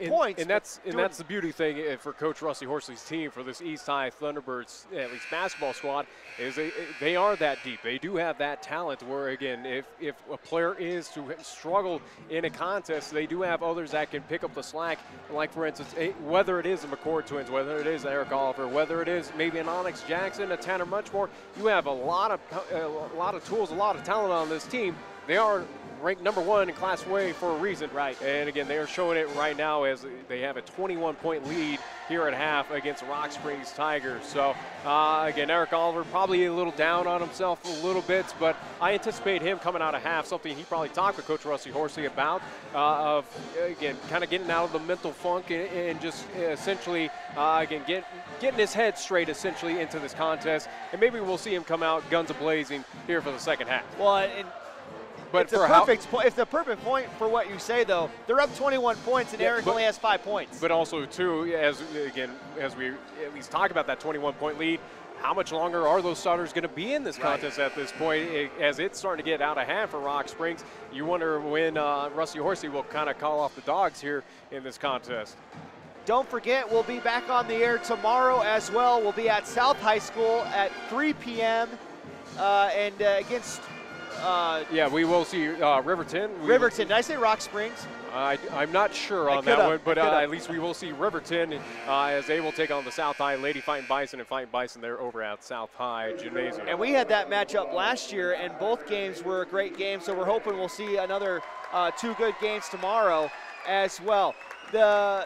points. And that's the beauty thing for Coach Rusty Horsley's team for this East High Thunderbirds, at least basketball squad, is they are that deep. They do have that talent where, again, if a player is to struggle in a contest, they do have others that can pick up the slack. Like, for instance, whether it is the McCord twins, whether it is Eric Oliver, whether it is maybe an Onyx Jackson, a Tanner Muchmore, you have a lot of tools, a lot of talent on this team. They are ranked #1 in Class A for a reason. Right. And again, they are showing it right now as they have a 21-point lead here at half against Rock Springs Tigers. So again, Eric Oliver probably a little down on himself a little bit, but I anticipate him coming out of half, something he probably talked with Coach Rusty Horsley about, of again, kind of getting out of the mental funk and just essentially again getting his head straight essentially into this contest, and maybe we'll see him come out guns a-blazing here for the second half. Well, but it's the perfect point for what you say, though. They're up 21 points, and Eric only has 5 points. But also, too, as we at least talk about that 21-point lead, how much longer are those starters going to be in this contest at this point? As it's starting to get out of hand for Rock Springs, you wonder when Rusty Horsley will kind of call off the dogs here in this contest. Don't forget, we'll be back on the air tomorrow as well. We'll be at South High School at 3 p.m. Against yeah, we will see Riverton. Did I say Rock Springs? I'm not sure on that one, but at least we will see Riverton as they will take on the South High Lady Fighting Bison and Fighting Bison there over at South High Gymnasium. And we had that matchup last year, and both games were great games, so we're hoping we'll see another 2 good games tomorrow as well. The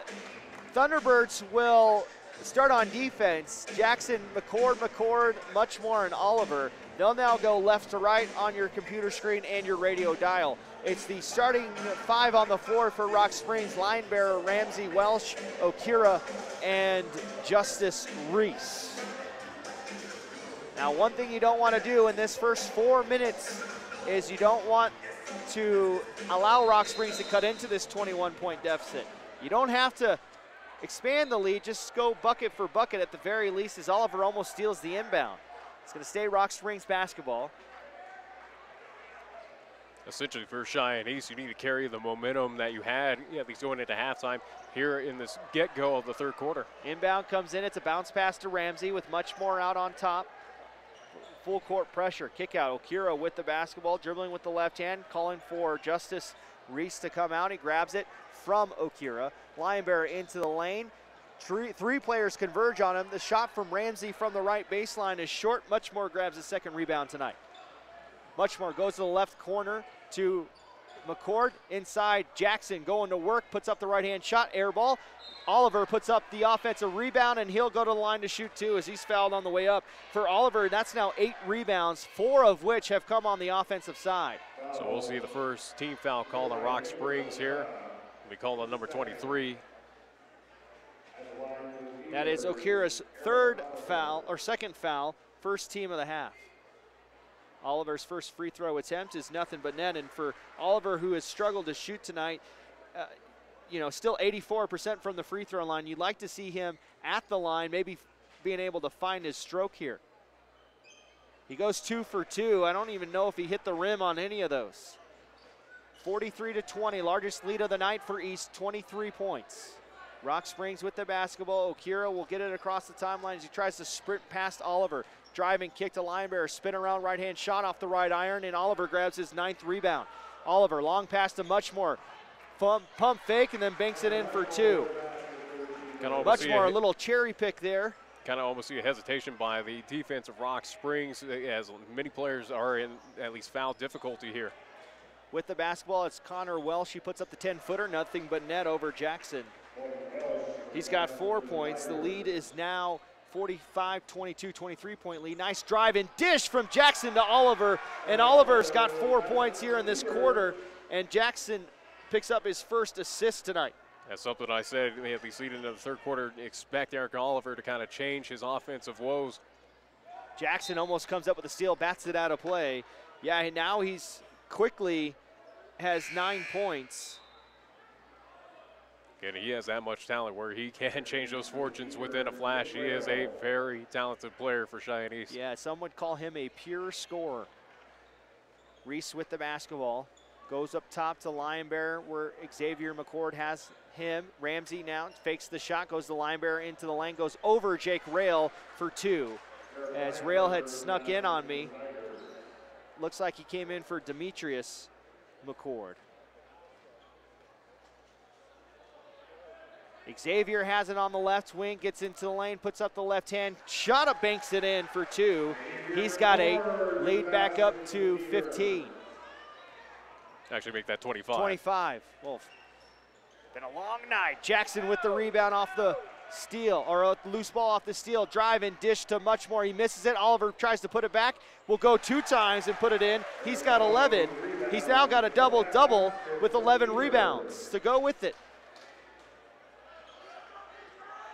Thunderbirds will start on defense. Jackson, McCord, Muchmore, and Oliver. They'll now go left to right on your computer screen and your radio dial. It's the starting 5 on the floor for Rock Springs: Lion Bearer, Ramsey, Welsh, Okira, and Justice Reese. Now, one thing you don't want to do in this first 4 minutes is you don't want to allow Rock Springs to cut into this 21-point deficit. You don't have to expand the lead, just go bucket for bucket at the very least, as Oliver almost steals the inbound. It's going to stay Rock Springs basketball. Essentially, for Cheyenne East, you need to carry the momentum that you had, at least going into halftime here in this get-go of the third quarter. Inbound comes in. It's a bounce pass to Ramsey with Muchmore out on top. Full court pressure. Kick out. Okira with the basketball, dribbling with the left hand, calling for Justice Reese to come out. He grabs it from Okira. Lion Bearer into the lane. 3 players converge on him. The shot from Ramsey from the right baseline is short. Muchmore grabs the second rebound tonight. Muchmore goes to the left corner to McCord. Inside, Jackson going to work, puts up the right-hand shot, air ball. Oliver puts up the offensive rebound, and he'll go to the line to shoot 2 as he's fouled on the way up. For Oliver, that's now 8 rebounds, 4 of which have come on the offensive side. So we'll see the first team foul called on Rock Springs here. We call on number 23. That is Okira's second foul, first team of the half. Oliver's first free throw attempt is nothing but net, and for Oliver, who has struggled to shoot tonight, still 84% from the free throw line. You'd like to see him at the line, maybe being able to find his stroke here. He goes 2 for 2. I don't even know if he hit the rim on any of those. 43-20, largest lead of the night for East, 23 points. Rock Springs with the basketball. Okira will get it across the timeline as he tries to sprint past Oliver. Driving kick to Lion Bearer, spin around right-hand shot off the right iron, and Oliver grabs his 9th rebound. Oliver, long pass to Muchmore. Pump fake and then banks it in for 2. Muchmore, a little cherry pick there. Kind of almost see a hesitation by the defense of Rock Springs, as many players are in at least foul difficulty here. With the basketball, it's Connor Welsh. He puts up the 10-footer, nothing but net over Jackson. He's got 4 points. The lead is now 45-22, 23-point lead. Nice drive and dish from Jackson to Oliver, and Oliver's got 4 points here in this quarter, and Jackson picks up his first assist tonight. That's something I said, at least leading into the third quarter, expect Eric Oliver to kind of change his offensive woes. Jackson almost comes up with a steal, bats it out of play. Yeah, now he's quickly has 9 points. And he has that much talent where he can change those fortunes within a flash. He is a very talented player for Cheyenne East. Yeah, some would call him a pure scorer. Reese with the basketball. Goes up top to Lionbear where Xavier McCord has him. Ramsey now fakes the shot, goes to Lionbear into the lane, goes over Jake Rail for 2. As Rail had snuck in on me. Looks like he came in for Demetrius McCord. Xavier has it on the left wing, gets into the lane, puts up the left hand, shot up, banks it in for 2. He's got 8, lead back up to 15. Actually make that 25. 25. Well, been a long night. Jackson with the rebound off the steal, or a loose ball off the steal. Drive and dish to Muchmore. He misses it. Oliver tries to put it back. Will go 2 times and put it in. He's got 11. He's now got a double-double with 11 rebounds to go with it.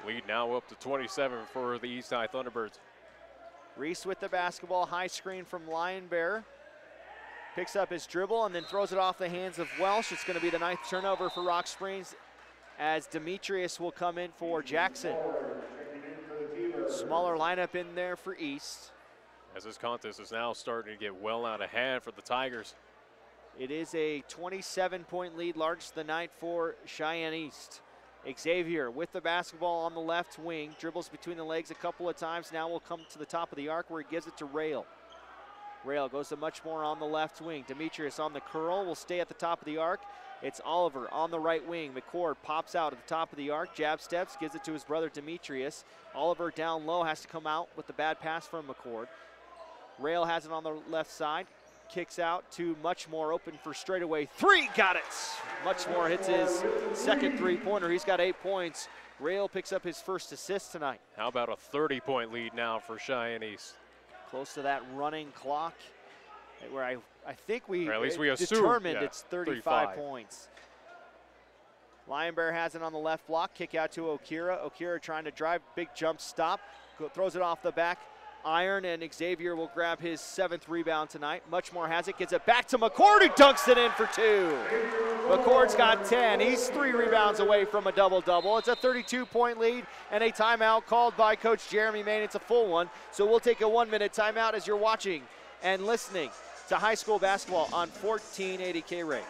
Lead now up to 27 for the East High Thunderbirds. Reese with the basketball. High screen from Lionbear. Picks up his dribble and then throws it off the hands of Welsh. It's going to be the 9th turnover for Rock Springs as Demetrius will come in for Jackson. Smaller lineup in there for East. As this contest is now starting to get well out of hand for the Tigers. It is a 27-point lead, largest of the night for Cheyenne East. Xavier with the basketball on the left wing, dribbles between the legs a couple of times. Now will come to the top of the arc where he gives it to Rail. Rail goes to Muchmore on the left wing. Demetrius on the curl will stay at the top of the arc. It's Oliver on the right wing. McCord pops out at the top of the arc, jab steps, gives it to his brother Demetrius. Oliver down low has to come out with the bad pass from McCord. Rail has it on the left side, kicks out to Muchmore, open for straightaway 3, got it! Muchmore hits his second 3-pointer. He's got 8 points. Rail picks up his first assist tonight. How about a 30-point lead now for Cheyenne East? Close to that running clock where I think we, or at least we determined assume, it's 35 points. Lionbear has it on the left block, kick out to Okira. Okira trying to drive, big jump stop, throws it off the back iron, and Xavier will grab his 7th rebound tonight. Muchmore has it, gets it back to McCord, who dunks it in for 2. McCord's got 10. He's 3 rebounds away from a double-double. It's a 32-point lead and a timeout called by Coach Jeremy Main. It's a full one, so we'll take a 1-minute timeout as you're watching and listening to high school basketball on 1480 KRAE.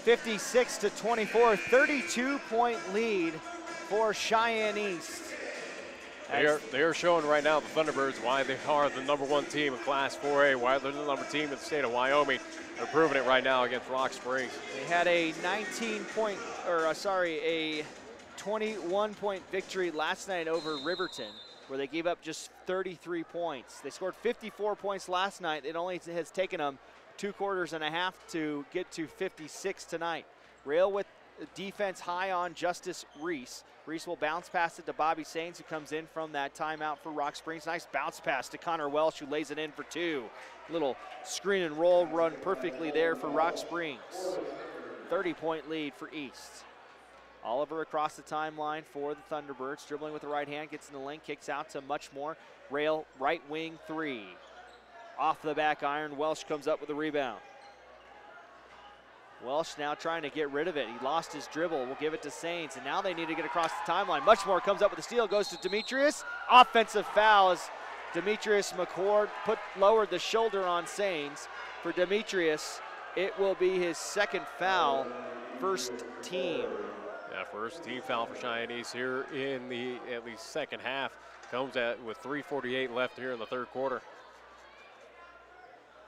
(56-24), 32-point lead for Cheyenne East. They are showing right now, the Thunderbirds, why they are the #1 team in Class 4A, why they're the #1 team in the state of Wyoming. They're proving it right now against Rock Springs. They had a 21-point victory last night over Riverton. where they gave up just 33 points. They scored 54 points last night. It only has taken them 2 quarters and a half to get to 56 tonight. Rail with defense high on Justice Reese. Reese will bounce pass it to Bobby Sains, who comes in from that timeout for Rock Springs. Nice bounce pass to Connor Welsh, who lays it in for 2. Little screen and roll run perfectly there for Rock Springs. 30-point lead for East. Oliver across the timeline for the Thunderbirds, dribbling with the right hand, gets in the lane, kicks out to Muchmore. Rail, right wing 3. Off the back iron, Welsh comes up with the rebound. Welsh now trying to get rid of it. He lost his dribble. We'll give it to Sains, and now they need to get across the timeline. Muchmore comes up with the steal, goes to Demetrius. Offensive foul as Demetrius McCord lowered the shoulder on Sains. For Demetrius, it will be his 2nd foul, first team. Yeah, first team foul for Cheyenne East here in the at least second half. Comes with 3:48 left here in the 3rd quarter.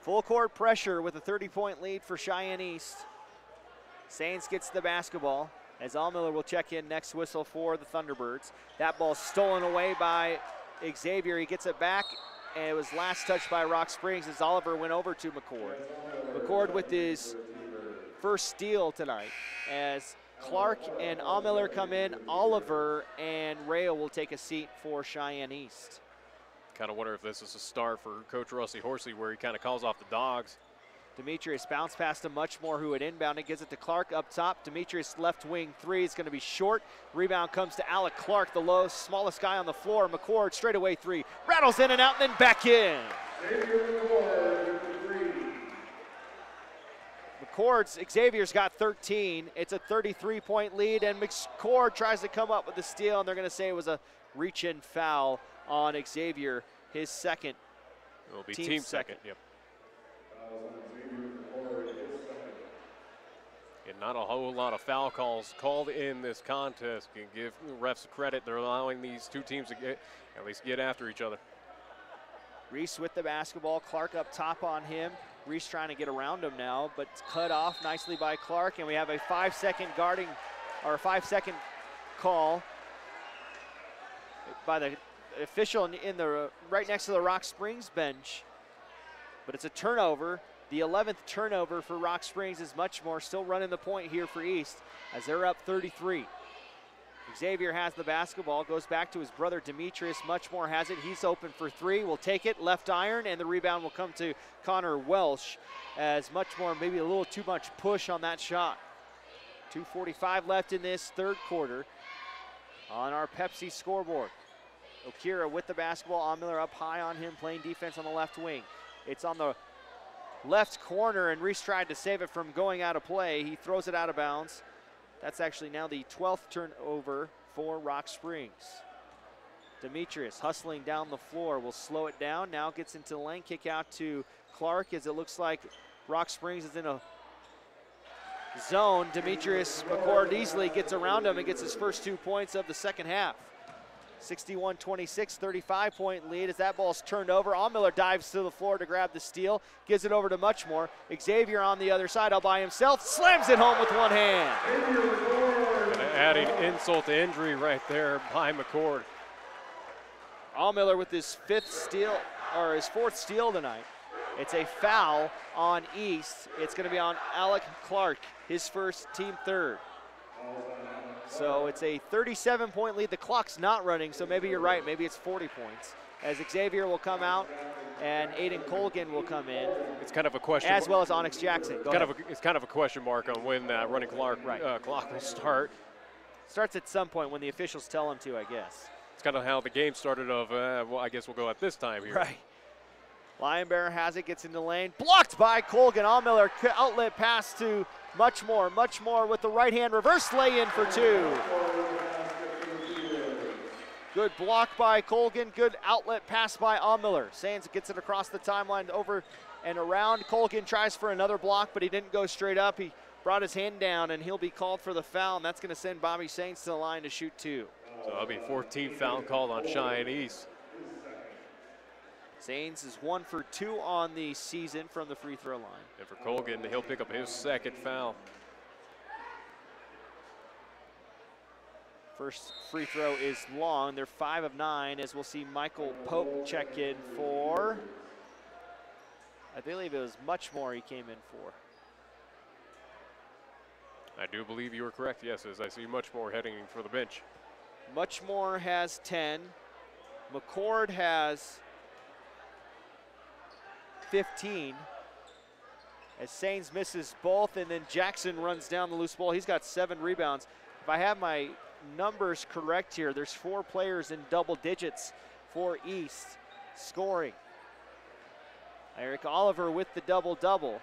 Full court pressure with a 30-point lead for Cheyenne East. Sains gets the basketball as Allmiller will check in next whistle for the Thunderbirds. That ball stolen away by Xavier. He gets it back, and it was last touched by Rock Springs as Oliver went over to McCord. McCord with his first steal tonight as Clark and Allmiller come in. Oliver and Rayo will take a seat for Cheyenne East. Kind of wonder if this is a start for Coach Rusty Horsley, where he kind of calls off the dogs. Demetrius bounce pass to Muchmore, who had inbounded, gives it to Clark up top. Demetrius left wing 3 is going to be short. Rebound comes to Alec Clark, the smallest guy on the floor. McCord straightaway 3, rattles in and out and then back in. Xavier's got 13. It's a 33-point lead, and McCord tries to come up with the steal, and they're going to say it was a reach-in foul on Xavier, his 2nd. It'll be team second. Yep. And not a whole lot of foul calls called in this contest. Can give refs credit. They're allowing these 2 teams to at least get after each other. Reese with the basketball. Clark up top on him. Reese trying to get around him now, but it's cut off nicely by Clark, and we have a 5-second guarding, or a 5-second call by the official in the right next to the Rock Springs bench. But it's a turnover. The 11th turnover for Rock Springs is Muchmore, still running the point here for East as they're up 33. Xavier has the basketball, goes back to his brother Demetrius. Muchmore has it. He's open for 3. Will take it, left iron, and the rebound will come to Connor Welsh as Muchmore maybe a little too much push on that shot. 2:45 left in this 3rd quarter on our Pepsi scoreboard. Okira with the basketball. Allmiller up high on him, playing defense on the left wing. It's on the left corner, and Reese tried to save it from going out of play. He throws it out of bounds. That's actually now the 12th turnover for Rock Springs. Demetrius hustling down the floor will slow it down. Now gets into the lane, kick out to Clark as it looks like Rock Springs is in a zone. Demetrius McCord easily gets around him and gets his first 2 points of the 2nd half. 61-26, 35-point lead as that ball's turned over. Allmiller dives to the floor to grab the steal, gives it over to Muchmore. Xavier on the other side all by himself, slams it home with one hand. Kind of adding insult to injury right there by McCord. Allmiller with his 5th steal, or his 4th steal tonight. It's a foul on East. It's going to be on Alec Clark, his first, team 3rd. So it's a 37-point lead. The clock's not running, so maybe you're right. Maybe it's 40 points. As Xavier will come out and Aiden Colgan will come in. It's kind of a question. As well as Onyx Jackson. It's kind of a question mark on when that running clock will start. Starts at some point when the officials tell him to, I guess. It's kind of how the game started well, I guess we'll go at this time here. Right. Lion Bear has it, gets in the lane. Blocked by Colgan. Allmiller outlet pass to Muchmore. Muchmore with the right hand reverse lay in for 2. Good block by Colgan. Good outlet pass by Allmiller. Sands gets it across the timeline over and around. Colgan tries for another block, but he didn't go straight up. He brought his hand down, and he'll be called for the foul, and that's going to send Bobby Saints to the line to shoot 2. So that'll be 14th foul called on Cheyenne East. Sains is 1 for 2 on the season from the free throw line. And for Colgan, he'll pick up his 2nd foul. First free throw is long. They're 5 of 9, as we'll see Michael Pope check in for, I believe it was much more he came in for. I do believe you were correct, yes, as I see much more heading for the bench. Muchmore has 10. McCord has 15. As Sains misses both, and then Jackson runs down the loose ball. He's got 7 rebounds. If I have my numbers correct here, there's 4 players in double digits for East scoring. Eric Oliver with the double-double.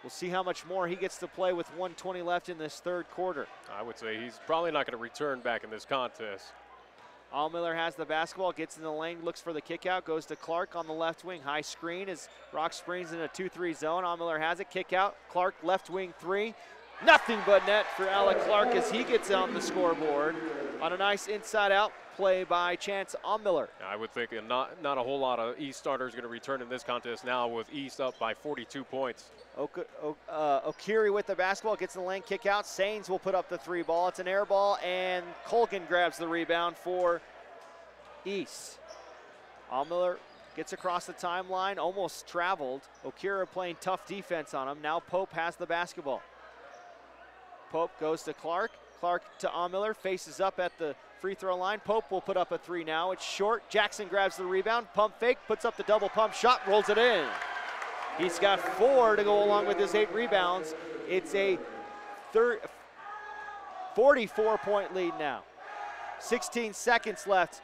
We'll see how much more he gets to play with 1:20 left in this third quarter. I would say he's probably not going to return back in this contest. Allmiller has the basketball, gets in the lane, looks for the kick out, goes to Clark on the left wing. High screen as Rock Springs in a 2-3 zone. Allmiller has it, kick out. Clark left wing 3. Nothing but net for Alec Clark as he gets on the scoreboard on a nice inside out play by Chance Allmiller. I would think not a whole lot of East starters going to return in this contest now with East up by 42 points. Okiri with the basketball, gets in the lane, kick out. Sains will put up the 3 ball. It's an air ball, and Colgan grabs the rebound for East. Allmiller gets across the timeline, almost traveled. Okira playing tough defense on him. Now Pope has the basketball. Pope goes to Clark. Clark to Allmiller, faces up at the free throw line. Pope will put up a 3 now. It's short. Jackson grabs the rebound. Pump fake, puts up the double pump shot, rolls it in. He's got 4 to go along with his 8 rebounds. It's a 44-point lead now. 16 seconds left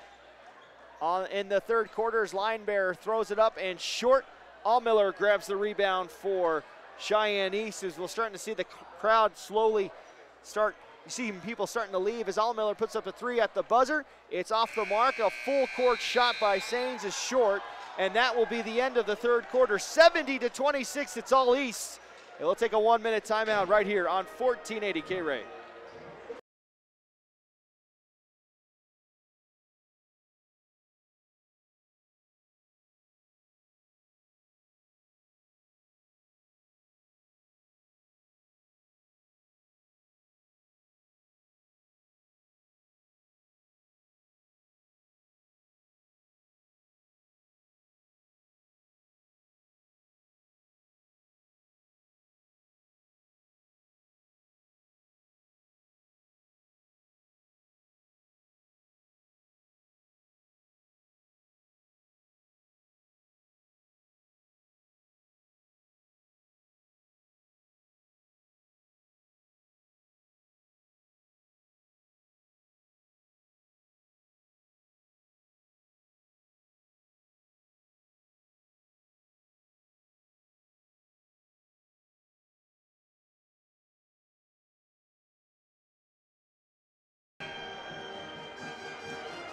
in the third quarter as Linebearer throws it up and short. Allmiller grabs the rebound for Cheyenne East, as we're starting to see the crowd slowly start. You see people starting to leave as Allmiller puts up the 3 at the buzzer. It's off the mark. A full court shot by Sains is short, and that will be the end of the third quarter. 70-26, it's all East. It will take a 1-minute timeout right here on 1480 KRAE.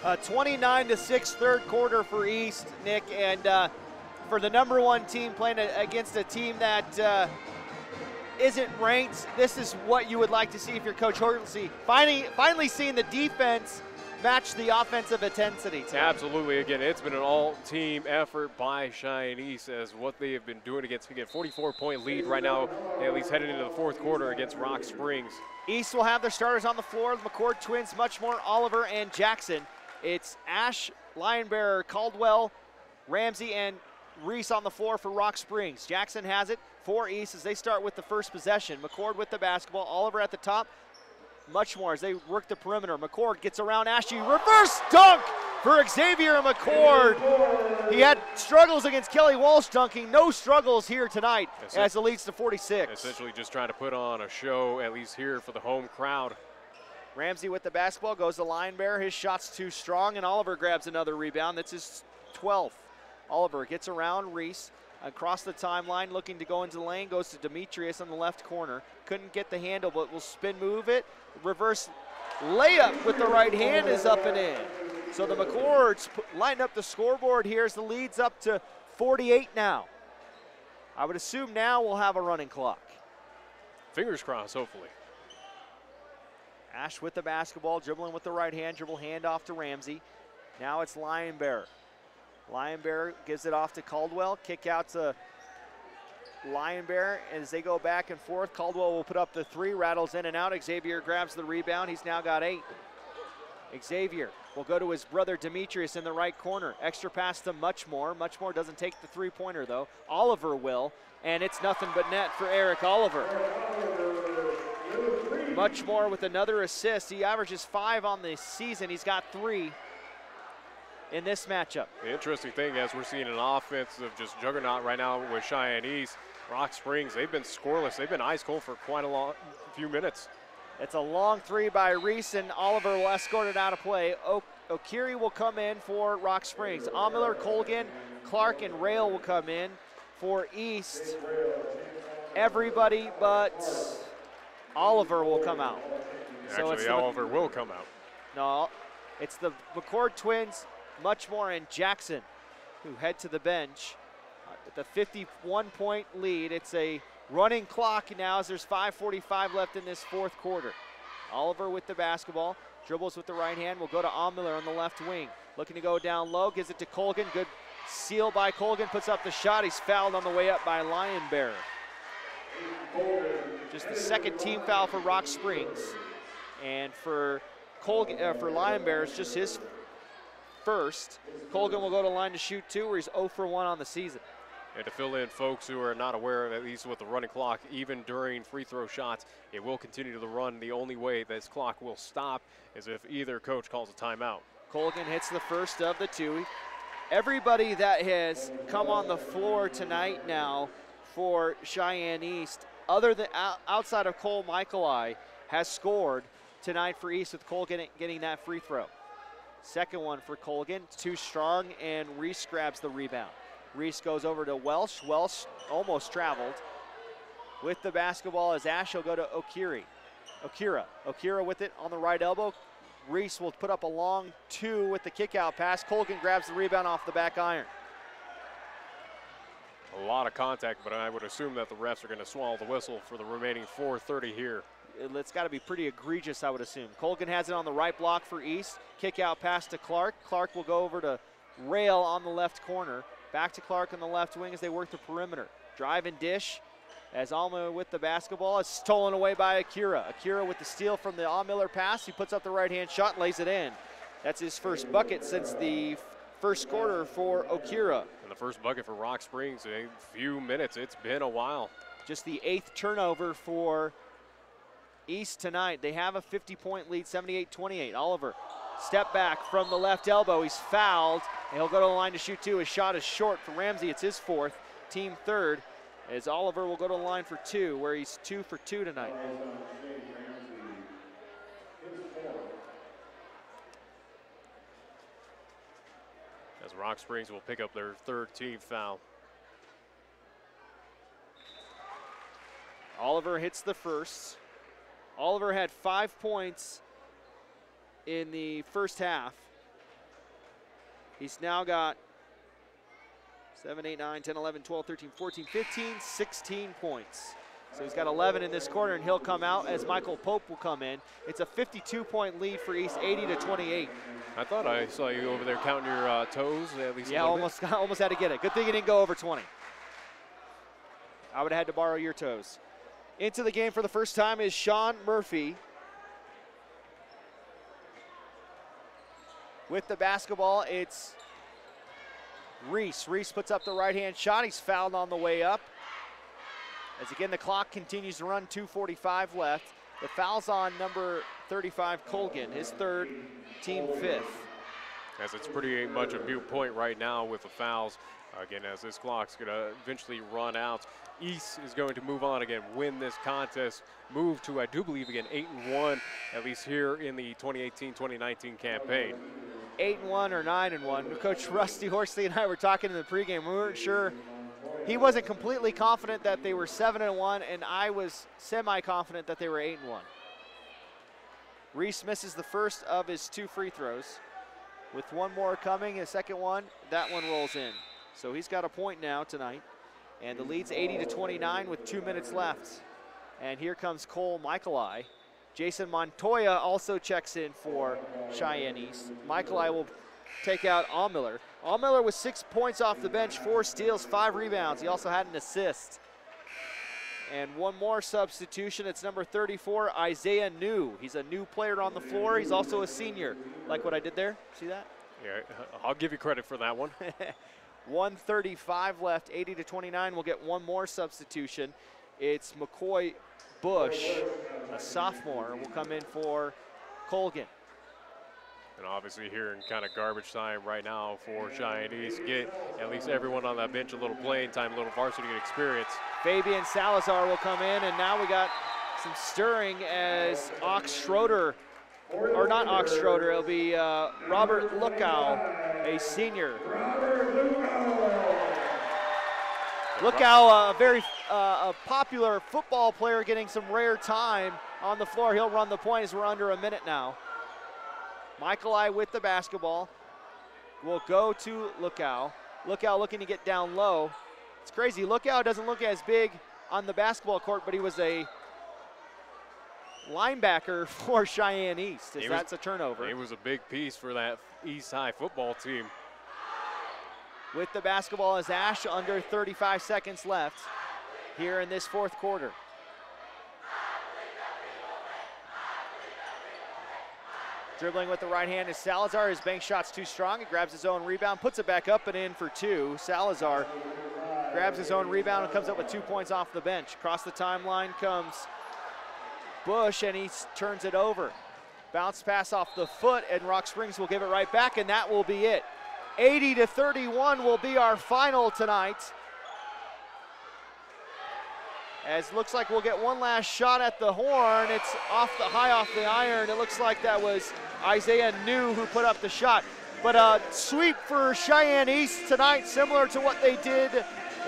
A 29-6 third quarter for East, Nick, and for the #1 team playing against a team that isn't ranked, this is what you would like to see if you're Coach Horsley. Finally seeing the defense match the offensive intensity tonight. Absolutely. Again, it's been an all-team effort by Cheyenne East as what they have been doing against, again, 44-point lead right now, at least heading into the fourth quarter against Rock Springs. East will have their starters on the floor. The McCord twins, Muchmore, Oliver, and Jackson. It's Ash, Linebearer, Caldwell, Ramsey, and Reese on the floor for Rock Springs. Jackson has it for East as they start with the first possession. McCord with the basketball, Oliver at the top. Muchmore as they work the perimeter. McCord gets around Ashley, reverse dunk for Xavier McCord. He had struggles against Kelly Walsh dunking, no struggles here tonight as it leads to 46. Essentially just trying to put on a show, at least here for the home crowd. Ramsey with the basketball, goes to Linebearer. His shot's too strong, and Oliver grabs another rebound. That's his 12th. Oliver gets around Reese across the timeline, looking to go into the lane, goes to Demetrius on the left corner. Couldn't get the handle, but will spin move it. Reverse layup with the right hand is up and in. So the McCords line up the scoreboard here as the lead's up to 48 now. I would assume now we'll have a running clock. Fingers crossed, hopefully. Ash with the basketball, dribbling with the right hand, dribble handoff to Ramsey. Now it's Linebearer. Linebearer gives it off to Caldwell, kick out to Linebearer as they go back and forth. Caldwell will put up the 3, rattles in and out. Xavier grabs the rebound. He's now got 8. Xavier will go to his brother Demetrius in the right corner. Extra pass to Muchmore. Muchmore doesn't take the three-pointer though. Oliver will, and it's nothing but net for Eric Oliver. Muchmore with another assist. He averages 5 on the season. He's got 3 in this matchup. The interesting thing is we're seeing an offensive just juggernaut right now with Cheyenne East. Rock Springs, they've been scoreless. They've been ice cold for quite a few minutes. It's a long 3 by Reese, and Oliver will escort it out of play. Okiri will come in for Rock Springs. Amiller, Colgan, Clark, and Rail will come in for East. Everybody but Oliver will come out. Actually, Oliver will come out. No, it's the McCord twins, Muchmore and Jackson, who head to the bench. With a 51-point lead, it's a running clock now as there's 5:45 left in this fourth quarter. Oliver with the basketball, dribbles with the right hand, will go to Amiller on the left wing. Looking to go down low, gives it to Colgan. Good seal by Colgan, puts up the shot. He's fouled on the way up by Lionbearer. Just the second team foul for Rock Springs. And for Colgan, for Lionbearer, it's just his first. Colgan will go to line to shoot 2, where he's 0 for 1 on the season. And to fill in folks who are not aware of, at least with the running clock, even during free throw shots, it will continue to run. The only way this clock will stop is if either coach calls a timeout. Colgan hits the first of the 2. Everybody that has come on the floor tonight now for Cheyenne East, other than outside of Cole Michaeli, has scored tonight for East, with Colgan getting that free throw. Second one for Colgan, too strong, and Reese grabs the rebound. Reese goes over to Welsh. Welsh almost traveled. With the basketball as Ash will go to Okira. Okira with it on the right elbow. Reese will put up a long 2 with the kick-out pass. Colgan grabs the rebound off the back iron. A lot of contact, but I would assume that the refs are going to swallow the whistle for the remaining 4:30 here. It's got to be pretty egregious, I would assume. Colgan has it on the right block for East. Kick-out pass to Clark. Clark will go over to Rail on the left corner. Back to Clark on the left wing as they work the perimeter. Drive and dish as Alma with the basketball is stolen away by Akira. Akira with the steal from the Miller pass. He puts up the right-hand shot and lays it in. That's his first bucket since the first quarter for Okira. And the first bucket for Rock Springs in a few minutes. It's been a while. Just the 8th turnover for East tonight. They have a 50-point lead, 78-28. Oliver, step back from the left elbow. He's fouled, and he'll go to the line to shoot 2. His shot is short for Ramsey. It's his 4th, team 3rd, as Oliver will go to the line for 2, where he's 2 for 2 tonight. As Rock Springs will pick up their 3rd team foul. Oliver hits the first. Oliver had 5 points in the first half. He's now got 7, 8, 9, 10, 11, 12, 13, 14, 15, 16 points. So he's got 11 in this quarter, and he'll come out as Michael Pope will come in. It's a 52-point lead for East, 80-28. I thought I saw you over there counting your toes at least. Yeah, almost had to get it. Good thing he didn't go over 20. I would have had to borrow your toes. Into the game for the first time is Sean Murphy. With the basketball, it's Reese. Reese puts up the right-hand shot. He's fouled on the way up. As again, the clock continues to run, 2:45 left. The foul's on number 35, Colgan, his 3rd, team 5th. As it's pretty much a mute point right now with the fouls. Again, as this clock's going to eventually run out. East is going to move on again, win this contest, move to, I do believe, again, 8-1, at least here in the 2018-2019 campaign. 8-1 or 9-1. Coach Rusty Horsley and I were talking in the pregame. We weren't sure. He wasn't completely confident that they were 7-1, and I was semi-confident that they were 8-1. Reese misses the first of his 2 free throws. With one more coming, a second one, that one rolls in. So he's got a point now tonight. And the lead's 80-29 with 2 minutes left. And here comes Cole Michaeli. Jason Montoya also checks in for Cheyenne East. Michaeli will take out Allmiller. Allmiller with 6 points off the bench, 4 steals, 5 rebounds. He also had an assist. And one more substitution. It's number 34, Isaiah New. He's a new player on the floor. He's also a senior. Like what I did there? See that? Yeah, I'll give you credit for that one. 1:35 left, 80-29. We'll get one more substitution. It's McCoy Bush, a sophomore, will come in for Colgan. And obviously here in kind of garbage time right now for Cheyenne East, get at least everyone on that bench a little playing time, a little varsity experience. Fabian Salazar will come in, and now we got some stirring as Ox Schroeder, or not Ox Schroeder, it'll be Robert Lookow, a senior. Lookow, a very popular football player, getting some rare time on the floor. He'll run the point as we're under a minute now. Michael I with the basketball. Will go to Lookow. Lookow looking to get down low. It's crazy. Lookow doesn't look as big on the basketball court, but he was a linebacker for Cheyenne East. That's a turnover. It was a big piece for that East High football team. With the basketball is Ash, under 35 seconds left here in this fourth quarter. Dribbling with the right hand is Salazar. His bank shot's too strong. He grabs his own rebound, puts it back up and in for two. Salazar grabs his own rebound and comes up with 2 points off the bench. Across the timeline comes Bush, and he turns it over. Bounce pass off the foot, and Rock Springs will give it right back, and that will be it. 80-31 will be our final tonight. As looks like we'll get one last shot at the horn. It's high off the iron. It looks like that was Isaiah New who put up the shot. But a sweep for Cheyenne East tonight, similar to what they did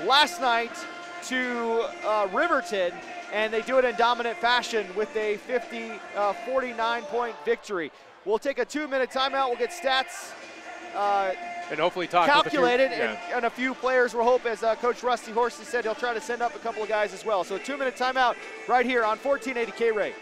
last night to Riverton. And they do it in dominant fashion with a 49-point victory. We'll take a 2-minute timeout. We'll get stats and hopefully talk calculated, with and a few players will hope, as Coach Rusty Horsley said, he'll try to send up a couple of guys as well. So a 2-minute timeout right here on 1480 KRAE.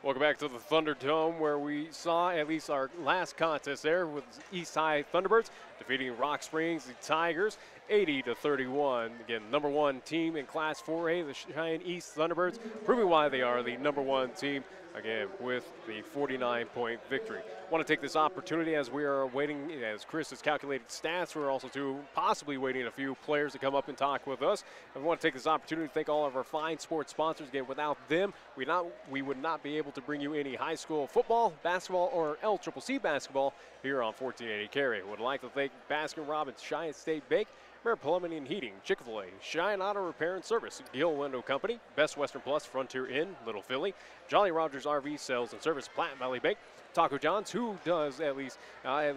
Welcome back to the Thunderdome, where we saw at least our last contest there with East High Thunderbirds defeating Rock Springs, the Tigers. 80-31. Again, number 1 team in Class 4A, the Cheyenne East Thunderbirds, proving why they are the number 1 team, again, with the 49-point victory. I want to take this opportunity as we are waiting, as Chris has calculated stats, we're also possibly waiting a few players to come up and talk with us. I want to take this opportunity to thank all of our fine sports sponsors. Again, without them, we would not be able to bring you any high school football, basketball, or LCCC basketball here on 1480 KRAE. Would like to thank Baskin-Robbins, Cheyenne State Bank, Bear Plumbing and Heating, Chick-fil-A, Cheyenne Auto Repair and Service, Gill Window Company, Best Western Plus, Frontier Inn, Little Philly, Jolly Rogers RV Sales and Service, Platte Valley Bank, Taco John's, who does at least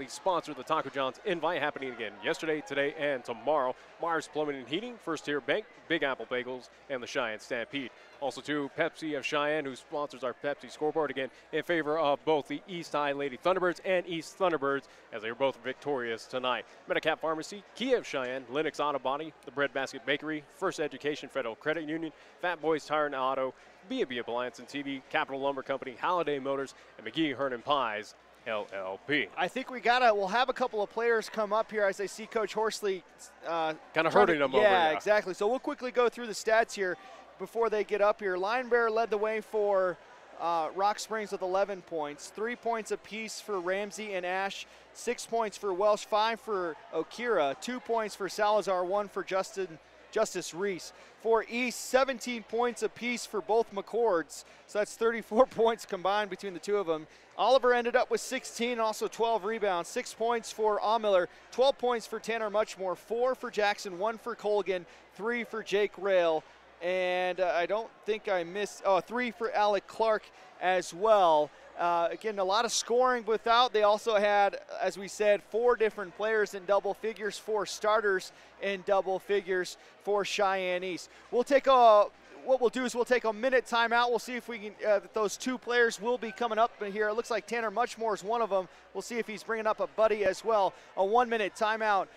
sponsor the Taco John's invite happening again yesterday, today, and tomorrow. Mars Plumbing and Heating, First Tier Bank, Big Apple Bagels, and the Cheyenne Stampede. Also to Pepsi of Cheyenne, who sponsors our Pepsi scoreboard again in favor of both the East High Lady Thunderbirds and East Thunderbirds as they are both victorious tonight. Medicap Pharmacy, Kia of Cheyenne, Lennox Auto Body, the Breadbasket Bakery, First Education Federal Credit Union, Fat Boys Tire and Auto, B&B Appliance and TV, Capital Lumber Company, Holiday Motors, and McGee Hernan Pies LLP. I think we'll have a couple of players come up here as I see Coach Horsley kind of hurting them over. Yeah, exactly. So we'll quickly go through the stats here before they get up here. Lion Bear led the way for Rock Springs with 11 points, 3 points apiece for Ramsey and Ash, 6 points for Welsh, 5 for Okira, 2 points for Salazar, 1 for Justice Reese. For East, 17 points apiece for both McCords, so that's 34 points combined between the two of them. Oliver ended up with 16, also 12 rebounds, 6 points for Amiller, 12 points for Tanner Muchmore, 4 for Jackson, 1 for Colgan, 3 for Jake Rail, and I don't think I missed, 3 for Alec Clark as well. Again, a lot of scoring without. They also had, as we said, 4 different players in double figures, 4 starters in double figures for Cheyenne East. What we'll do is we'll take a minute timeout. We'll see if we can, those 2 players will be coming up here. It looks like Tanner Muchmore is one of them. We'll see if he's bringing up a buddy as well. A 1-minute timeout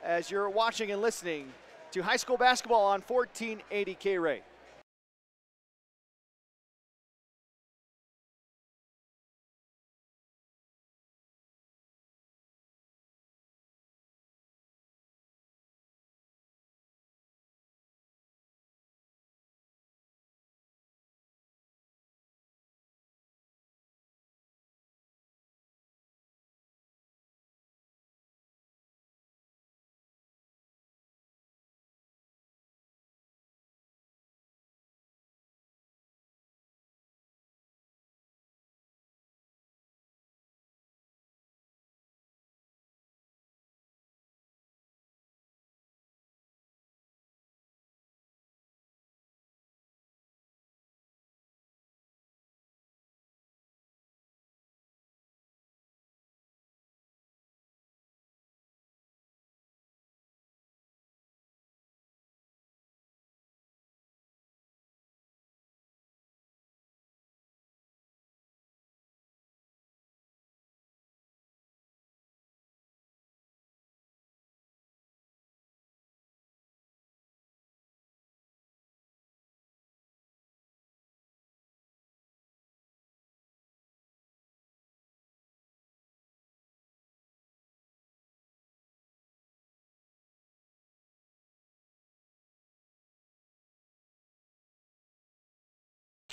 as you're watching and listening to high school basketball on 1480 KRAE.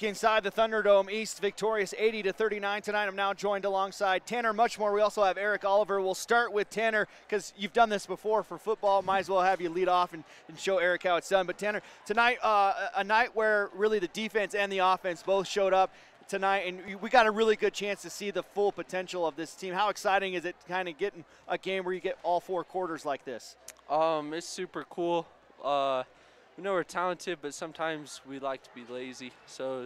Inside the Thunderdome, East victorious 80-39 tonight. I'm now joined alongside Tanner Muchmore. We also have Eric Oliver. We'll start with Tanner because you've done this before for football. Might as well have you lead off and show Eric how it's done. But Tanner, tonight, a night where really the defense and the offense both showed up tonight, and we got a really good chance to see the full potential of this team. How exciting is it kind of getting a game where you get all 4 quarters like this? It's super cool. We know we're talented, but sometimes we like to be lazy. So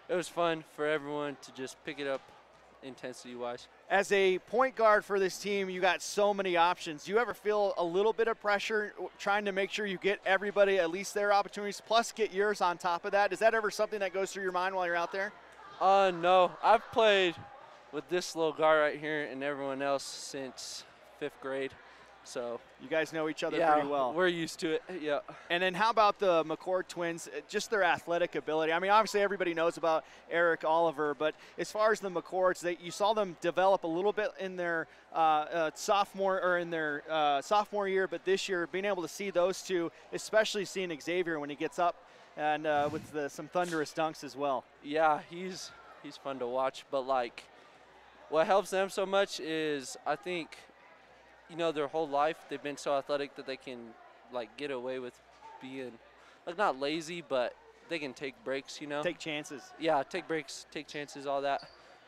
it was fun for everyone to just pick it up intensity-wise. As a point guard for this team, you got so many options. Do you ever feel a little bit of pressure trying to make sure you get everybody at least their opportunities, plus get yours on top of that? Is that ever something that goes through your mind while you're out there? No. I've played with this little guy right here and everyone else since 5th grade. So you guys know each other yeah, pretty well. we're used to it. Yeah. And then how about the McCord twins, just their athletic ability? I mean, obviously everybody knows about Eric Oliver, but as far as the McCords, you saw them develop a little bit in their sophomore year, but this year being able to see those two, especially seeing Xavier when he gets up and with some thunderous dunks as well. Yeah, he's fun to watch, but like what helps them so much is I think, you know, their whole life they've been so athletic that they can like get away with being like not lazy, but they can take breaks, you know. Take chances. Yeah, take breaks, take chances, all that.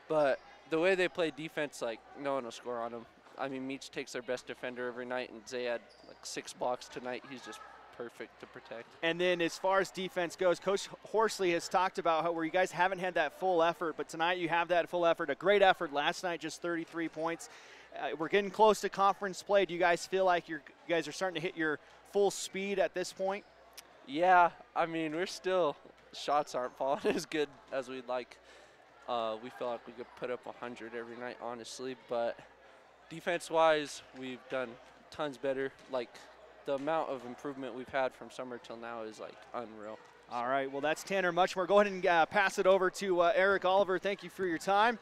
But the way they play defense, like no one will score on them. I mean, Meach takes their best defender every night, and Zay had like 6 blocks tonight. He's just perfect to protect. And then as far as defense goes, Coach Horsley has talked about how where you guys haven't had that full effort, but tonight you have that full effort. A great effort last night, just 33 points. We're getting close to conference play. Do you guys feel like you guys are starting to hit your full speed at this point? Yeah, I mean, we're still, shots aren't falling as good as we'd like. We feel like we could put up 100 every night, honestly, but defense-wise, we've done tons better. Like, the amount of improvement we've had from summer till now is, like, unreal. All right, well, that's Tanner Muchmore. Go ahead and pass it over to Eric Oliver. Thank you for your time.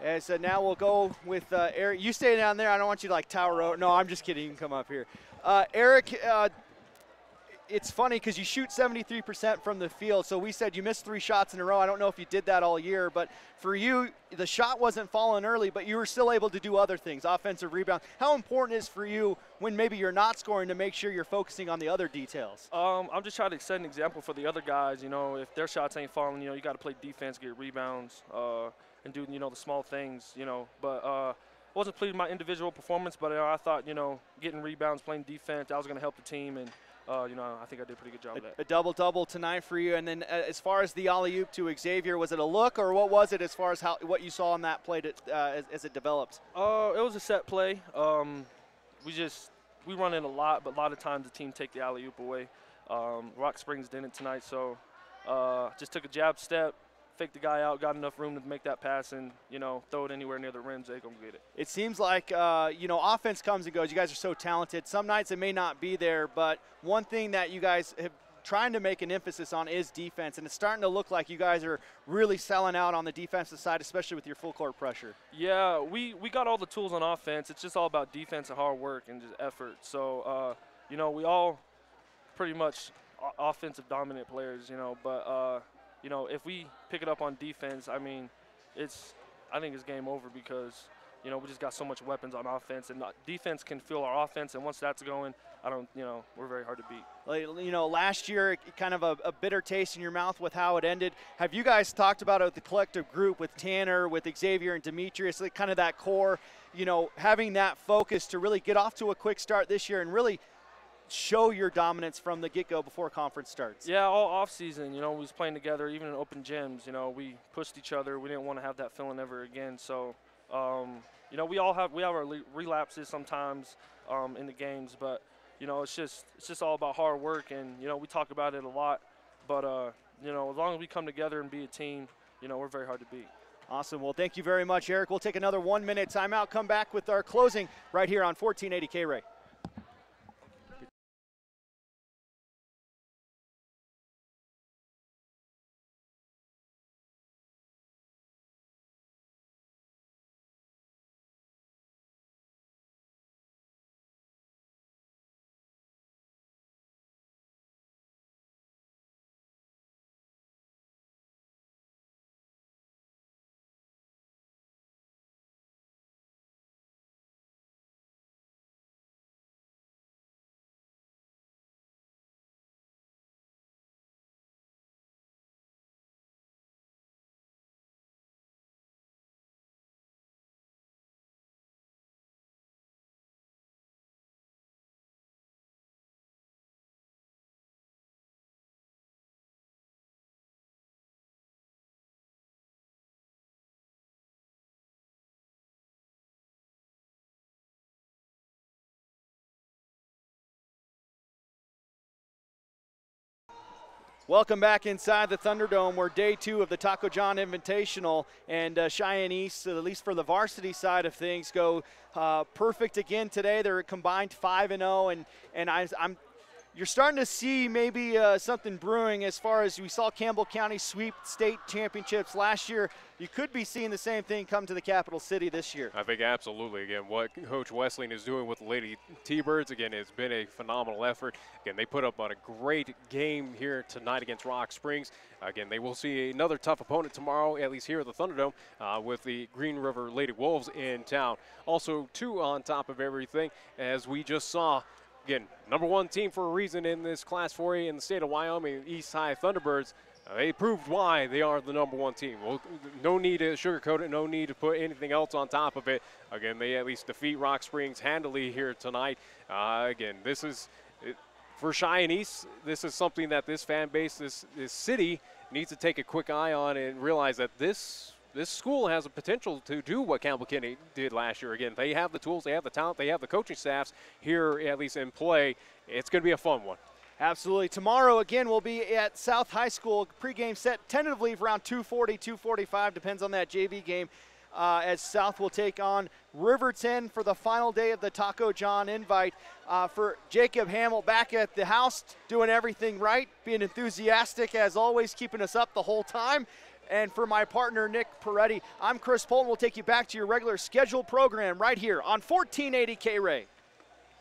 As now we'll go with Eric. You stay down there. I don't want you to like tower over. No, I'm just kidding. You can come up here. Eric, it's funny because you shoot 73% from the field. So we said you missed 3 shots in a row. I don't know if you did that all year, but for you, the shot wasn't falling early, but you were still able to do other things, offensive rebound. How important is for you when maybe you're not scoring to make sure you're focusing on the other details? I'm just trying to set an example for the other guys. You know, if their shots ain't falling, you know, you got to play defense, get rebounds, and do, you know, the small things, you know. But I wasn't pleased with my individual performance, but I thought, you know, getting rebounds, playing defense, that was going to help the team, and, you know, I think I did a pretty good job of that. A double-double tonight for you. And then as far as the alley-oop to Xavier, was it a look, or what was it as far as what you saw on that play as it developed? It was a set play. We run in a lot, but a lot of times the team take the alley-oop away. Rock Springs didn't tonight, so just took a jab step, faked the guy out, got enough room to make that pass, and, you know, throw it anywhere near the rim, they're going to get it. It seems like, you know, offense comes and goes. You guys are so talented. Some nights it may not be there, but one thing that you guys have trying to make an emphasis on is defense, and it's starting to look like you guys are really selling out on the defensive side, especially with your full court pressure. Yeah, we got all the tools on offense. It's just all about defense and hard work and just effort. So, you know, we all pretty much offensive dominant players, you know, but you know, if we pick it up on defense, I mean, I think it's game over because, you know, we just got so much weapons on offense, and defense can fuel our offense, and once that's going, you know, we're very hard to beat. Well, you know, last year, kind of a bitter taste in your mouth with how it ended. Have you guys talked about it with the collective group, with Tanner, with Xavier and Demetrius, like kind of that core, you know, having that focus to really get off to a quick start this year and really show your dominance from the get-go before conference starts? Yeah, all off-season, you know, we was playing together, even in open gyms, you know, we pushed each other. We didn't want to have that feeling ever again. So, you know, we have our relapses sometimes in the games, but, you know, it's just all about hard work, and, you know, we talk about it a lot. But, you know, as long as we come together and be a team, you know, we're very hard to beat. Awesome. Well, thank you very much, Eric. We'll take another 1-minute timeout, come back with our closing right here on 1480 KRAE. Welcome back inside the Thunderdome, where day 2 of the Taco John Invitational and Cheyenne East, at least for the varsity side of things, go perfect again today. They're combined 5-0, and you're starting to see maybe something brewing as far as we saw Campbell County sweep state championships last year. You could be seeing the same thing come to the capital city this year. I think absolutely. Again, what Coach Wessling is doing with the Lady T-Birds, again, has been a phenomenal effort. Again, they put up on a great game here tonight against Rock Springs. Again, they will see another tough opponent tomorrow, at least here at the Thunderdome, with the Green River Lady Wolves in town. Also, too, on top of everything, as we just saw, again, #1 team for a reason in this Class 4A in the state of Wyoming, East High Thunderbirds. They proved why they are the #1 team. Well, no need to sugarcoat it, no need to put anything else on top of it. Again, they at least defeat Rock Springs handily here tonight. Again, this is, for Cheyenne East, this is something that this fan base, this city, needs to take a quick eye on and realize that this school has a potential to do what Campbell County did last year. Again, they have the tools, they have the talent, they have the coaching staffs here, at least in play. It's going to be a fun one. Absolutely. Tomorrow, again, we'll be at South High School. Pregame set tentatively around 2:40, 2:45, depends on that JV game, as South will take on Riverton for the final day of the Taco John Invite. For Jacob Hamill back at the house, doing everything right, being enthusiastic as always, keeping us up the whole time. And for my partner, Nick Peretti, I'm Chris Polton. We'll take you back to your regular scheduled program right here on 1480 KRAE.